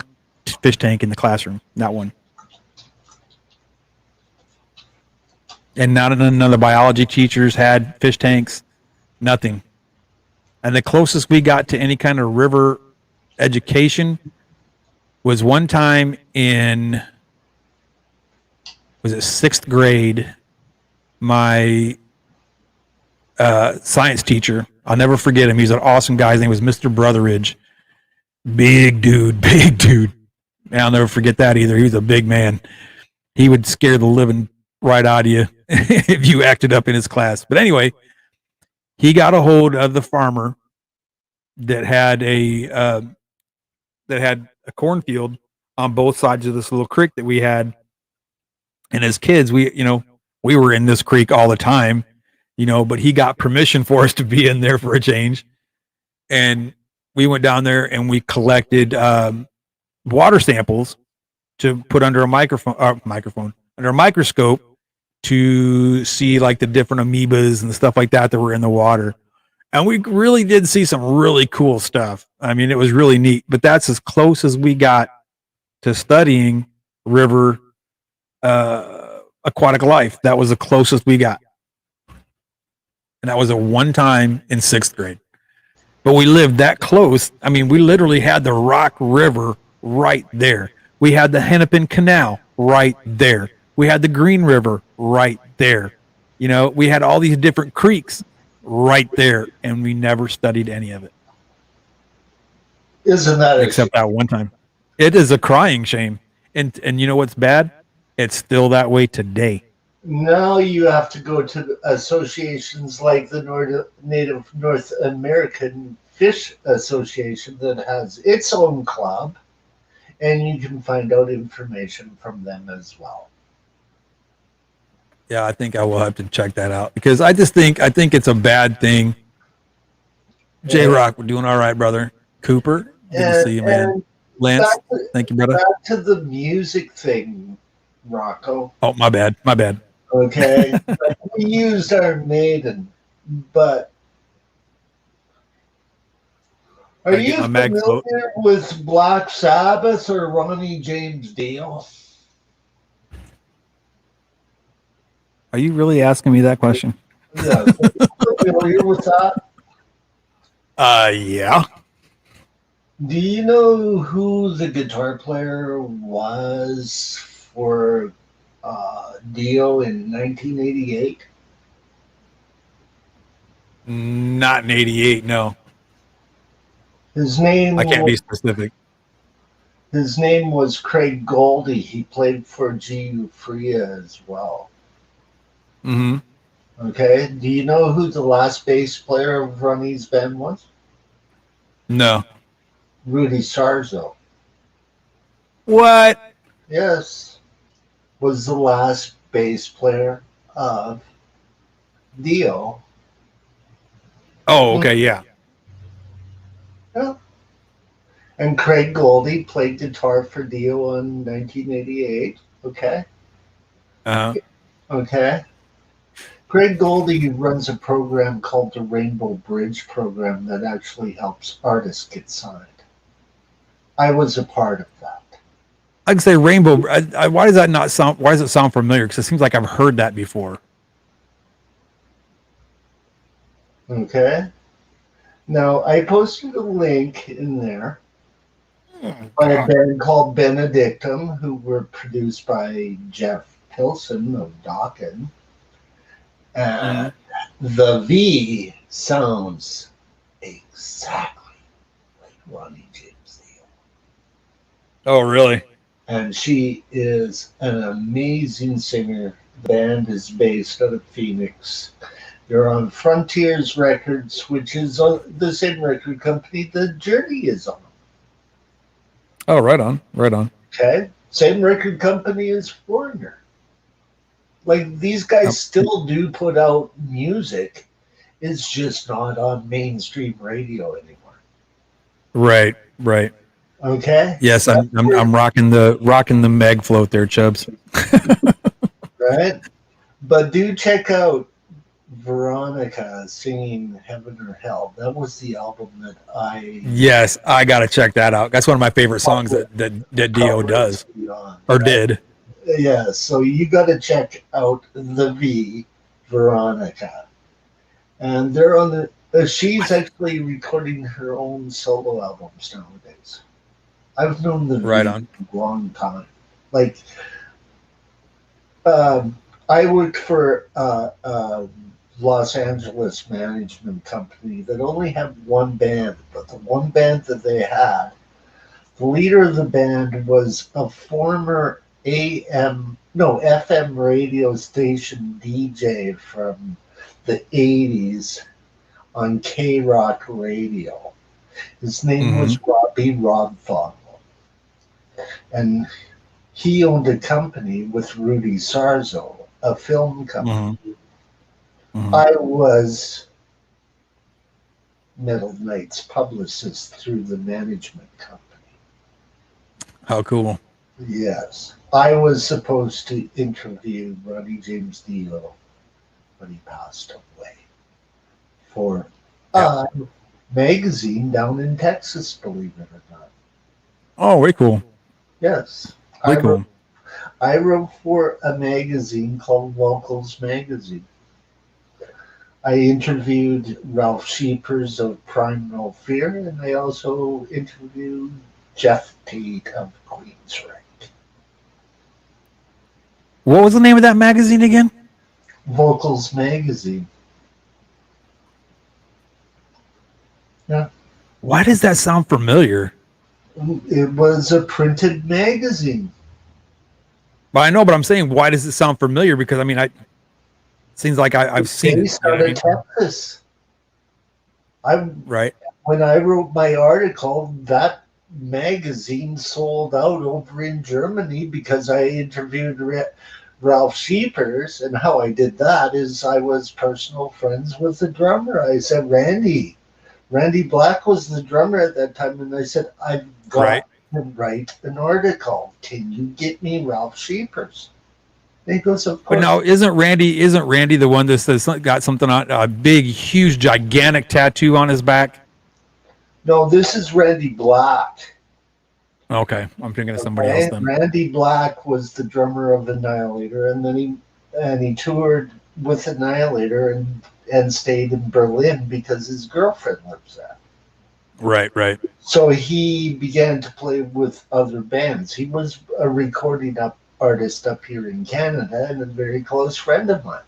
fish tank in the classroom. Not one. And not none of the biology teachers had fish tanks. Nothing. And the closest we got to any kind of river education was one time in, was it 6th grade? My science teacher, I'll never forget him. He's an awesome guy. His name was Mr. Brotheridge. Big dude, big dude. And I'll never forget that either. He was a big man. He would scare the living right out of you if you acted up in his class. But anyway, he got a hold of the farmer that had a cornfield on both sides of this little creek that we had. And as kids, we were in this creek all the time, but he got permission for us to be in there for a change. And we went down there and we collected water samples to put under a under a microscope to see like the different amoebas and stuff like that were in the water. And we really did see some really cool stuff. I mean, it was really neat, but that's as close as we got to studying river aquatic life. That was the closest we got. And that was a one time in 6th grade. But we lived that close. I mean, we literally had the Rock River right there. We had the Hennepin Canal right there. We had the Green River right there. We had all these different creeks right there, and we never studied any of it. Isn't that except that one time? It is a crying shame. And you know what's bad? It's still that way today. Now you have to go to associations like the Native North American Fish Association that has its own club, and you can find out information from them as well. Yeah, I think I will have to check that out because I think it's a bad thing. J-Rock, we're doing all right, brother. Cooper, good to see you, man. Lance, thank you, brother. Back to the music thing, Rocko. Oh, my bad. Okay, we used Iron Maiden, but are you familiar with Black Sabbath or Ronnie James Dio? Are you really asking me that question? Yeah, familiar with that? Yeah. Do you know who the guitar player was for Dio in 1988? Not in 88, no. His name I can't be specific. His name was Craig Goldie. He played for G.U. Freya as well. Mm-hmm. Okay. Do you know who the last bass player of Ronnie's band was? No. Rudy Sarzo. What? Yes. Was the last bass player of Dio. Oh, okay, yeah. Yeah. And Craig Goldie played guitar for Dio in 1988. Okay. Uh-huh. Okay. Craig Goldie runs a program called the Rainbow Bridge program that actually helps artists get signed. I was a part of that. I'd say Rainbow. Why does that not sound? Why does it sound familiar? Because it seems like I've heard that before. Okay. Now I posted a link in there by a band called Benedictum, who were produced by Jeff Pilson of Dawkins. And the V sounds exactly like Ronnie James Dio. Oh, really? And she is an amazing singer. The band is based out of Phoenix. They're on Frontiers Records, which is the same record company that Journey is on. Oh, right on. Right on. Okay. Same record company as Foreigner. Like, these guys still do put out music. It's just not on mainstream radio anymore. Right, right. Okay. Yes, I'm rocking the Meg float there, Chubbs. Right. But do check out Veronica singing Heaven or Hell. That was the album that I Yes, I gotta check that out. That's one of my favorite songs that Dio does on. or did. Yeah, so you got to check out the V, Veronica. And they're on she's actually recording her own solo albums nowadays. I've known the Right V on. a long time. Like, um, I worked for Los Angeles management company that only had one band, but the one band that they had, the leader of the band was a former FM radio station DJ from the 80s on K Rock Radio. His name was Mm-hmm. Robbie Rodfogel. And he owned a company with Rudy Sarzo, a film company. Mm-hmm. Mm-hmm. I was Metal Knight's publicist through the management company. How cool. Yes. I was supposed to interview Ronnie James Dio, but he passed away for Yeah. a magazine down in Texas, believe it or not. Oh, way cool. Yes. Way cool. I wrote for a magazine called Locals Magazine. I interviewed Ralph Sheepers of Prime No Fear, and I also interviewed Jeff Tate of Queensrÿche. What was the name of that magazine again? Vocals Magazine. Yeah. Why does that sound familiar? It was a printed magazine. Well, I know, but I'm saying, why does it sound familiar? Because I mean, seems like I've seen it. Based You know out what I of mean? Texas. Right. When I wrote my article, that magazine sold out over in Germany because I interviewed Ralph Sheepers, and how I did that is I was personal friends with the drummer. I said, Randy Black was the drummer at that time, and I said, I've got Right. to write an article. Can you get me Ralph Sheepers? And he goes, of But course. now, isn't Randy the one that's got something on a big, huge, gigantic tattoo on his back? No, this is Randy Black. Okay, I'm thinking of somebody else Okay, then. Randy Black was the drummer of Annihilator, and then he toured with Annihilator and stayed in Berlin because his girlfriend lives there. Right. So he began to play with other bands. He was a recording artist up here in Canada and a very close friend of mine.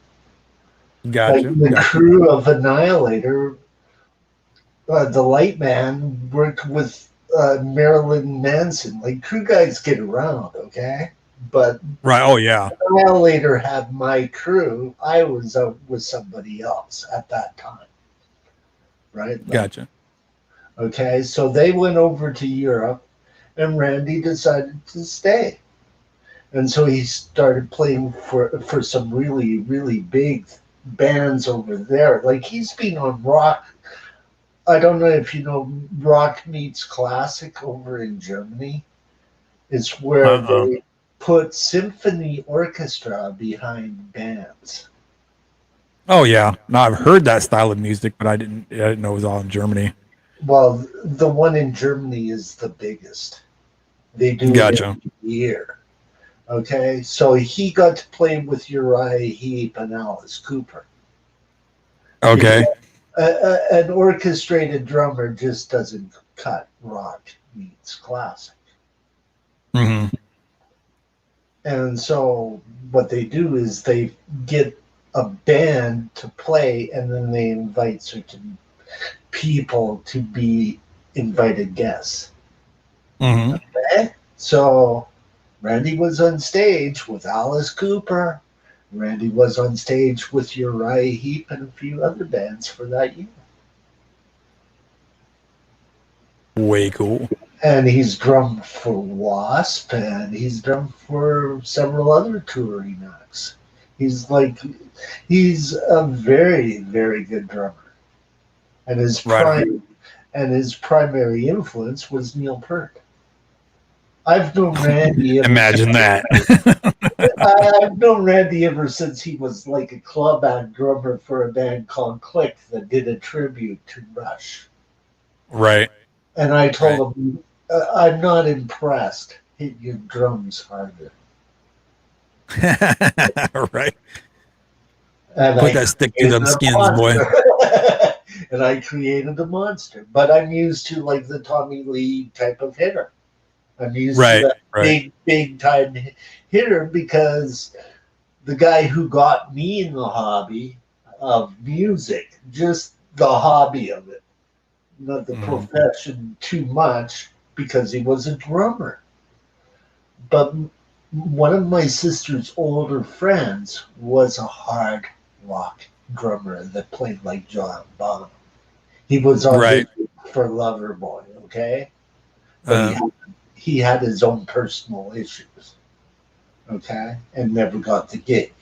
Gotcha. Like the crew of Annihilator, the light man worked with Marilyn Manson. Like, crew guys get around, okay? But Right. Oh yeah. Annihilator had my crew. I was out with somebody else at that time, right? Like, Gotcha. okay, so they went over to Europe, and Randy decided to stay. And so he started playing for some really, really big bands over there. Like, he's been on rock. I don't know if you know Rock Meets Classic over in Germany. It's where they put symphony orchestra behind bands. Oh yeah. No, I've heard that style of music, but I didn't know it was all in Germany. Well, the one in Germany is the biggest. They do it every year. Okay, so he got to play with Uriah Heep and Alice Cooper. Okay. An orchestrated drummer just doesn't cut rock meets classic. Mm-hmm. And so what they do is they get a band to play, and then they invite certain people to be invited guests. Mm-hmm. Okay? So Randy was on stage with Alice Cooper. Randy was on stage with Uriah Heep and a few other bands for that year. Way cool. And he's drummed for Wasp, and he's drummed for several other touring acts. He's a very, very good drummer. And his primary influence was Neil Peart. I've known Randy. Imagine that. I've known Randy ever since he was like a club band drummer for a band called Click that did a tribute to Rush. Right. And I Right. told him, I'm not impressed. Hit your drums harder. Right. And Put I that stick through created them a skins, boy. monster. And I created a monster. But I'm used to like the Tommy Lee type of hitter. I'm used to Right. that Right. big time hitter because the guy who got me in the hobby of music, just the hobby of it, not the Mhm. profession too much, because he was a drummer. But one of my sister's older friends was a hard rock drummer that played like John Bonham. He was Right. auditioned for Loverboy, okay? But Uh, he had his own personal issues, okay, and never got the gig.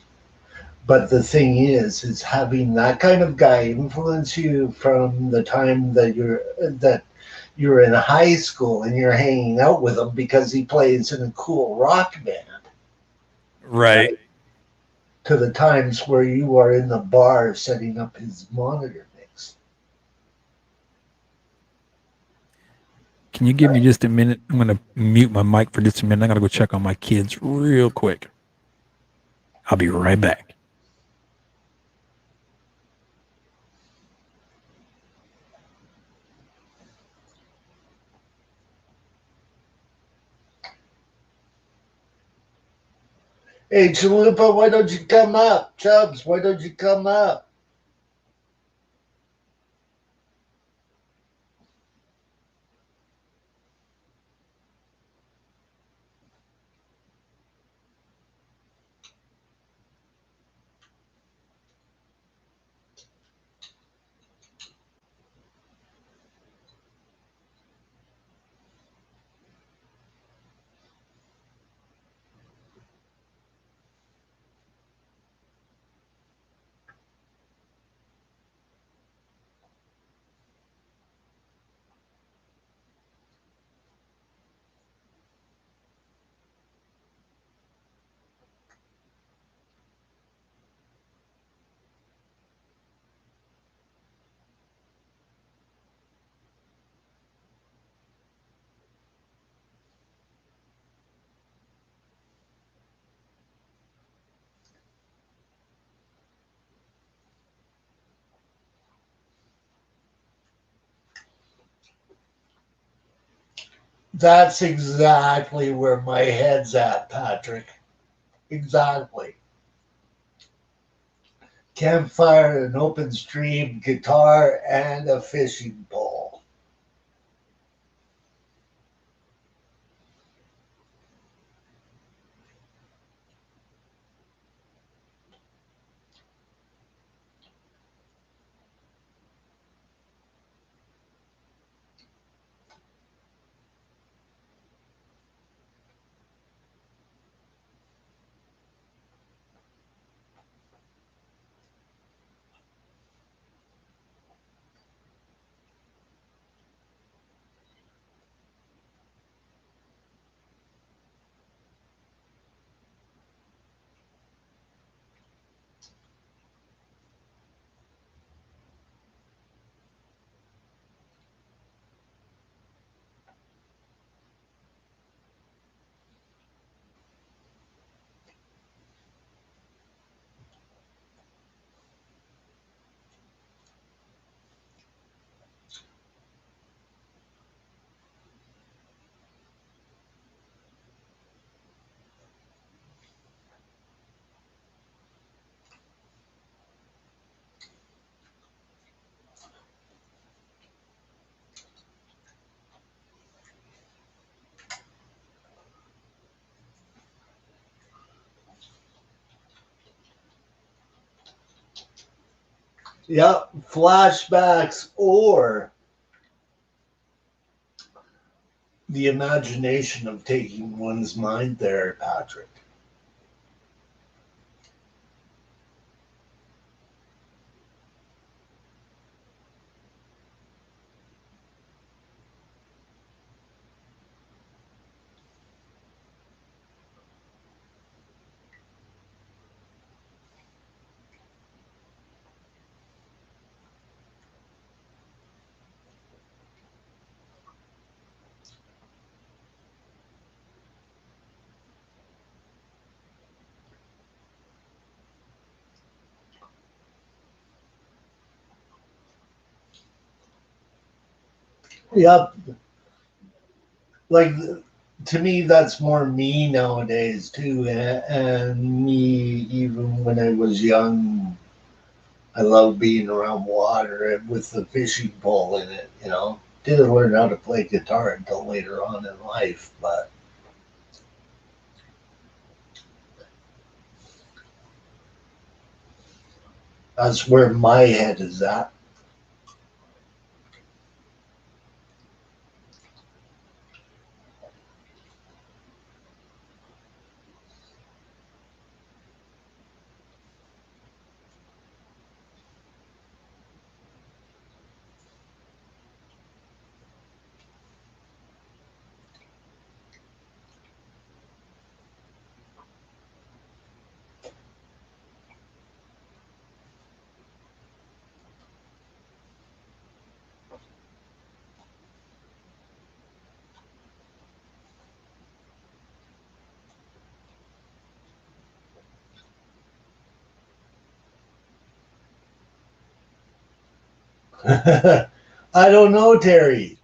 But the thing is having that kind of guy influence you from the time that you're in high school and you're hanging out with him because he plays in a cool rock band, right. right? To the times where you are in the bar setting up his monitor mix. Can you give me just a minute? I'm going to mute my mic for just a minute. I got to go check on my kids real quick. I'll be right back. Hey, Chalupa, why don't you come up? Chubbs, why don't you come up? That's exactly where my head's at, Patrick. Exactly. Campfire, an open stream, guitar, and a fishing pole. Yep, flashbacks or the imagination of taking one's mind there, Patrick. Yep. Like, to me, that's more me nowadays too. And me, even when I was young, I loved being around water and with the fishing pole in it. Didn't learn how to play guitar until later on in life, but that's where my head is at. I don't know, Terry.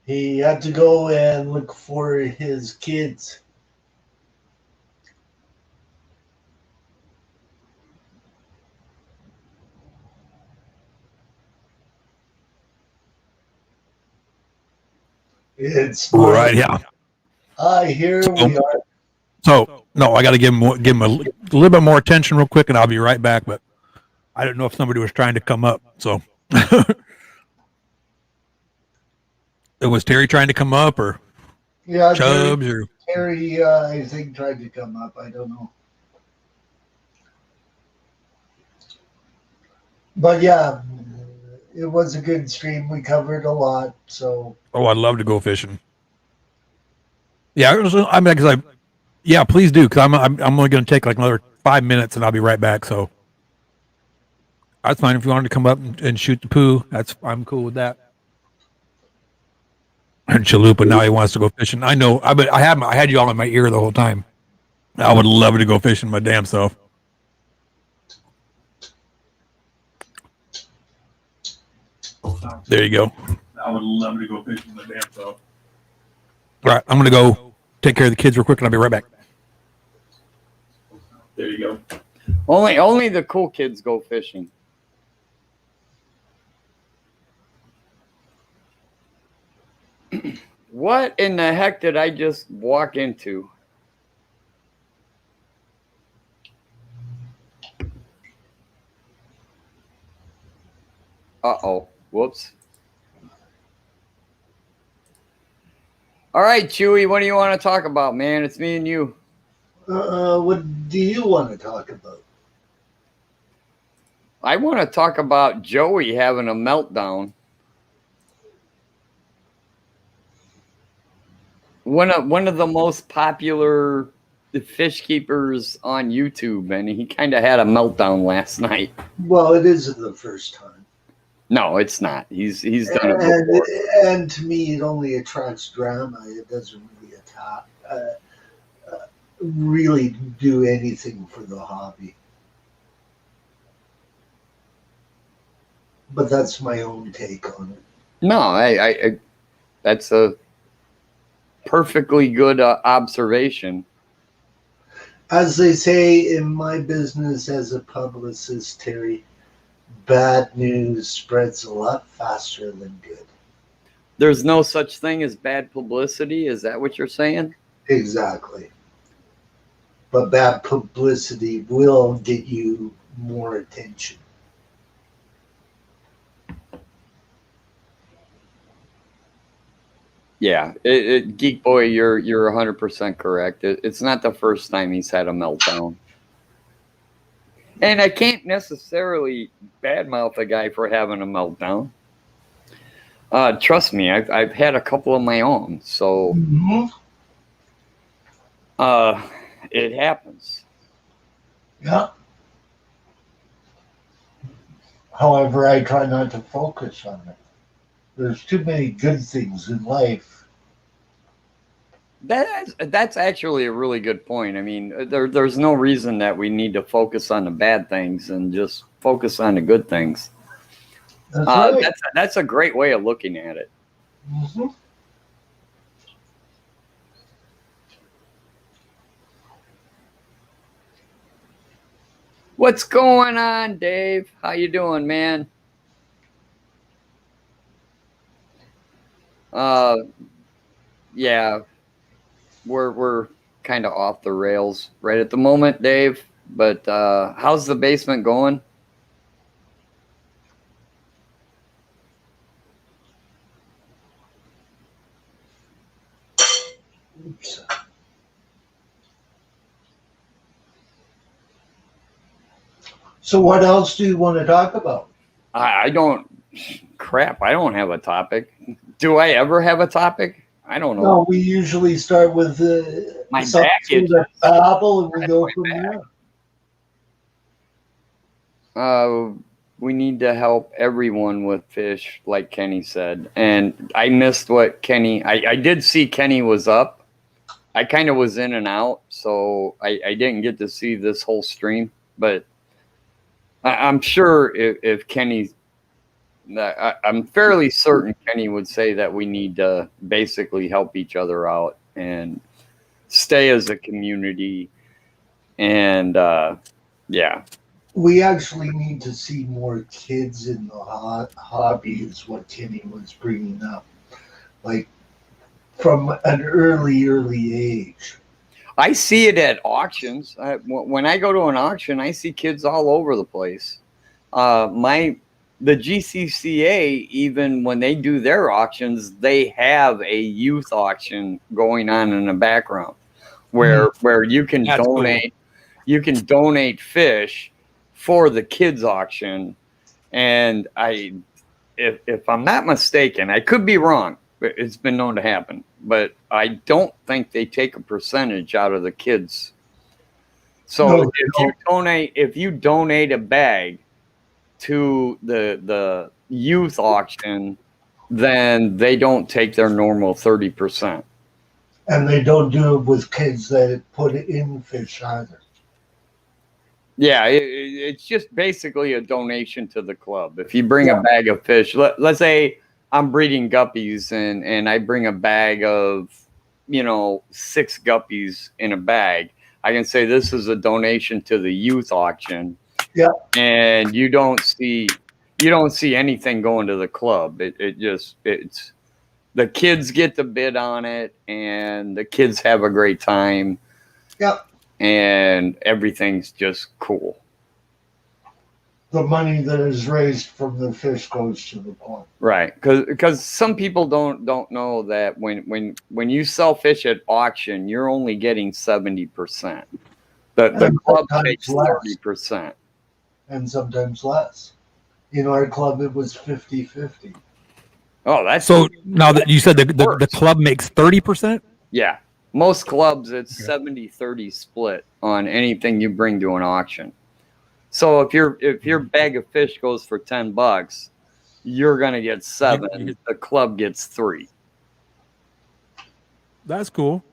He had to go and look for his kids. It's All right, yeah. here we are. So no, I got to give him a little bit more attention real quick, and I'll be right back. But I didn't know if somebody was trying to come up. So was Terry trying to come up, or Yeah, Chubbs, or Terry, I think tried to come up. I don't know. But yeah, it was a good stream. We covered a lot. So oh, I'd love to go fishing. Yeah, yeah, please do, because I'm only going to take like another 5 minutes, and I'll be right back. So that's fine if you wanted to come up and shoot the poo. I'm cool with that. And Chalupa now he wants to go fishing. I know. I had you all in my ear the whole time. I would love to go fishing my damn self. There you go. I would love to go fishing my damn self. All right, I'm gonna go take care of the kids real quick, and I'll be right back. There you go. Only the cool kids go fishing. What in the heck did I just walk into? Uh-oh. Whoops. All right, Chewy, what do you want to talk about, man? It's me and you. what do you want to talk about? I want to talk about Joey having a meltdown. One of the most popular fish keepers on YouTube, and he kind of had a meltdown last night. Well, it isn't the first time. No, it's not. He's done it before. And to me, it only attracts drama. It doesn't really really do anything for the hobby. But that's my own take on it. No, I that's a perfectly good observation. As they say in my business as a publicist, Terry, bad news spreads a lot faster than good. There's no such thing as bad publicity. Is that what you're saying? Exactly. But bad publicity will get you more attention. Yeah, Geek Boy, you're 100% correct. It's not the first time he's had a meltdown, and I can't necessarily badmouth a guy for having a meltdown. Trust me, I've had a couple of my own, so it happens. Yeah. However, I try not to focus on it. There's too many good things in life. That's actually a really good point. I mean, there's no reason that we need to focus on the bad things and just focus on the good things. That's right. That's a great way of looking at it. Mm-hmm. What's going on, Dave? How you doing, man? Yeah, we're kind of off the rails right at the moment, Dave. But how's the basement going? Oops. So what else do you want to talk about? I don't. Crap, I don't have a topic. Do I ever have a topic? I don't know. No, we usually start with My something back through itches. the babble, and we go My from back. there. We need to help everyone with fish, like Kenny said. And I missed what Kenny. I did see Kenny was up. I kind of was in and out, so I didn't get to see this whole stream. But I'm sure if Kenny, I'm fairly certain Kenny would say that we need to basically help each other out and stay as a community. And yeah. We actually need to see more kids in the hobby, is what Kenny was bringing up. Like, from an early age. I see it at auctions. When I go to an auction, I see kids all over the place. The GCCA, even when they do their auctions, they have a youth auction going on in the background where you can That's donate. cool. You can donate fish for the kids auction, and if I'm not mistaken, I could be wrong. It's been known to happen, but I don't think they take a percentage out of the kids. So No, if you donate a bag to the youth auction, then they don't take their normal 30%. and they don't do it with kids that put it in fish either. Yeah, it's just basically a donation to the club. If you bring a bag of fish, let's say I'm breeding guppies and I bring a bag of, 6 guppies in a bag, I can say this is a donation to the youth auction. Yeah. And you don't see anything going to the club. It's the kids get to bid on it and the kids have a great time. Yeah. And everything's just cool. The money that is raised from the fish goes to the pond. Right, because some people don't know that when you sell fish at auction, you're only getting 70%. The club takes 30%. And sometimes less. In our club, it was 50-50. Oh, that's So now that you said the club makes 30%? Yeah. Most clubs, it's 70-30 split on anything you bring to an auction. So if your bag of fish goes for $10, you're gonna get 7. The club gets 3. That's cool.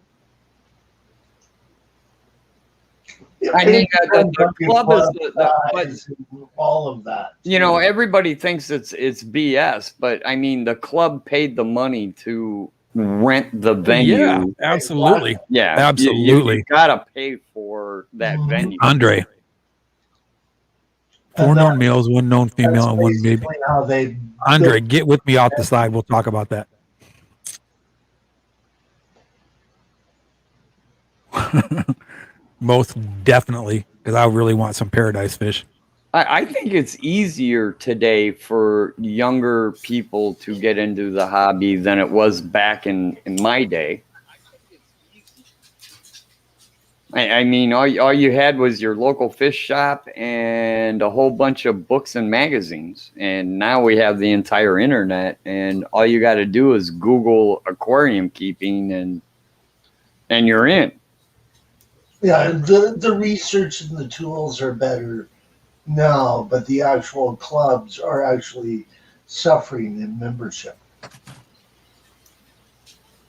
I mean, the club is all of that. Everybody thinks it's BS, but I mean, the club paid the money to rent the venue. Yeah, absolutely. Yeah, absolutely. You gotta pay for that venue. Andre. 4 known males, 1 known female, and 1 baby. Andre, get with me off the side. We'll talk about that. Most definitely, because I really want some paradise fish. I think it's easier today for younger people to get into the hobby than it was back in my day. I mean, all you had was your local fish shop and a whole bunch of books and magazines. And now we have the entire internet, and all you got to do is Google aquarium keeping, and you're in. Yeah, the research and the tools are better now, but the actual clubs are actually suffering in membership.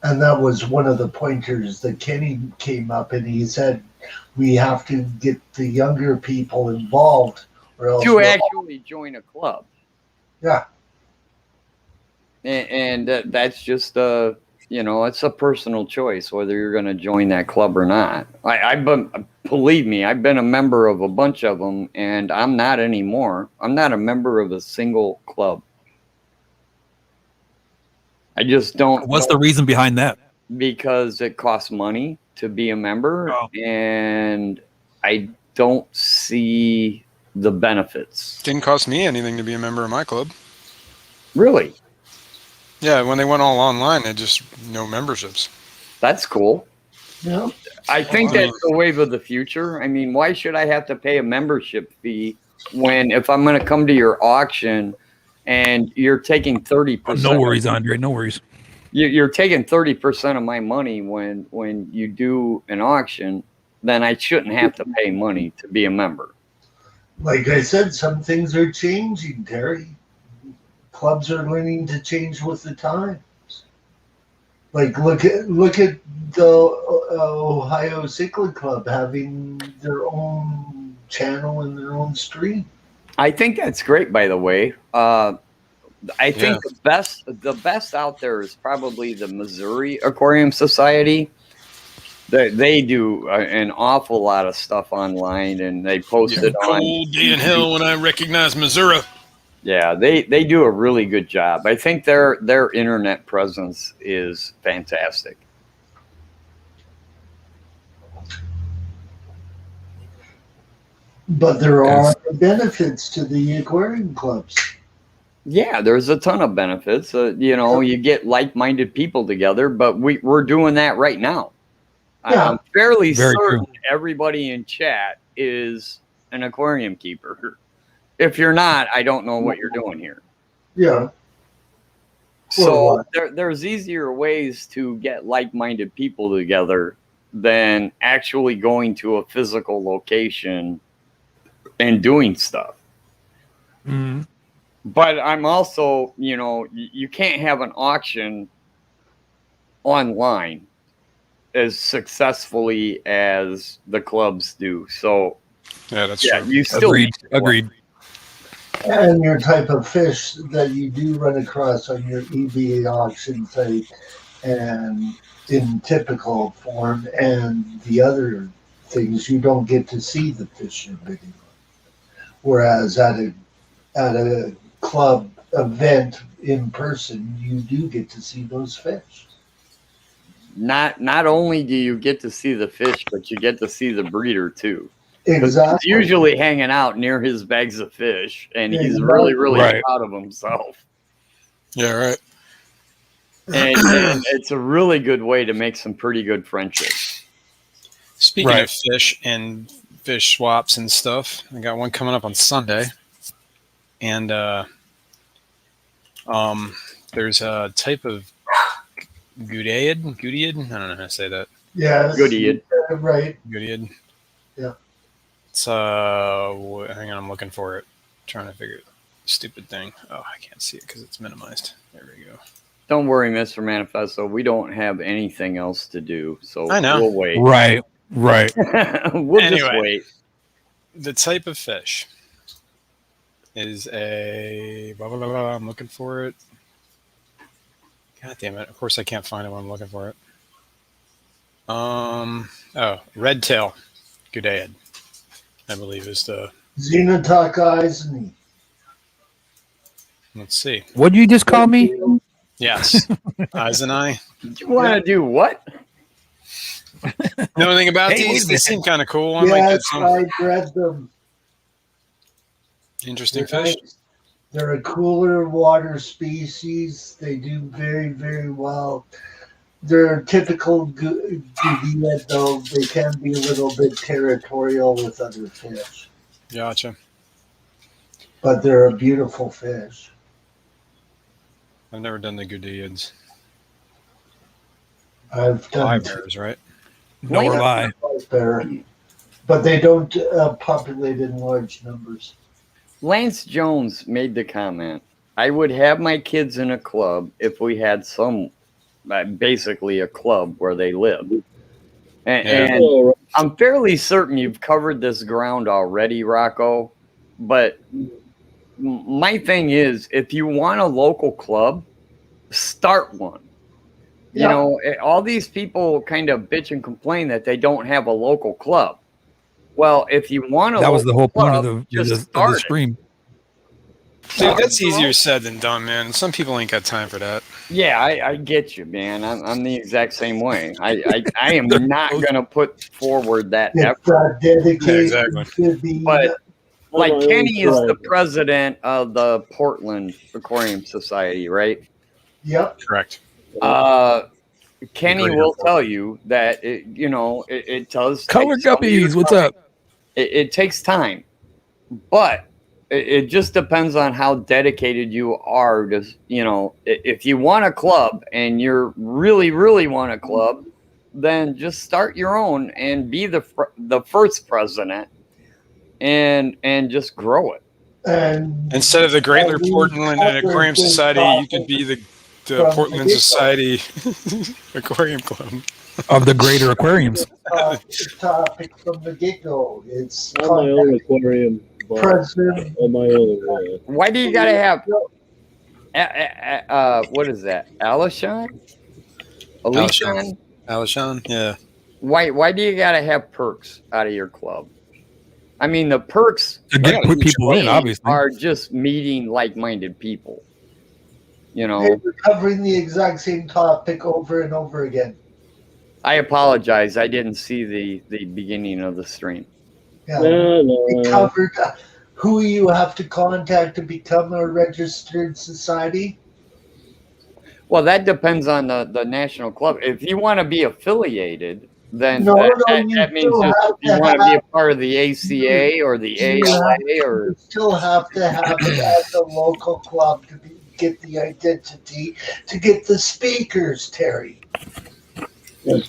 And that was one of the pointers that Kenny came up, and he said we have to get the younger people involved, or else to actually join a club. Yeah. and that's just it's a personal choice whether you're going to join that club or not. I've been, believe me, I've been a member of a bunch of them, and I'm not anymore. I'm not a member of a single club. I just don't. What's the reason behind that? Because it costs money to be a member, Oh. and I don't see the benefits. Didn't cost me anything to be a member of my club. Really? Yeah, when they went all online, they just no memberships. That's cool. Yeah. I think that's the wave of the future. I mean, why should I have to pay a membership fee when if I'm going to come to your auction and you're taking 30%? No worries, Andre. No worries. You're taking 30% of my money when you do an auction, then I shouldn't have to pay money to be a member. Like I said, some things are changing, Terry. Clubs are learning to change with the times. Like look at the Ohio Cycling Club having their own channel and their own stream. I think that's great, by the way. I think the best out there is probably the Missouri Aquarium Society. They do an awful lot of stuff online, and they post it on. Cold day in hell when I recognize Missouri. Yeah, they do a really good job. I think their internet presence is fantastic. But there are benefits to the aquarium clubs. Yeah, there's a ton of benefits. You get like-minded people together, but we're doing that right now. Yeah. I'm fairly Very certain true. everybody in chat is an aquarium keeper. If you're not, I don't know what you're doing here. Yeah. So there's easier ways to get like-minded people together than actually going to a physical location and doing stuff. Mm-hmm. But I'm also, you can't have an auction online as successfully as the clubs do. So Yeah, that's true. you still Agreed. And your type of fish that you do run across on your eBay auction site and in typical form and the other things, you don't get to see the fish you're bidding on. Whereas at a club event in person, you do get to see those fish. Not only do you get to see the fish, but you get to see the breeder too. Exactly. He's usually hanging out near his bags of fish, and he's Exactly. really, really Right. proud of himself. Yeah, right. And it's a really good way to make some pretty good friendships. Speaking Right. of fish and fish swaps and stuff, I got one coming up on Sunday, and there's a type of Gudiad. I don't know how to say that. Yes. Goodie. Right. Gudiad. Yeah. It's hang on, I'm looking for it. Trying to figure it. Stupid thing. Oh, I can't see it because it's minimized. There we go. Don't worry, Mr. Manifesto. We don't have anything else to do, so I know. we'll wait. Right. We'll just Anyway. wait. The type of fish is a blah, blah, blah, blah. I'm looking for it. God damn it. Of course I can't find it when I'm looking for it. Red tail Gudiad, I believe is the. Xenotalk Eisney. Let's see. What did you just call me? Yes. Eyes and I. You want to do what? Know anything about Hey, these? wait a They minute. seem kind of cool. I might get Yes, some I bred them. interesting fish. They're a cooler water species. They do very, very well. They're typical Gudiad, though. They can be a little bit territorial with other fish. Gotcha. But they're a beautiful fish. I've never done the Gudiads. I've done Live bears, right? Nor have I. bear, but they don't populate in large numbers. Lance Jones made the comment, I would have my kids in a club if we had basically a club where they live. And I'm fairly certain you've covered this ground already, Rocko. But my thing is, if you want a local club, start one. You know, all these people kind of bitch and complain that they don't have a local club. Well, if you want That was the whole point of club, the just start it. stream. Dude, that's easier said than done, man. Some people ain't got time for that. Yeah, I get you, man. I'm the exact same way. I am not gonna put forward that effort. Dedicated exactly. to the But like Kenny is the president of the Portland Aquarium Society, right? Yep. Correct. Kenny will tell you that it does Color take some guppies, what's up? It takes time, but it just depends on how dedicated you are to, if you want a club and you're really want a club, then just start your own and be the first president and just grow it. And instead of the Great Portland and Aquarium Society, you could be the Portland Society Aquarium Club of the greater aquariums. Topic from the get-go. It's on my own aquarium. President. On my own. Why do you gotta have? What is that? Alishon? Alishon, yeah. Why do you gotta have perks out of your club? I mean, the perks To get put people in, obviously, are just meeting like-minded people. You know, We're covering the exact same topic over and over again. I apologize. I didn't see the beginning of the stream. Yeah, No. we covered who you have to contact to become a registered society. Well, that depends on the national club. If you want to be affiliated, then No, that means still just have you to want to be a have- part of the ACA or the ALA or You still have to have it as a local club to get the identity, to get the speakers, Terry. I'm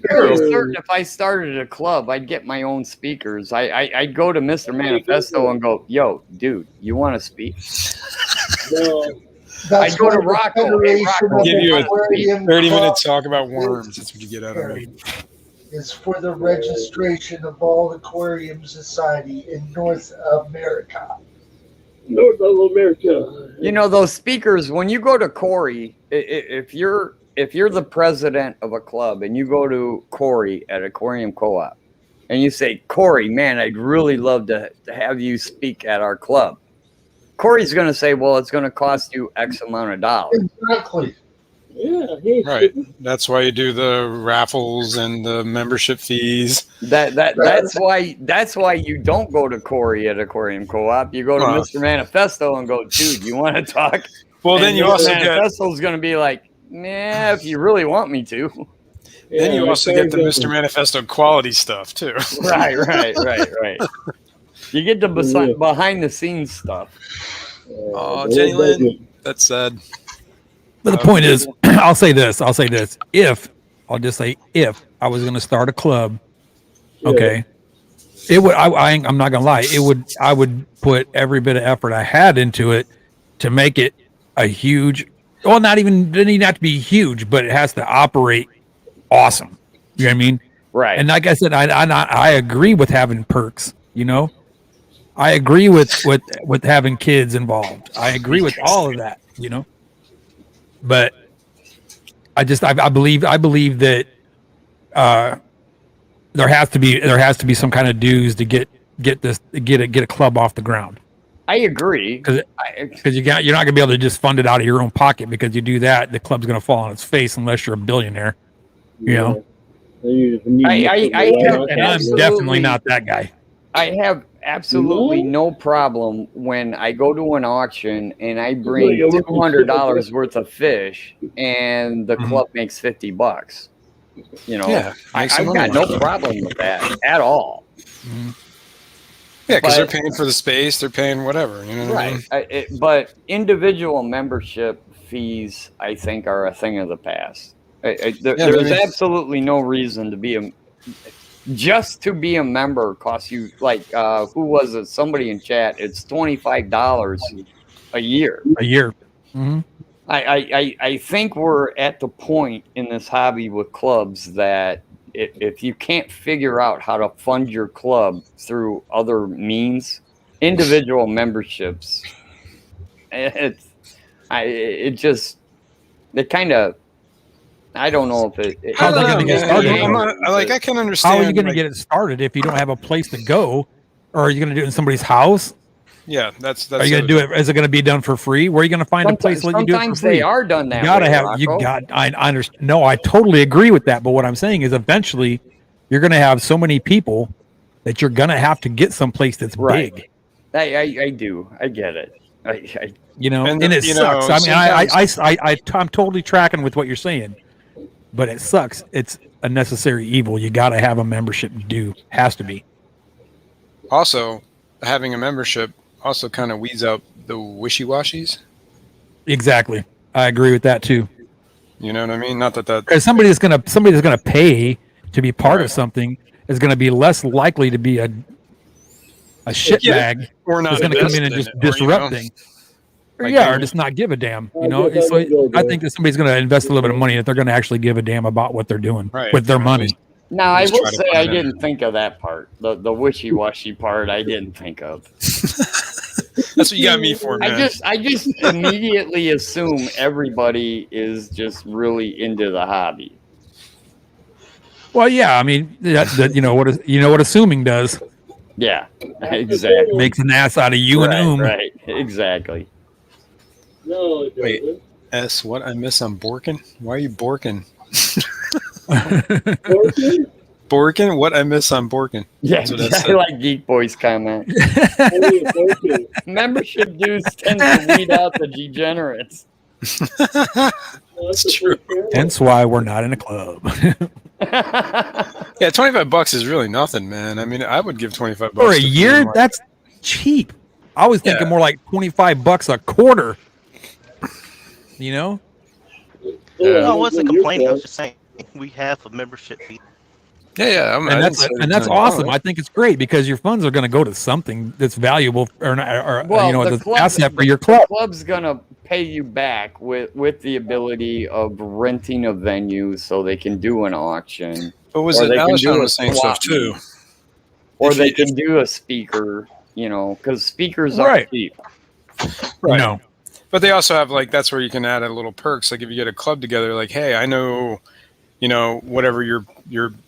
pretty certain if I started a club, I'd get my own speakers. I'd go to Mr. Manifesto and go, "Yo, dude, you want to speak?" No. That's I'd go to what the Rocko. Hey, Federation Rocko, of Give you a Aquarium 30-minute Clubs talk about worms. That's what you get out of me. is for the registration of all aquarium society in North America. North of America. You know those speakers. When you go to Corey, if you're the president of a club and you go to Corey at Aquarium Co-op, and you say, "Corey, man, I'd really love to have you speak at our club," Corey's going to say, "Well, it's going to cost you X amount of dollars." Exactly. Yeah, hey, Right. That's why you do the raffles and the membership fees. That's why you don't go to Corey at Aquarium Co-op. You go to Wow. Mr. Manifesto and go, "Dude, you want to talk?" Well, then And you Mr. also get Manifesto's going to be like, "Nah, if you really want me to." then you also get the Mr. Manifesto quality stuff too. Right. You get the behind the scenes stuff. Oh, Jenny Lynn, that's sad. but the point is, I'll say this. If I was going to start a club, okay, it would. I'm not gonna lie. I would put every bit of effort I had into it to make it a huge. Well, didn't even have to be huge, but it has to operate awesome. You know what I mean? Right. And like I said, I agree with having perks. You know, I agree with having kids involved. I agree with all of that. You know, but I believe that there has to be some kind of dues to get a club off the ground. I agree. Because you're not going to be able to just fund it out of your own pocket, because you do that, the club's going to fall on its face unless you're a billionaire. You know, and I'm definitely not that guy. I have absolutely no problem when I go to an auction and I bring $200 worth of fish and the club makes $50. You know, Yeah, I've make some got money. no problem with that at all. Yeah, because they're But- paying for the space, they're paying whatever. You know what I mean? But individual membership fees, I think, are a thing of the past. There's absolutely no reason to be just to be a member costs you who was it? Somebody in chat. It's $25 a year. Mm-hmm. I think we're at the point in this hobby with clubs that if you can't figure out how to fund your club through other means, individual memberships it kind of. I don't know if it. How's it gonna get started? I can understand. How are you going to get it started if you don't have a place to go, or are you going to do it in somebody's house? Yeah, that's. Are you going to do it? Is it going to be done for free? Where are you going to find a place to let you do it for Sometimes free? they are done that You gotta way, have. You Rocko. got. I understand. No, I totally agree with that. But what I'm saying is, eventually, you're going to have so many people that you're going to have to get someplace that's Right. big. I do. I get it. You know, And and the- it you sucks. know, I mean, sometimes- I'm totally tracking with what you're saying, but it sucks. It's a necessary evil. You got to have a membership due. Has to be. Also, having a membership also kind of weeds out the wishy-washies. Exactly. I agree with that too. You know what I mean? Not that Because somebody that's gonna pay to be part Right. of something is gonna be less likely to be a shitbag or not that's gonna come in and invested just it, or, you disrupt know, things. like, Yeah, you or know. just not give a damn. You I know, guess so I would go I there. think that somebody's gonna invest a little bit of money if they're gonna actually give a damn about what they're doing Right. with their Or at money. least- Now, I Let's will try to say find I out. didn't think of that part. The wishy-washy part I didn't think of. That's what you got me for, man. I just immediately assume everybody is just really into the hobby. Well, yeah, I mean, you know what assuming does. Yeah, exactly. Makes an ass out of you right, and right, exactly. No, it Wait. doesn't. S, what I miss on Borkin? Why are you Borkin? Fortune? Borkin? What I miss on Borkin? Yeah, That's what I I said. like Geek Boy's comment. Only a fortune. Membership dues tend to weed out the degenerates. No, that's It's the true. first channel. Hence why we're not in a club. Yeah, $25 is really nothing, man. I mean, I would give $25 For a to year, someone like- that's cheap. I was thinking Yeah. more like $25 a quarter. You know? Yeah, No, I wasn't when you're complaining. I was done. just saying we have a membership fee. Yeah. And that's awesome. I think it's great because your funds are going to go to something that's valuable or Well, you know, the it's an club- asset for your club. Club's gonna pay you back with the ability of renting a venue so they can do an auction, What was or it? they can Alishon do a was saying swap stuff too. meet, or If they you- can do a speaker. You know, because speakers aren't Right. cheap. Right. No. But they also have that's where you can add a little perks. Like if you get a club together, like, hey, I know, you know, whatever your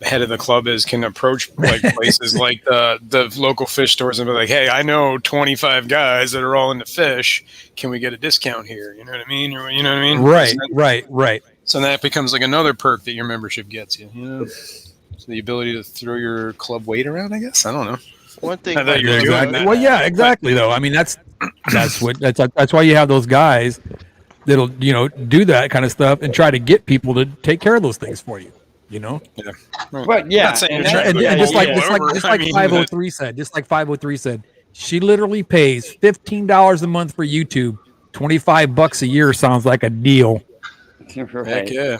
head of the club is can approach like places like the local fish stores and be like, hey, I know 25 guys that are all into fish. Can we get a discount here? You know what I mean? Or, you know what I mean? Right. So that becomes like another perk that your membership gets you. You know, so the ability to throw your club weight around. I guess I don't know. One thing I thought about you were Yeah, doing exactly. that. Well, yeah, exactly. Though I mean, that's why you have those guys that'll do that kind of stuff and try to get people to take care of those things for you. You know, But yeah, Not saying and you're that's- trying to and go just like all over. just I like mean, 503 said, she literally pays $15 a month for YouTube. $25 a year sounds like a deal. Heck right. yeah.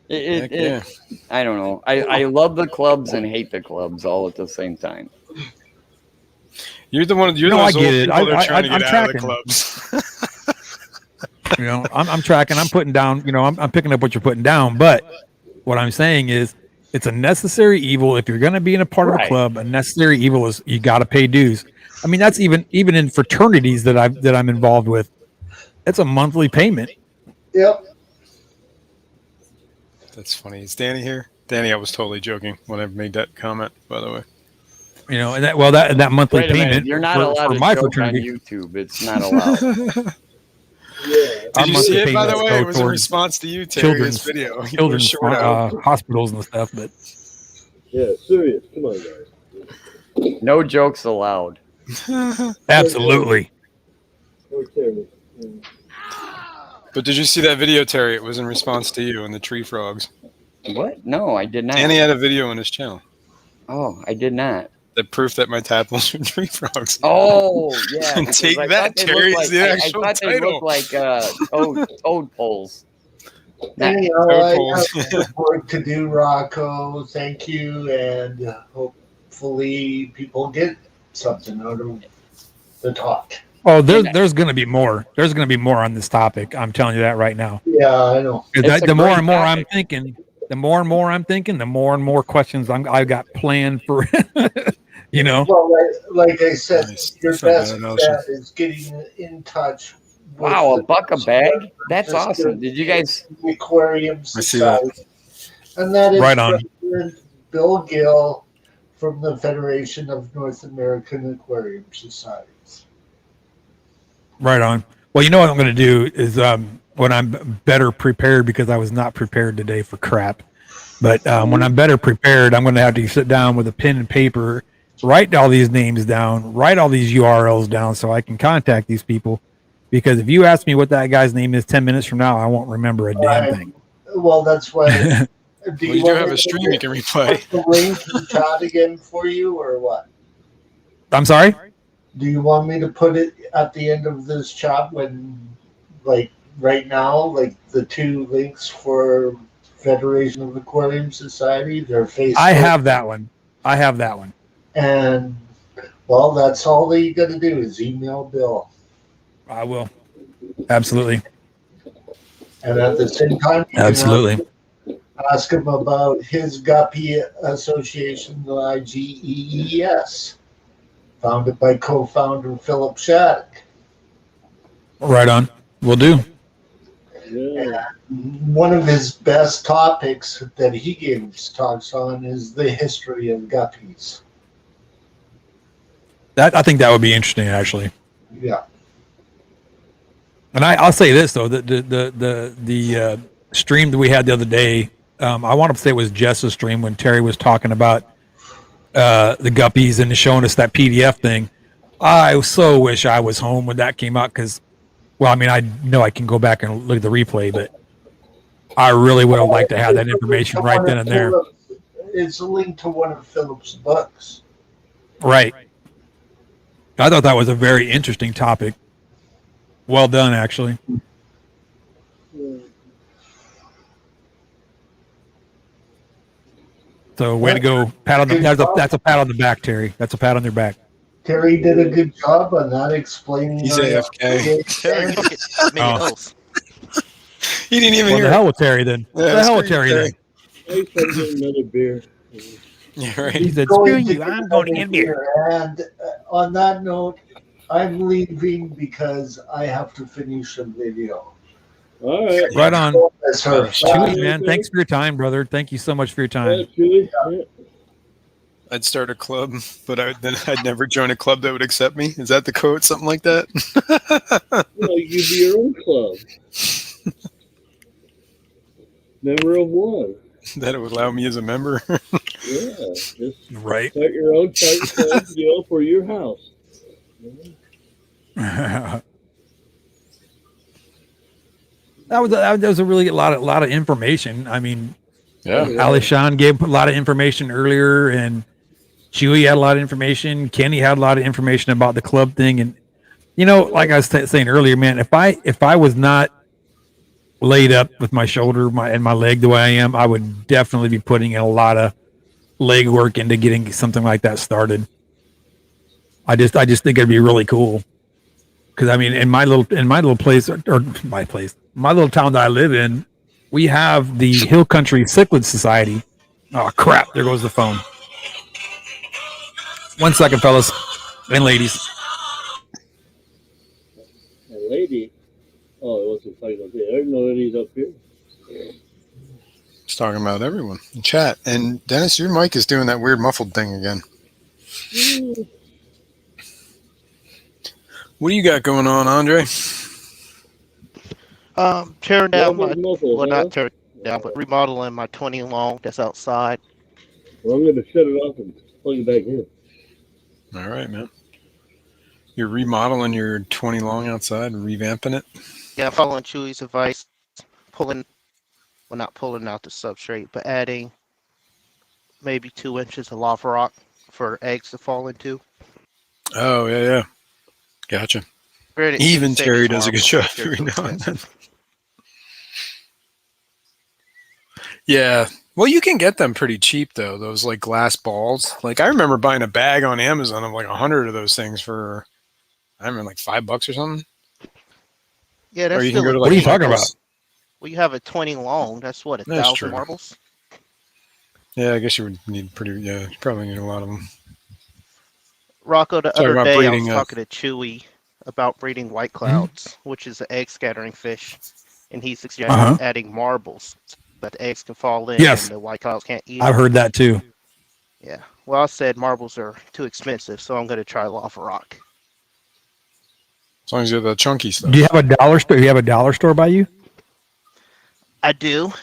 It, Heck it, yeah. I don't know. I love the clubs and hate the clubs all at the same time. You're the one. You're No, those I get old it. people that are trying to I'm get out of the tracking. clubs. You know, I'm tracking. I'm putting down. I'm picking up what you're putting down. But what I'm saying is, it's a necessary evil. If you're going to be in a part of a Right. club, a necessary evil is you got to pay dues. I mean, that's even in fraternities that I'm involved with. It's a monthly payment. Yep. That's funny. Is Danny here? Danny, I was totally joking when I made that comment. By the way. You know, and that monthly Wait a minute, payment. you're not for allowed to my joke on fraternity. YouTube. It's not allowed. Yeah. Our Did you monthly see it, by the payments way? go It was in towards response to you, Terry, children's this video. You put a children's short out. hospitals and stuff. But Yeah, serious. Come on, guys. No jokes allowed. absolutely. Or Terry. But did you see that video, Terry? It was in response to you and the tree frogs. What? No, I did not. Danny had a video on his channel. Oh, I did not. The proof that my tadpoles are tree frogs. Oh, yeah. because Take I that, thought they Terry, looked is the like- actual I thought they title. looked like toad poles. Anyhow, Toad I poles. have work to do, Rocko. Thank you, and hopefully people get something out of the talk. Oh, there's going to be more. There's going to be more on this topic. I'm telling you that right now. Yeah, I know. 'Cause It's a the more great and more topic. I'm thinking, the more and more questions I got planned for You know, Well, like I said, Nice. your Not best bad, Allison. bet is getting in touch with Wow, a the buck a bag? That's Just awesome. Did you guys? the Aquarium I see that. Society, and that is Right on. President Bill Gill from the Federation of North American Aquarium Societies. right on. Well, you know what I'm going to do is when I'm better prepared, because I was not prepared today for crap. But when I'm better prepared, I'm going to have to sit down with a pen and paper, write all these names down, write all these URLs down so I can contact these people. Because if you ask me what that guy's name is 10 minutes from now, I won't remember a damn thing. Well, that's why. Well, you do want have me a to stream you can replay. put the link in chat again for you, or what? I'm sorry? Do you want me to put it at the end of this chat when, like, right now, like the two links for Federation of Aquarium Society, their Facebook? I have that one. I have that one. And, well, that's all that you got to do is email Bill. I will. Absolutely. And at the same time, you Absolutely. can ask him about his guppy association, the IGEES, founded by co-founder Philip Shattuck. Right on. We'll do. Yeah. One of his best topics that he gives talks on is the history of guppies. I think that would be interesting, actually. Yeah. And I'll say this though, the stream that we had the other day, I want to say it was Jess's stream when Terry was talking about the guppies and showing us that PDF thing. I so wish I was home when that came out because, well, I mean, I know I can go back and look at the replay, but I really would have liked to have that information right then and there. It's a link to one of Philip's books. Right. I thought that was a very interesting topic. Well done, actually. So way to go. Pat on the, that's a pat on the back, Terry. That's a pat on your back. Terry did a good job on that, explaining. He's our- AFK. Maybe else. He didn't even Well, hear the it. hell with Terry then. Yeah, the hell with screw Terry you, then. I started getting another beer. Yeah, right. He said, Going screw to you, I'm going to get beer. And on that note, I'm leaving because I have to finish a video. All right. Right on. That's her. Chewy, man. Thanks for your time, brother. Thank you so much for your Yeah, time. Chewy. Yeah. I'd start a club, but then I'd never join a club that would accept me. Is that the code? Something like that? Well, you do your own club. Member of one. That it would allow me as a member. Yeah. Just Right. start your own private club, for your house. That was a really lot of information. I mean, Yeah. Alishan gave a lot of information earlier, and Chewy had a lot of information. Kenny had a lot of information about the club thing, and you know, like I was saying earlier, man, if I was not laid up with my shoulder and my leg the way I am, I would definitely be putting in a lot of leg work into getting something like that started. I just think it'd be really cool. Because I mean, in my little place, or my little town that I live in, we have the Hill Country Cichlid Society. Oh crap! There goes the phone. 1 second, fellas and ladies. A lady. Oh, it wasn't talking up here. I didn't know ladies up here. Just talking about everyone in chat. And Dennis, your mic is doing that weird muffled thing again. What do you got going on, Andre? Tearing down my, Muffled, well, huh? not tearing down, but remodeling my 20 long that's outside. Well, I'm going to shut it off and plug it back in. All right, man. You're remodeling your 20 long outside and revamping it? Yeah, following Chewy's advice, not pulling out the substrate, but adding maybe 2 inches of lava rock for eggs to fall into. Oh, yeah. Gotcha. Granted, Even it's Terry does a horrible, good job it's very every now and then. expensive. Yeah. Well, you can get them pretty cheap, though, those like glass balls. Like, I remember buying a bag on Amazon of like 100 of those things for, I remember, like $5 or something. Yeah, Or that's you can still go to a like. What are you talking Michael's. Well, you have a 20 long. That's what, That's 1,000 true. marbles? Yeah, I guess you would need you probably need a lot of them. Rocco, the Talking other about day I was breeding, talking to Chewy about breeding white clouds, which is an egg scattering fish, and he suggested Uh-huh. adding marbles so that the eggs can fall in Yes. and the white clouds can't eat I've them. heard that too. Yeah. Well, I said marbles are too expensive, so I'm going to try lava rock. as long as you have the chunky stuff. Do you have a dollar store? You have a dollar store by you? I do.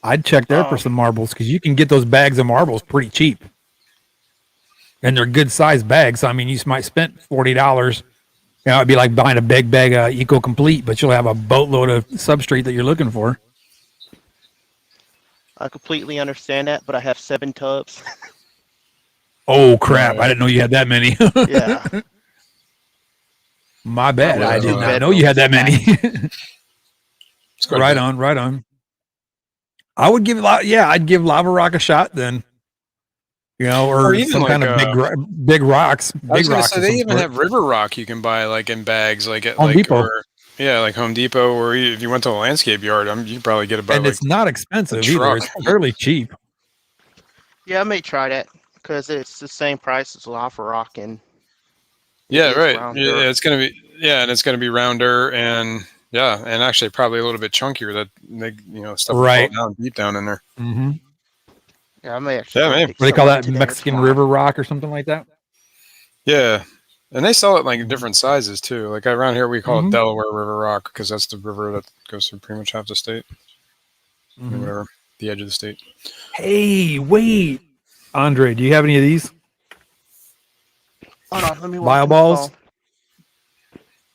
I'd check there for some marbles because you can get those bags of marbles pretty cheap, and they're good sized bags. I mean, you might spend $40. You know, it'd be like buying a big bag of Eco Complete, but you'll have a boatload of substrate that you're looking for. I completely understand that, but I have 7 tubs. Oh crap! I didn't know you had that many. Yeah. My bad. Yeah, I that's did a not lot. know you had that many. It's quite a Right bit. on, right on. I would give I'd give Lava Rock a shot then. You know, or even some kind like, of big rocks. I was Big gonna rocks. say of they some even sort. have river rock you can buy like in bags, like at Home like Depot. or like Home Depot, or if you went to a landscape yard, you could probably get about And like it's not expensive either. truck. It's fairly cheap. Yeah, I may try that because it's the same price as lava rock, and it yeah, is right. rounder. Yeah, it's gonna be and it's gonna be rounder and and actually probably a little bit chunkier. That stuff will fall Right. down deep down in there. Mm-hmm. Yeah, I may actually. Yeah, go man. pick What do they some call up that? today or Mexican tomorrow. River Rock or something like that? Yeah, and they sell it like in different sizes too. Like around here, we call Mhm. it Delaware River Rock because that's the river that goes through pretty much half the state, or Mhm. whatever, the edge of the state. Hey, wait, Andre, do you have any of these Hold on, let me walk bio to my balls? phone.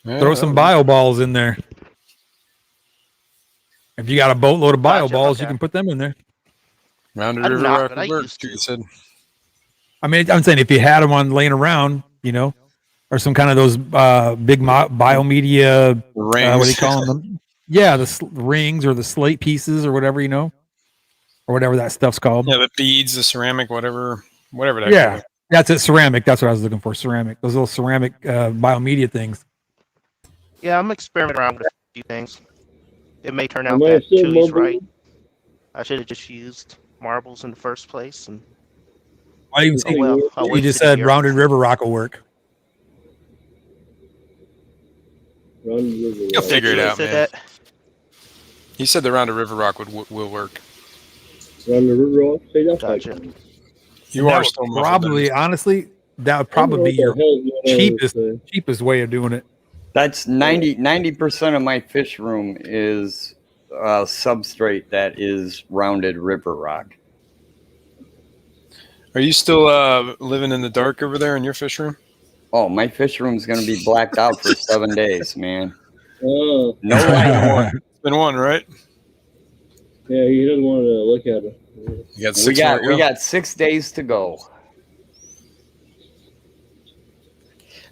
Yeah, Throw some bio balls in there. If you got a boatload of bio Gotcha, balls, you okay. can put them in there. Rounded I do River not, Rock but would I work. used You to. said I mean, I'm saying if you had them on laying around, or some kind of those big biomedia, rings. what do you call them? Yeah, the rings or the slate pieces or whatever, or whatever that stuff's called. Yeah, the beads, the ceramic, whatever that. Yeah, that's it. Ceramic. That's what I was looking for. Ceramic. Those little ceramic biomedia things. Yeah, I'm experimenting around with a few things. It may turn out Am I that still Chewy's mobile? right. I should have just used marbles in the first place, and I even Okay, see well, well, I you wasted just a said year. rounded river rock will work. Run the river You'll rock. figure it Chewy out, said man. that. He said the Rounded River Rock will work. Run the river rock. Say that Gotcha. back. You That are would still muffled, probably, Dennis. honestly, that would I don't know probably be your what the hell's going on with this thing. cheapest way of doing it. That's 90% of my fish room is substrate that is rounded river rock. Are you still living in the dark over there in your fish room? Oh, my fish room's gonna be blacked out for 7 days, man. Oh, No light. It's been one, right? yeah, he doesn't want to look at it. You got We 6 got more to go. 6 days to go.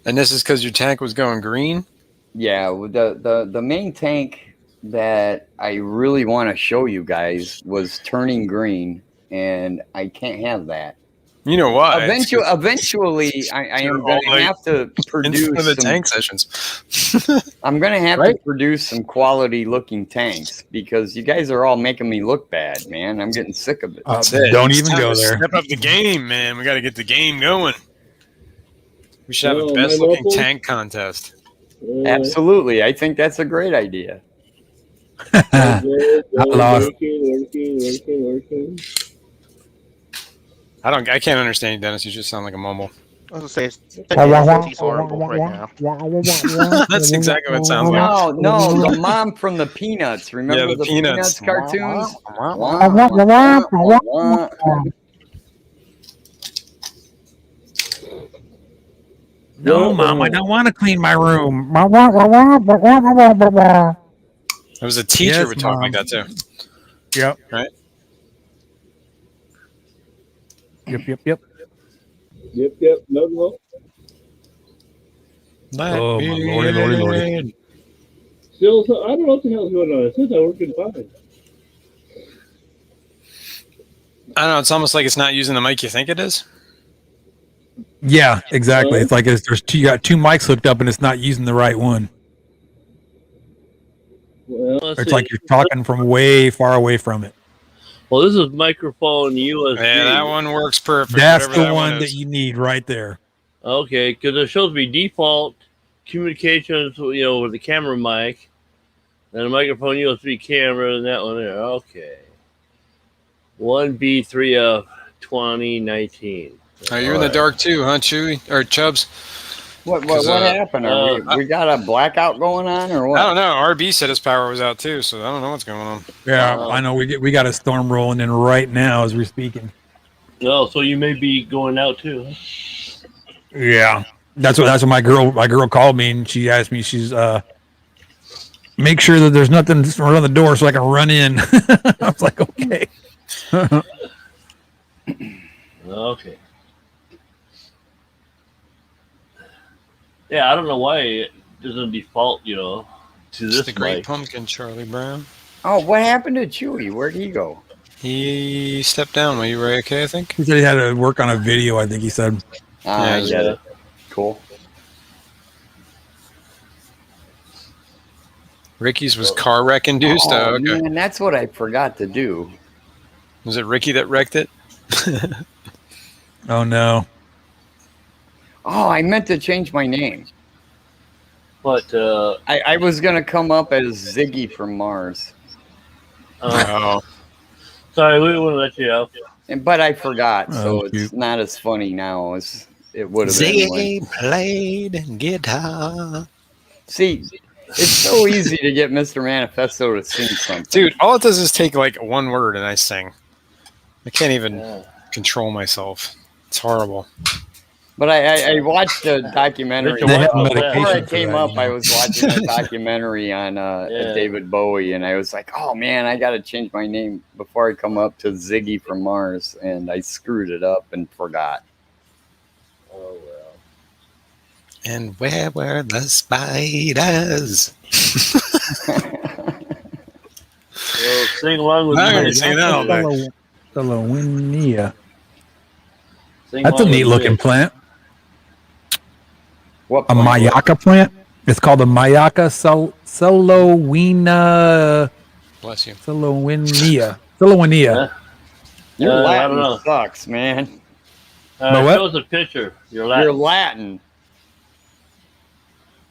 And this is because your tank was going green? Yeah, the main tank that I really want to show you guys was turning green, and I can't have that. You know why? It's 'cause Eventually, I am you're going all, to have to in produce front of the some. tank sessions. I'm going to have to Right? produce some quality looking tanks because you guys are all making me look bad, man. I'm getting sick of it. Don't It's even time go to there. Step up the game, man. We got to get the game going. We should have a Oh, best my looking muffled? tank contest. Absolutely, I think that's a great idea. lost. Working. I can't understand you, Dennis. You just sound like a mumble. I was gonna say he's horrible right now. That's exactly what it sounds like. No, the mom from the Peanuts. Remember Yeah, the the Peanuts. cartoons? No, Mom, I don't want to clean my room. There was a teacher Yes, would talk like Mom. that too. Yep. Right? Yep. Yep. No. Oh, my lordy. Still, I don't know what the hell's going on. It says I work in fine. I don't know. It's almost like it's not using the mic you think it is. Yeah, exactly. It's like you got 2 mics hooked up and it's not using the right one. Well, let's It's see. like you're talking from way far away from it. Well, this is microphone USB. Yeah, that one works perfect. That's whatever the that one that is. you need right there. Okay, because it shows me default communications, with the camera mic, and a microphone USB camera, and that one there. Okay. 1B3 of 2019. Are you in the dark too, huh, Chewy or Chubbs? What 'Cause, happened? We got a blackout going on, or what? I don't know. RB said his power was out too, so I don't know what's going on. Yeah, I know. We got a storm rolling in right now as we're speaking. Oh, so you may be going out too, huh? Yeah, that's what my girl called me and she asked me. She's make sure that there's nothing around the door so I can run in. I was like, okay. Okay. Yeah, I don't know why it doesn't default, to It's this the Great mic. Pumpkin, Charlie Brown. Oh, what happened to Chewy? Where'd he go? He stepped down. Were you okay? I think. He said he had to work on a video. I think he said. I Yeah. get it. Cool. Ricky's was car wreck induced. Oh, Okay. man, that's what I forgot to do. Was it Ricky that wrecked it? Oh no. Oh, I meant to change my name. But I was gonna come up as Ziggy from Mars, Oh, sorry, we wouldn't let you out. but I forgot, so Oh, it's shoot. not as funny now as it would have been. Ziggy played guitar. See, it's so easy to get Mr. Manifesto to sing something. Dude, all it does is take like one word and I sing. I can't even Yeah. control myself. It's horrible. But I watched a documentary. They have Before medication I for came that, up, you know. I was watching a documentary on David Bowie, and I was like, oh man, I got to change my name before I come up to Ziggy from Mars, and I screwed it up and forgot. Oh well. And where were the spiders? Well, sing along with I'm me. gonna sing that all day. Solowinea. Sing That's a along neat with looking me. plant. What A plant? Mayaka plant. It's called a Mayaka Solowina. Bless you. Solowinea. Solowinea. Your I don't Latin know. sucks, man. But what? Show us a picture. You're Latin. You're Latin.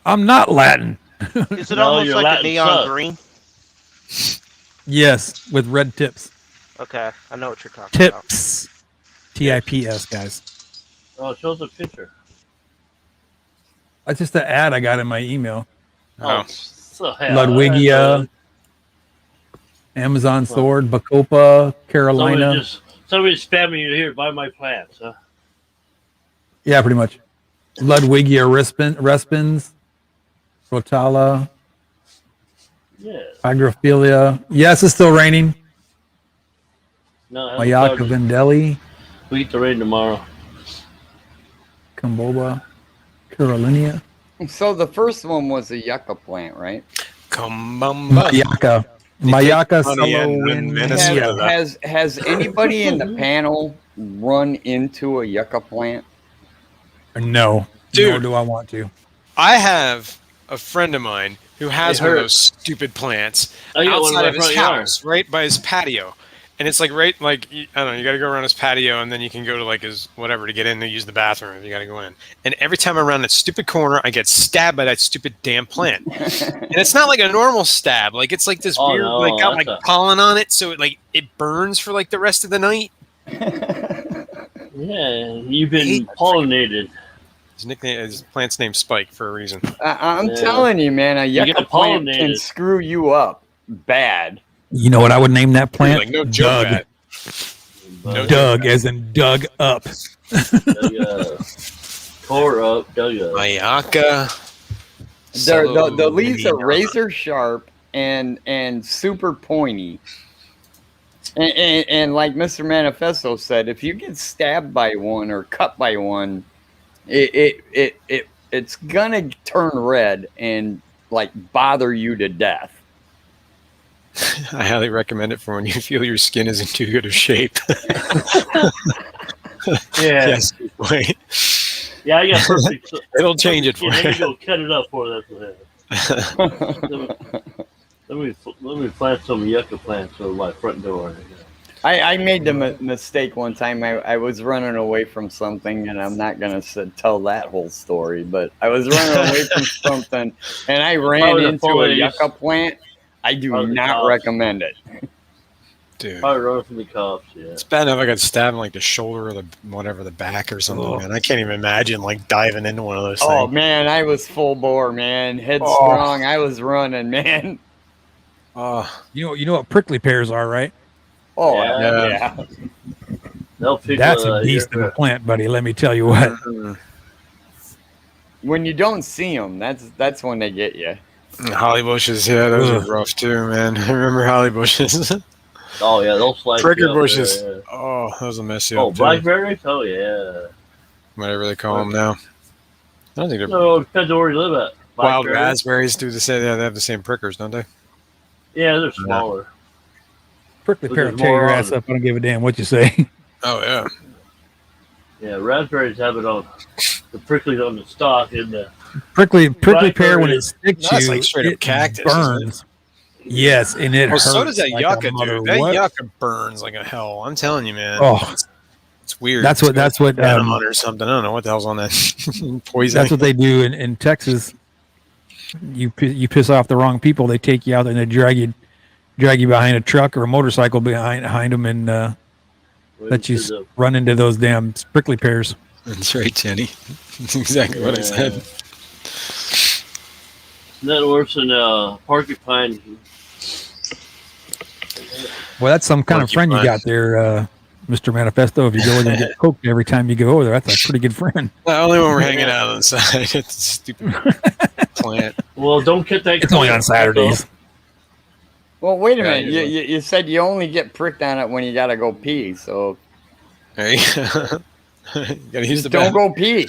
I'm not Latin. Is it No, almost your like Latin a neon sucks. green? Yes, with red tips. Okay, I know what you're talking about. Tips. TIPS, guys. Oh, show us a picture. That's just the ad I got in my email. Oh. So, Ludwigia, Amazon sword, Bacopa, Carolina. Somebody spamming you here. Buy my plants, huh? Yeah, pretty much. Ludwigia respins, Rotala, Yeah. Hygrophilia. Yes, it's still raining. No, Mayaka Vendeli, we get the rain tomorrow. Camboba, Carolinia. So the first one was a yucca plant, right? Come on. Mayaka. Mayaka Honey and Minnesota. Solowinea. Has anybody in the panel run into a yucca plant? No. Dude. Nor do I want to. I have a friend of mine who has It one of hurts. those stupid plants I got one in outside my of his front yard. house, right by his patio. And it's like right, like, I don't know, you got to go around his patio and then you can go to like his whatever to get in to use the bathroom. You got to go in. And every time I'm around that stupid corner, I get stabbed by that stupid damn plant. And it's not like a normal stab. Like, it's like this Oh, weird, no, like, got like that's a- pollen on it. So it burns for like the rest of the night. Yeah, you've been pollinated. His plant's named Spike for a reason. I'm Yeah. telling you, man, a yucca get plant can pollinated. screw you up bad. You know what I would name that plant? Like, no joke, Doug. that. No Doug, as in dug up. Tore up, dug up. Mayaka. The leaves are Solowinea. razor sharp and super pointy. And like Mr. Manifesto said, if you get stabbed by one or cut by one, it's gonna turn red and like bother you to death. I highly recommend it for when you feel your skin is in too good of shape. Yeah. Yes, wait. Yeah, I got perfect. It'll change it for Yeah, let me you. go cut it up for that. Let me plant some yucca plants over my front door. I made the mistake one time. I was running away from something, and I'm not going to tell that whole story, but I was running away from something, and I ran Probably the into a police. yucca plant. I do Probably the not cops. recommend it. Dude. Probably running from the cops. Yeah. It's bad enough I got stabbed in like the shoulder or the back or something, Oh. man. I can't even imagine like diving into one of those Oh, things. man, I was full bore, man. Headstrong. I was running, man. Oh, You know what prickly pears are, right? Oh, Yeah. yeah. They'll pick That's a beast of a plant, buddy. Let me tell you what. mhm. When you don't see them, that's when they get you. Holly bushes, yeah, those Ugh. are rough too, man. I remember holly bushes. Oh yeah, they'll slice Pricker you up bushes. there, yeah. Oh, those will mess you Oh, up too. blackberries? Oh yeah. Whatever they call them now. I don't think they're No, it depends on where you live at. wild Blackberries? raspberries. Do the same? Yeah, they have the same prickers, don't they? Yeah, they're smaller. Prickly But pear there's will tear your more ass on up. I don't give a damn what you say. Oh yeah. Yeah, raspberries have it on the pricklies on the stalk in the prickly pear, when it Blackberries. sticks That's you, like straight up it cactus, isn't it? burns. Yes, and it Well, hurts. so does that like a yucca, mother. dude. That What? yucca burns like a hell. I'm telling you, man. Oh, It's weird. that's what venom on it or something. I don't know what the hell's on that poison. that's what they do in Texas. You piss off the wrong people, they take you out and they drag you behind a truck or a motorcycle behind them and let you run into those damn prickly pears. That's right, Jenny. That's exactly what I said. That worse than porcupine. Well, that's some kind of friend you got there, Mr. Manifesto. If you go in and get poked every time you go over there, that's a pretty good friend. Only when we're hanging out on the side. It's a stupid plant. Well, don't get that. It's only on Saturdays. Well, wait a Yeah, minute. You said you only get pricked on it when you got to go pee, so There you go. You gotta use the don't back. go pee.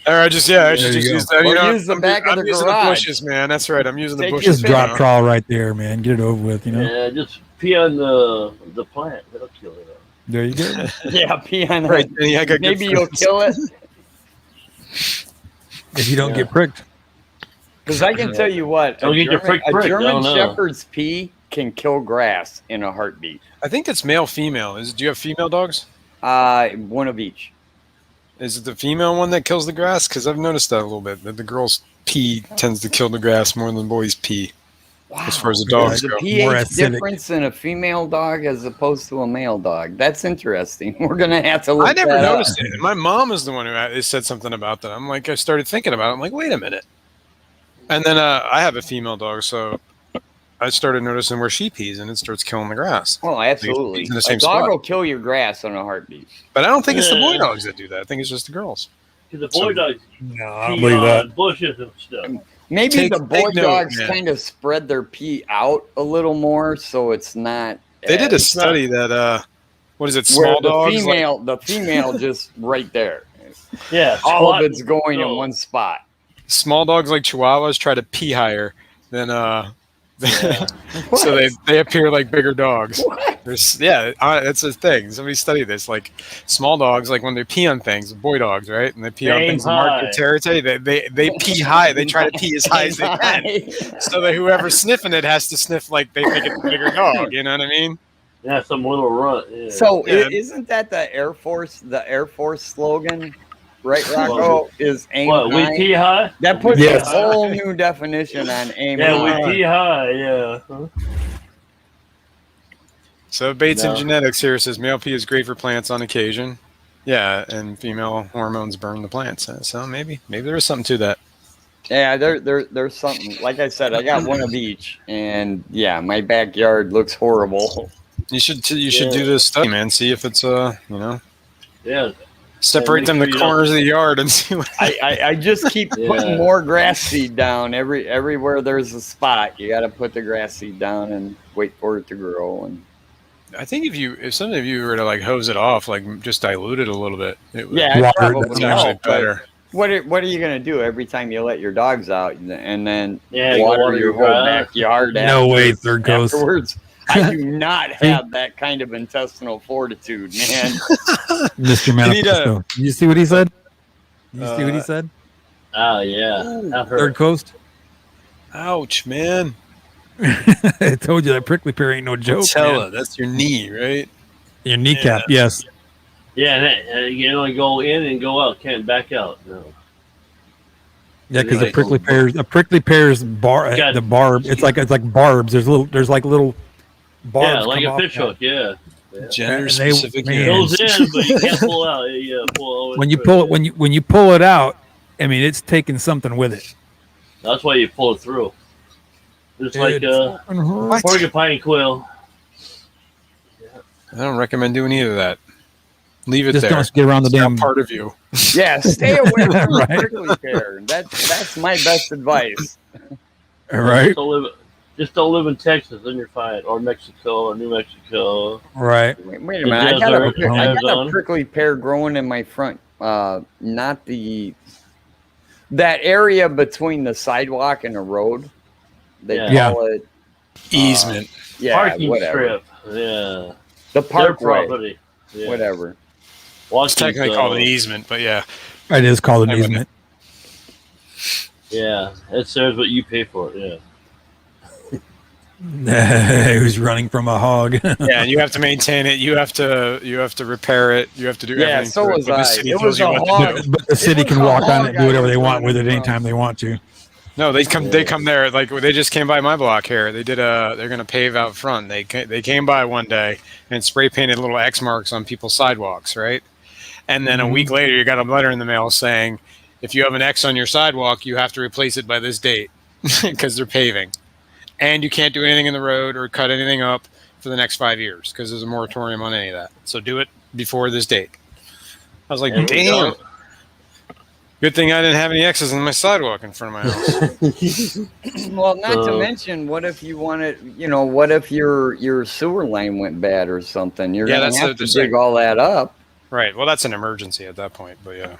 Or I should There just you use go. that. Or You know, use the I'm, back of I'm the using garage. the bushes, man. That's right. I'm using the Take your bushes. Just drop now. trowel right there, man. Get it over with, you know. Yeah, just pee on the plant. That'll kill it. There you go. Yeah, pee on Right, it. Jenny, I got good Maybe you'll friends. kill it. If you don't Yeah. get pricked. Because I can tell you what, Don't get your pricked. a I German don't know. Shepherd's pee can kill grass in a heartbeat. I think it's male, female. Do you have female dogs? One of each. Is it the female one that kills the grass? Because I've noticed that a little bit. That the girls' pee tends to kill the grass more than the boys' pee. Wow. As far as the dogs The go. More pH acidic. difference in a female dog as opposed to a male dog. That's interesting. We're going to have to look I never that up. noticed it. My mom is the one who said something about that. I'm like, I started thinking about it. I'm like, wait a minute. And then I have a female dog, so I started noticing where she pees, and it starts killing the grass. Oh, absolutely. It's in the A same dog spot. will kill your grass in a heartbeat. But I don't think it's the boy Yeah. dogs that do that. I think it's just the girls. Because the boy dogs No, I don't pee believe that. on bushes and stuff. Maybe Take the boy note, dogs man. kind of spread their pee out a little more, so it's not. They did a as- study that, what is it, where small dogs? the female just right there. Yeah, All of squat it's going in and one spot. Small dogs like Chihuahuas try to pee higher than Yeah. so they appear like bigger dogs. What? That's the thing. Somebody studied this. Like small dogs, like when they pee on things, boy dogs, right? And they pee on Aim things in market high. territory. They pee high. They try to pee as high as they can. So that whoever's sniffing it has to sniff like they think it's a bigger dog. You know what I mean? Yeah, some little runt. Yeah. So Yeah. isn't that the Air Force slogan, right, Rocko? Is aim what, high? we pee high? That puts Yes. a whole new definition on aim Yeah, high. we pee high. Yeah. Huh? So Bates No. and Genetics here says male pee is great for plants on occasion. Yeah, and female hormones burn the plants. So maybe there is something to that. Yeah, there's something. Like I said, I got one of each, and yeah, my backyard looks horrible. You should do this study, man. See if it's Yeah. separate make them sure the you corners of the yard and see what. I just keep Yeah. putting more grass seed down everywhere there's a spot. You got to put the grass seed down and wait for it to grow. And I think if some of you were to like hose it off, like just dilute it a little bit, it would, yeah, it Water, probably it's actually help, but better. What are you gonna do every time you let your dogs out and then Yeah, you water water your your whole grass. backyard? No way, third coast. Afterwards, I do not have that kind of intestinal fortitude, man. Mr. need Manifesto. You see what he said? You see what he said? Oh, yeah. I've Third heard. coast. Ouch, man! I told you that prickly pear ain't no joke. Tell Man. it. That's your knee, right? Your kneecap, yes. Yeah, and you can only go in and go out. Can't back out. No. Yeah, because Like- a prickly pear's bar, Got- the barb. It's like barbs. There's like little barbs. Yeah, like come a off fish that. hook. Yeah. Gender And they- specific man. It earrings. goes in, but you can't pull out. Yeah, pull all the way When you through, pull yeah. it, when you pull it out, I mean, it's taking something with it. That's why you pull it through. It's like Dude, a porcupine quill. I don't recommend doing either of that. Leave it Just there. don't get around the It's not damn. part of you. Yeah, stay away from the Right. prickly pear. That's my best advice. Right, Just don't live in Texas, then you're fine. Or Mexico, or New Mexico. right. Wait a minute. I got Desert, a Arizona. prickly pear growing in my front. Not that area between the sidewalk and the road. They Yeah. call it Easement. yeah, Parking whatever. strip. Yeah. The Their parkway, property. Yeah. whatever. It's technically called an easement, but yeah. It is called an I wouldn't- easement. Yeah, it says what you pay for it. Who's running from a hog? Yeah, and you have to maintain it. You have to repair it. You have to do Yeah, everything. so to it, was but the I. city It tells was you a what to hog. do. But the city was can a walk on hog it and do I whatever was they want with it running anytime from. they want to. No, they come. They come there. Like they just came by my block here. They did a. They're gonna pave out front. They came by one day and spray painted little X marks on people's sidewalks, right? And then a week later, you got a letter in the mail saying, if you have an X on your sidewalk, you have to replace it by this date because they're paving, and you can't do anything in the road or cut anything up for the next 5 years because there's a moratorium on any of that. So do it before this date. I was like, There we damn. go. Good thing I didn't have any X's on my sidewalk in front of my house. Well, not to So- mention, what if you wanted, what if your sewer line went bad or something? You're Yeah, gonna that's have what to they're dig saying. all that up. Right. Well, that's an emergency at that point, but yeah.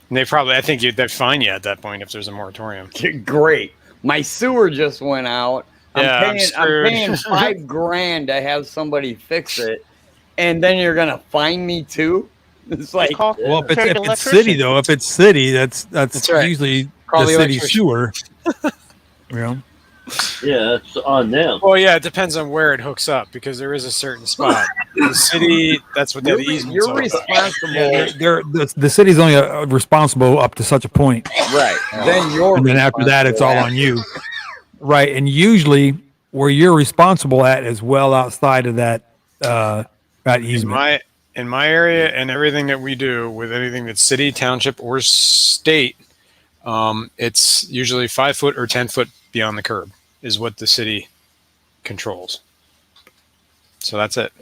And they probably, I think they'd fine you at that point if there's a moratorium. Great. My sewer just went out. Yeah, I'm I'm screwed. paying $5,000 to have somebody fix it, and then you're gonna fine me too. It's like, Call- Well, if turn it's to city electrician. though, if it's city, that's That's right. usually Call the the city electrician. sewer. You know, Yeah, it's on them. Well, yeah, it depends on where it hooks up because there is a certain spot. The city, that's what that easement's you're all about. responsible, the city's only responsible up to such a point, right? Then you're and then after that, it's all responsible on you, right? And usually, where you're responsible at is well outside of that In easement. my area and everything that we do with anything that's city, township, or state, it's usually 5 foot or 10 foot beyond the curb is what the city controls. So that's it.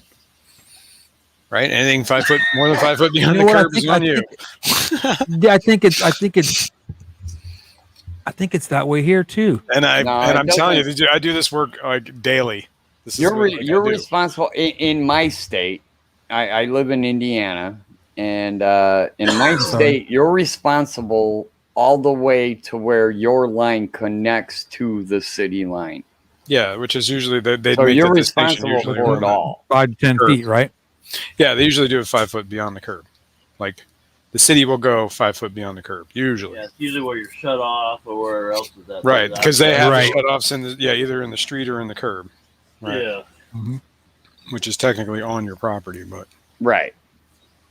Right? Anything 5 foot, more than 5 foot beyond You know the what, curb is on you. Yeah, I think it's that way here too. And No, I'm it telling doesn't. you, I do this work like daily. This is You're what, like, I you're do. responsible in my state. I live in Indiana, and in my state, you're responsible all the way to where your line connects to the city line. Yeah, which is usually they So make you're the distinction responsible usually. for it all. 5 to 10 Curb. feet, right? Yeah, they usually do it 5 foot beyond the curb. Like the city will go 5 foot beyond the curb usually. Yeah, it's usually where you're shut off or where else is that. Right, because they have Right. shut-offs in the either in the street or in the curb. Right. Yeah, Which is technically on your property, but Right.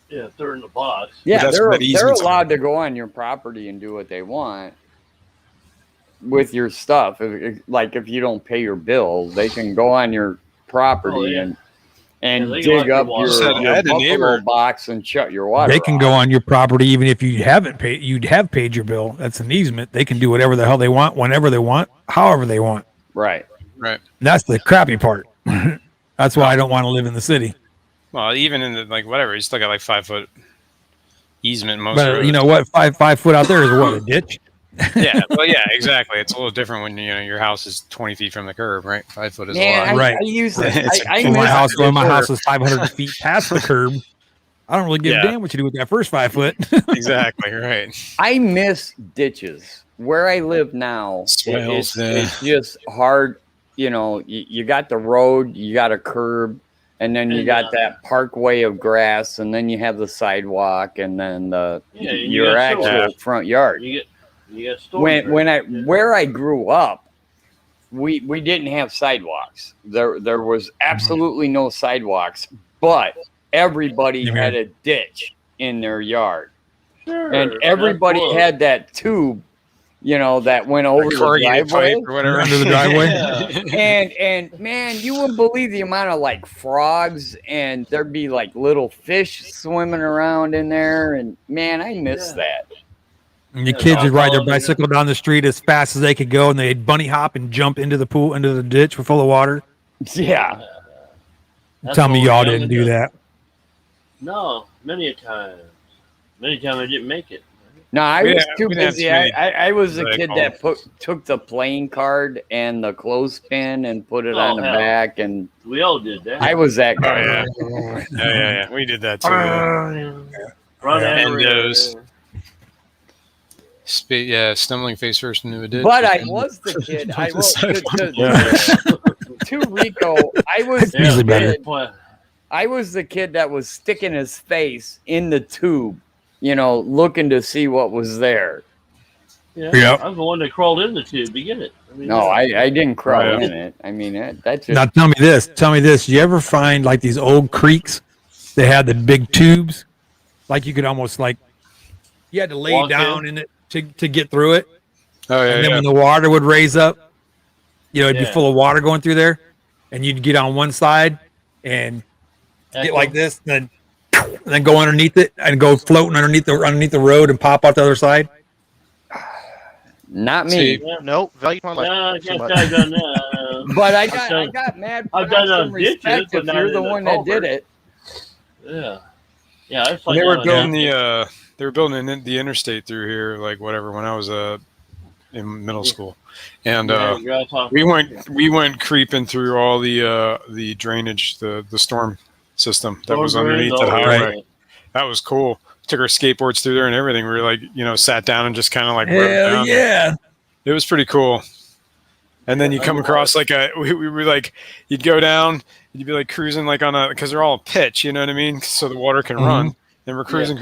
yeah, if they're in the box. Yeah, that's they're what that easement's allowed to go on your property and do what they want with your stuff. If you don't pay your bill, they can go on your property Oh, yeah. and Yeah, they dig go up out your your, water. I your had a buffalo neighbor- box and shut your water. They can off. go on your property even if you haven't paid. You'd have paid your bill. That's an easement. They can do whatever the hell they want, whenever they want, however they want. Right. right. And that's the crappy part. That's why I don't want to live in the city. Well, even in the whatever, you still got 5 foot easement most. But roads. you know what? 5 foot out there is what, a ditch. Yeah, well, yeah, exactly. It's a little different when your house is 20 feet from the curb, right? 5 foot is Man, a lot. Right. I use it. It's- I When my miss house, it. when my house is 500 feet past the curb, I don't really give Yeah. a damn what you do with that first 5 foot. Exactly right. I miss ditches. Where I live now, Swales, it's just hard. You got the road, you got a curb, and then you And, got that parkway of grass, and then you have the sidewalk, and then Yeah, and you your got actual storage. front yard. You get storage. Where I grew up, we didn't have sidewalks. There was absolutely no sidewalks, but everybody Yeah. had a ditch in their yard. Sure. And everybody that's had that tube, that went over the corrugated driveway. pipe or whatever Under the driveway. Yeah. And man, you wouldn't believe the amount of like frogs, and there'd be like little fish swimming around in there. And man, I miss that. And your Yeah, kids would ride their all- bicycle down the street as fast as they could go, and they'd bunny hop and jump into the pool, into the ditch full of water. Yeah. That's Tell me what y'all we're didn't young do enough. that. No, many a time. Many times I didn't make it. No, I We was didn't- too we didn't have busy. too many I was a like, kid that took the playing card and the clothespin and put it Oh, on the hell. back, and We all did that. I was that Oh guy. yeah. Yeah. We did that too. Run Yeah. after Endos. it. Stumbling face first into a ditch. But I was the kid. I was to Rico. I was It's usually the better. kid. I was the kid that was sticking his face in the tube, looking to see what was there. Yeah, Yep. I'm the one that crawled in the tube to get it. I mean, No, I didn't crawl Right. in it. I mean, that's just Now tell me this. You ever find like these old creeks? They had the big tubes, like you could almost like you had to lay Walk down in. in it to get through it. Oh yeah. And then Yeah. when the water would raise up, it'd be Yeah. full of water going through there, and you'd get on one side and get Echo. like this, and then go underneath it and go floating underneath the road and pop out the other side. not me. See, Yeah. Nope. Value my life. No, I Too guess much. I've done that. But I done- got mad. I've done props and on ditches, respect but if not you're in the the one that did culvert. it. Yeah. Yeah, I When they were building they were building the interstate through here, like whatever, when I was in middle school, and we went creeping through all the drainage, the storm system that was underneath the highway. That was cool. Took our skateboards through there and everything. We were like, sat down and just kind of like rode down. yeah! It was pretty cool. And then you come across like we were like, you'd go down, you'd be like cruising like because they're all pitch, you know what I mean? So the water can run. And we're cruising,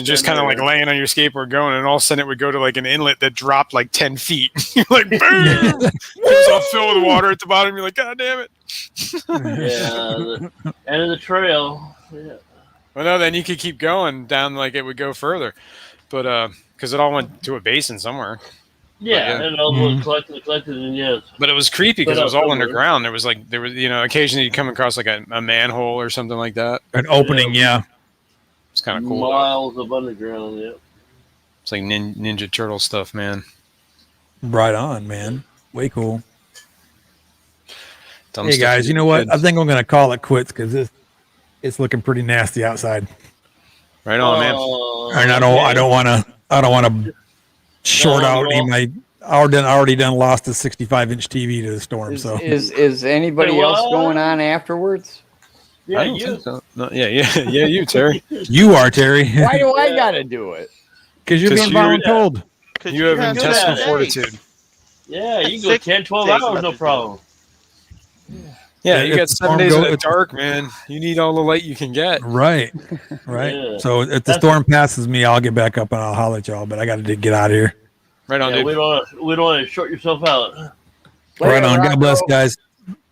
just kind of like laying on your skateboard going, and all of a sudden it would go to like an inlet that dropped like 10 feet. You're like, boom! It was all filled with water at the bottom. You're like, God damn it. Yeah, the end of the trail. Yeah. Well, no, then you could keep going down, like it would go further. But because it all went to a basin somewhere. Yeah, yeah. and all was collected, and yes. But it was creepy because But it was all somewhere. underground. There was occasionally you'd come across like a manhole or something like that. An opening, yeah. It's kind of cool. though. Miles of underground, yeah. It's like Ninja Turtle stuff, man. Right on, man. Way cool. Dumb Hey stuff guys, for you know what? kids. I think I'm gonna call it quits because it's looking pretty nasty outside, Right on, man. and I don't want to short out any of my. I already done lost a 65-inch TV to the storm. Is, So is anybody Hey, else what? going on afterwards? Yeah, I don't you. think so. No, yeah, you, Terry. you are, Terry, Why do I gotta do it? because you're 'Cause being you're- voluntold. You have have intestinal that. fortitude. Yeah, you can go Six 10, 12 days hours, no left. problem. Yeah, If you got the 7 storm days in go- the dark, man. You need all the light you can get. Right. Yeah. So if the That's- storm passes me, I'll get back up and I'll holler at y'all. But I got to get out of here. Right on, Yeah, dude. we don't want to short yourself out. Right on. God bless, Rocko. guys.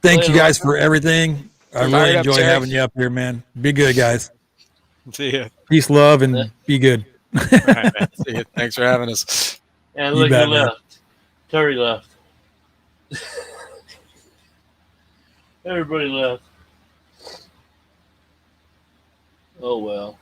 Thank you Later, guys for everything. I Fired really up, enjoy Terry. having you up here, man. Be good, guys. See ya. Peace, love, and be good. All right, man. See ya. Thanks for having us. And You look, bet, he man. left. Terry left. Everybody left. Oh well.